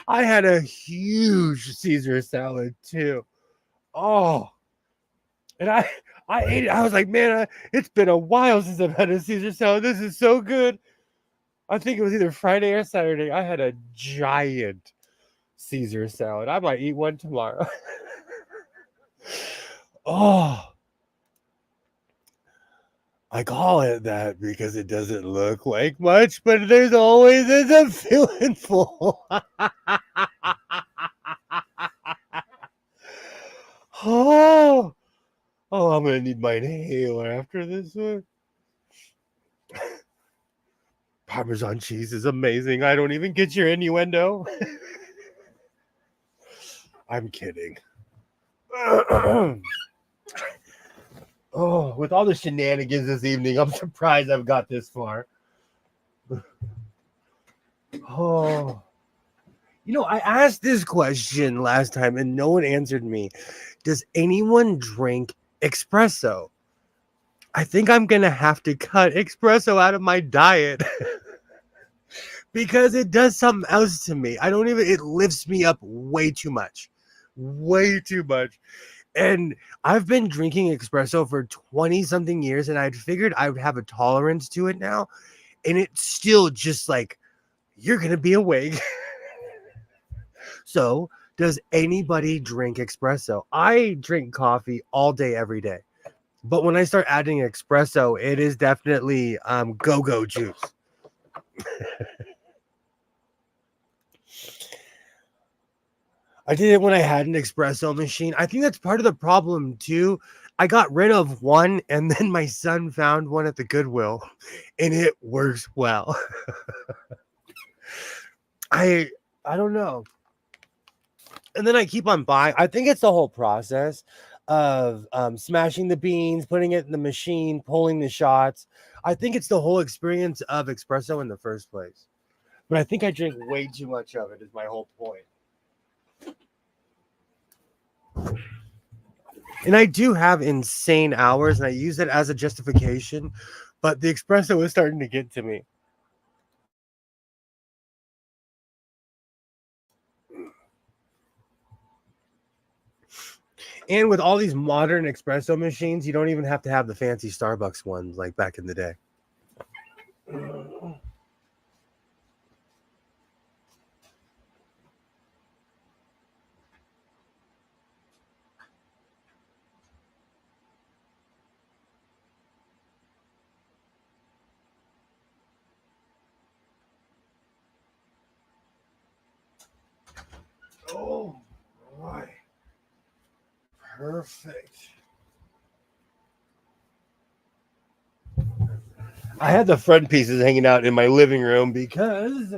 I had a huge Caesar salad too. Oh, and I ate it. I was like, man, it's been a while since I've had a Caesar salad. This is so good. I think it was either Friday or Saturday. I had a giant Caesar salad. I might eat one tomorrow. Oh, I call it that because it doesn't look like much, but there's always a feeling full. Oh, I'm gonna need my inhaler after this one. Parmesan cheese is amazing. I don't even get your innuendo. I'm kidding. Oh, with all the shenanigans this evening, I'm surprised I've got this far. Oh. You know, I asked this question last time and no one answered me. Does anyone drink espresso? I think I'm going to have to cut espresso out of my diet because it does something else to me. It lifts me up way too much. Way too much. And I've been drinking espresso for 20 something years and I'd figured I would have a tolerance to it now. And it's still just like, you're going to be awake. So, does anybody drink espresso? I drink coffee all day, every day. But when I start adding espresso, it is definitely go-go juice. I did it when I had an espresso machine. I think that's part of the problem too. I got rid of one and then my son found one at the Goodwill and it works well. I don't know. And then I keep on buying. I think it's the whole process of smashing the beans, putting it in the machine, pulling the shots. I think it's the whole experience of espresso in the first place. But I think I drink way too much of it is my whole point. And I do have insane hours, and I use it as a justification, but the espresso is starting to get to me. And with all these modern espresso machines, you don't even have to have the fancy Starbucks ones like back in the day. Oh, boy. Perfect. I had the front pieces hanging out in my living room because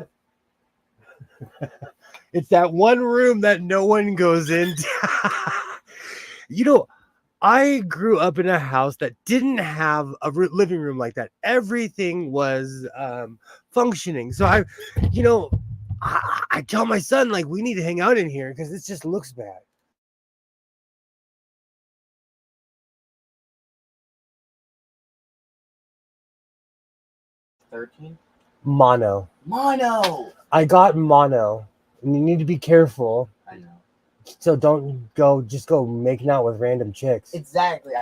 it's that one room that no one goes into. You know, I grew up in a house that didn't have a living room like that. Everything was functioning. So I tell my son, like, we need to hang out in here because it just looks bad. Mono. I got mono, and you need to be careful. I know. So don't just go making out with random chicks. Exactly.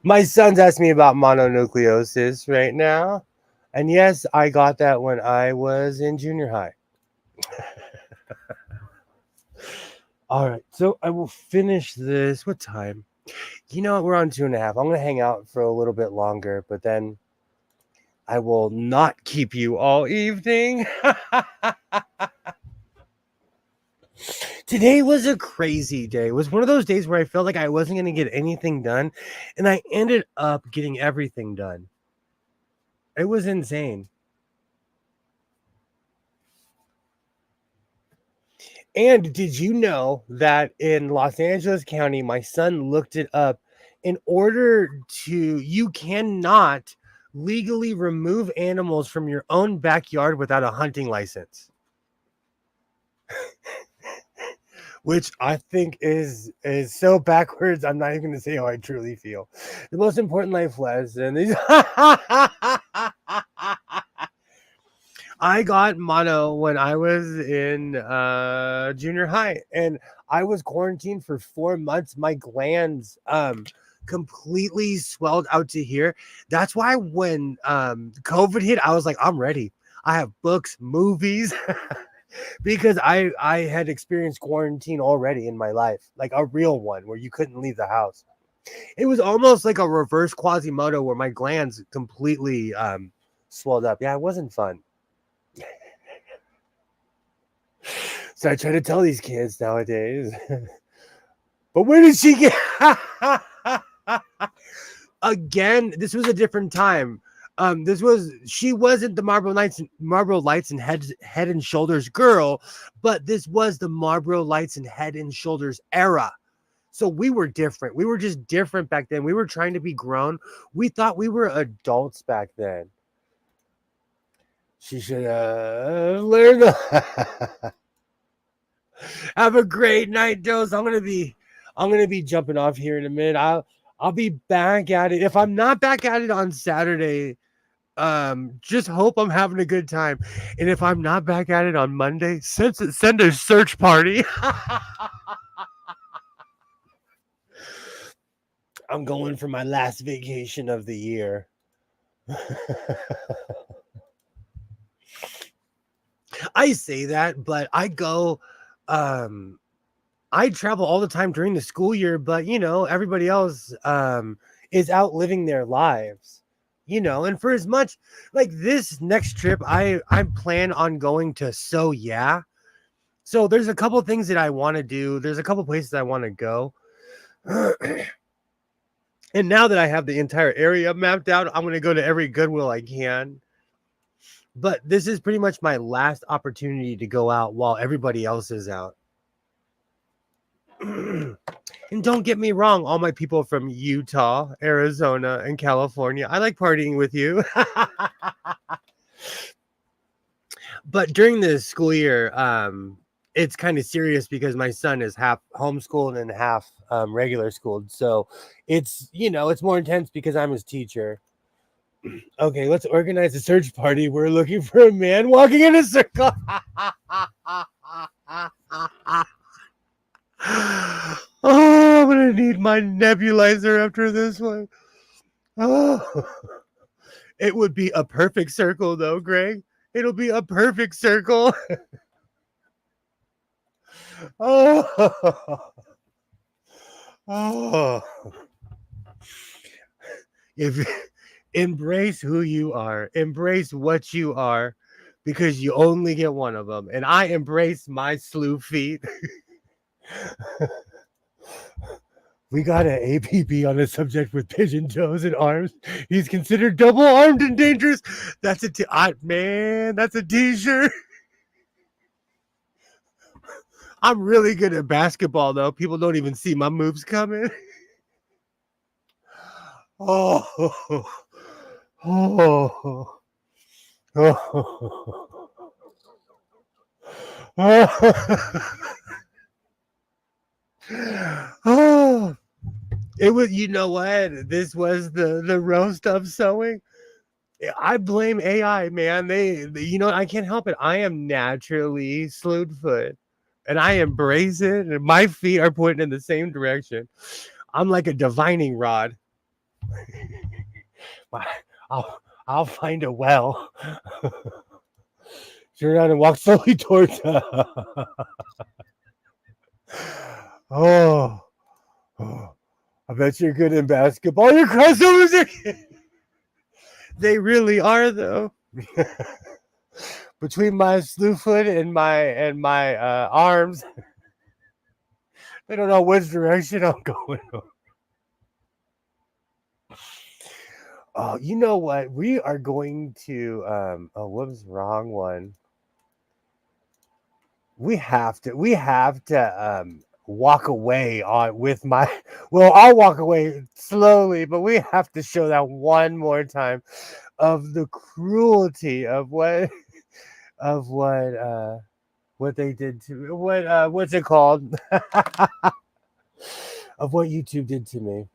My son's asking me about mononucleosis right now. And yes, I got that when I was in junior high. All right, so I will finish this. What time? You know what? We're on 2.5. I'm going to hang out for a little bit longer, but then I will not keep you all evening. Today was a crazy day. It was one of those days where I felt like I wasn't going to get anything done, and I ended up getting everything done. It was insane. And did you know that in Los Angeles County, my son looked it up, you cannot legally remove animals from your own backyard without a hunting license. Which I think is so backwards. I'm not even going to say how I truly feel. The most important life lesson is I got mono when I was in junior high, and I was quarantined for 4 months. My glands completely swelled out to here. That's why when COVID hit, I was like, I'm ready. I have books, movies, because I had experienced quarantine already in my life, like a real one where you couldn't leave the house. It was almost like a reverse Quasimodo where my glands completely swelled up. Yeah, it wasn't fun. So I try to tell these kids nowadays. But where did she get? Again, this was a different time. She wasn't the Marlboro Lights and Head and Shoulders girl, but this was the Marlboro Lights and Head and Shoulders era. So we were different. We were just different back then. We were trying to be grown. We thought we were adults back then. She should learn. Have a great night, Dose. I'm gonna be jumping off here in a minute. I'll be back at it. If I'm not back at it on Saturday, just hope I'm having a good time. And if I'm not back at it on Monday, send a search party. I'm going for my last vacation of the year. I say that, but I travel all the time during the school year, but everybody else is out living their lives, and for as much like this next trip, I plan on going to so there's a couple things that I want to do. There's a couple places I want to go. And now that I have the entire area mapped out, I'm going to go to every Goodwill I can. But this is pretty much my last opportunity to go out while everybody else is out. And don't get me wrong, all my people from Utah, Arizona, and California, I like partying with you. But during the school year, it's kind of serious because my son is half homeschooled and half regular schooled. So it's, it's more intense because I'm his teacher. Okay, let's organize a search party. We're looking for a man walking in a circle. Oh, I'm gonna need my nebulizer after this one. Oh, it would be a perfect circle, though, Greg. It'll be a perfect circle. Oh, oh. If embrace who you are, embrace what you are, because you only get one of them. And I embrace my slew feet. We got an APB on a subject with pigeon toes and arms. He's considered double armed and dangerous. That's man, that's a t-shirt. I'm really good at basketball, though. People don't even see my moves coming. Oh, oh, oh, oh. It was, you know what? This was the roast of sewing. I blame AI, man. I can't help it. I am naturally slewed foot, and I embrace it. And my feet are pointing in the same direction. I'm like a divining rod. I'll find a well. Turn around and walk slowly towards. Oh, I bet you're good in basketball. Your crossovers are. They really are, though. Between my slew foot and my arms, they don't know which direction I'm going. Oh, you know what? We are going to whoops, wrong one. We have to walk away with my I'll walk away slowly, but we have to show that one more time of the cruelty of what they did to what's it called? Of what YouTube did to me.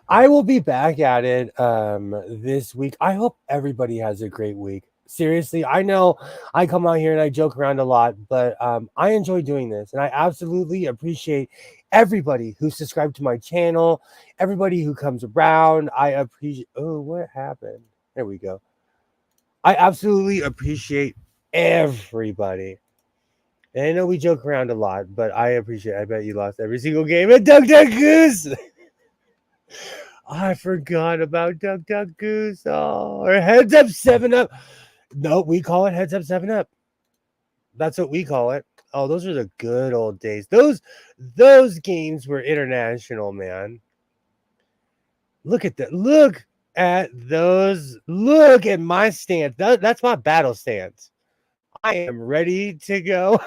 I will be back at it this week. I hope everybody has a great week. Seriously, I know I come out here and I joke around a lot, but I enjoy doing this, and I absolutely appreciate everybody who subscribed to my channel, everybody who comes around. I appreciate. Oh, what happened? There we go. I absolutely appreciate everybody. And I know we joke around a lot, but I appreciate. I bet you lost every single game at Duck Duck Goose. I forgot about Duck Duck Goose. Oh, or Heads Up 7 Up. No, we call it Heads Up 7 Up. That's what we call it. Oh, those are the good old days. Those games were international, man. Look at that. Look at those. Look at my stance. That's my battle stance. I am ready to go.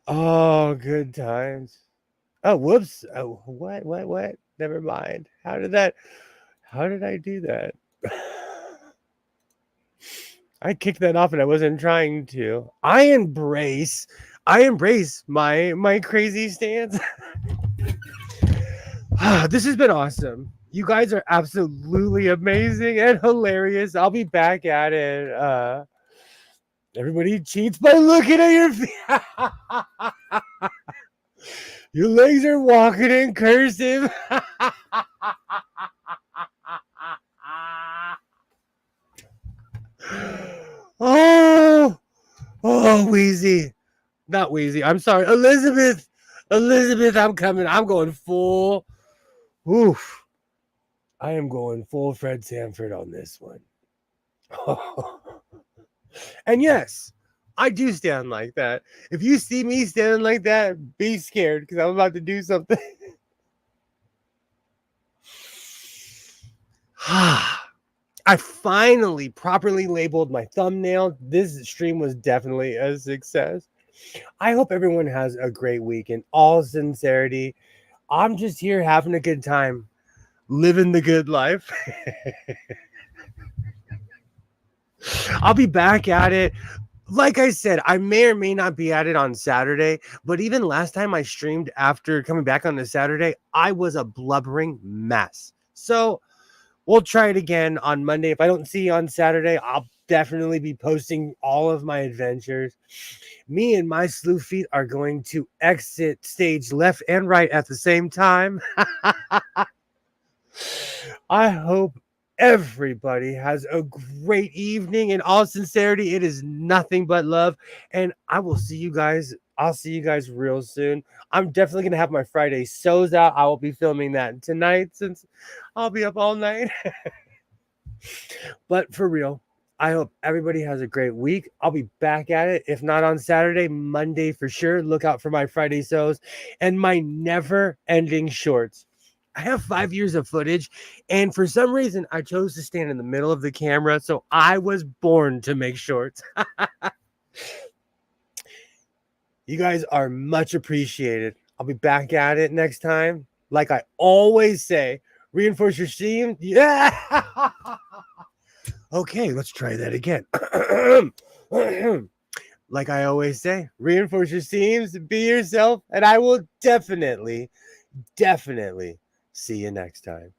Oh, good times. Oh, whoops. Oh, what? Never mind. How did I do that? I kicked that off and I wasn't trying to. I embrace my crazy stance. This has been awesome. You guys are absolutely amazing and hilarious. I'll be back at it. Everybody cheats by looking at your feet. Your legs are walking in cursive. Oh, Wheezy. Not Wheezy. I'm sorry. Elizabeth, I'm coming. I'm going full. Oof. I am going full Fred Sanford on this one. And yes, I do stand like that. If you see me standing like that, be scared because I'm about to do something. I finally properly labeled my thumbnail. This stream was definitely a success. I hope everyone has a great week. In all sincerity, I'm just here having a good time, living the good life. I'll be back at it. Like I said, I may or may not be at it on Saturday, but even last time I streamed after coming back on the Saturday, I was a blubbering mess. So we'll try it again on Monday. If I don't see you on Saturday, I'll definitely be posting all of my adventures. Me and my slew feet are going to exit stage left and right at the same time. I hope everybody has a great evening. In all sincerity, it is nothing but love. And I will see you guys. I'll see you guys real soon. I'm definitely going to have my Friday sews out. I will be filming that tonight since I'll be up all night. But for real, I hope everybody has a great week. I'll be back at it. If not on Saturday, Monday for sure. Look out for my Friday sews and my never ending shorts. I have 5 years of footage, and for some reason, I chose to stand in the middle of the camera, so I was born to make shorts. You guys are much appreciated. I'll be back at it next time. Like I always say, reinforce your seam. Yeah. Okay, let's try that again. Like I always say, reinforce your seams, be yourself, and I will definitely see you next time.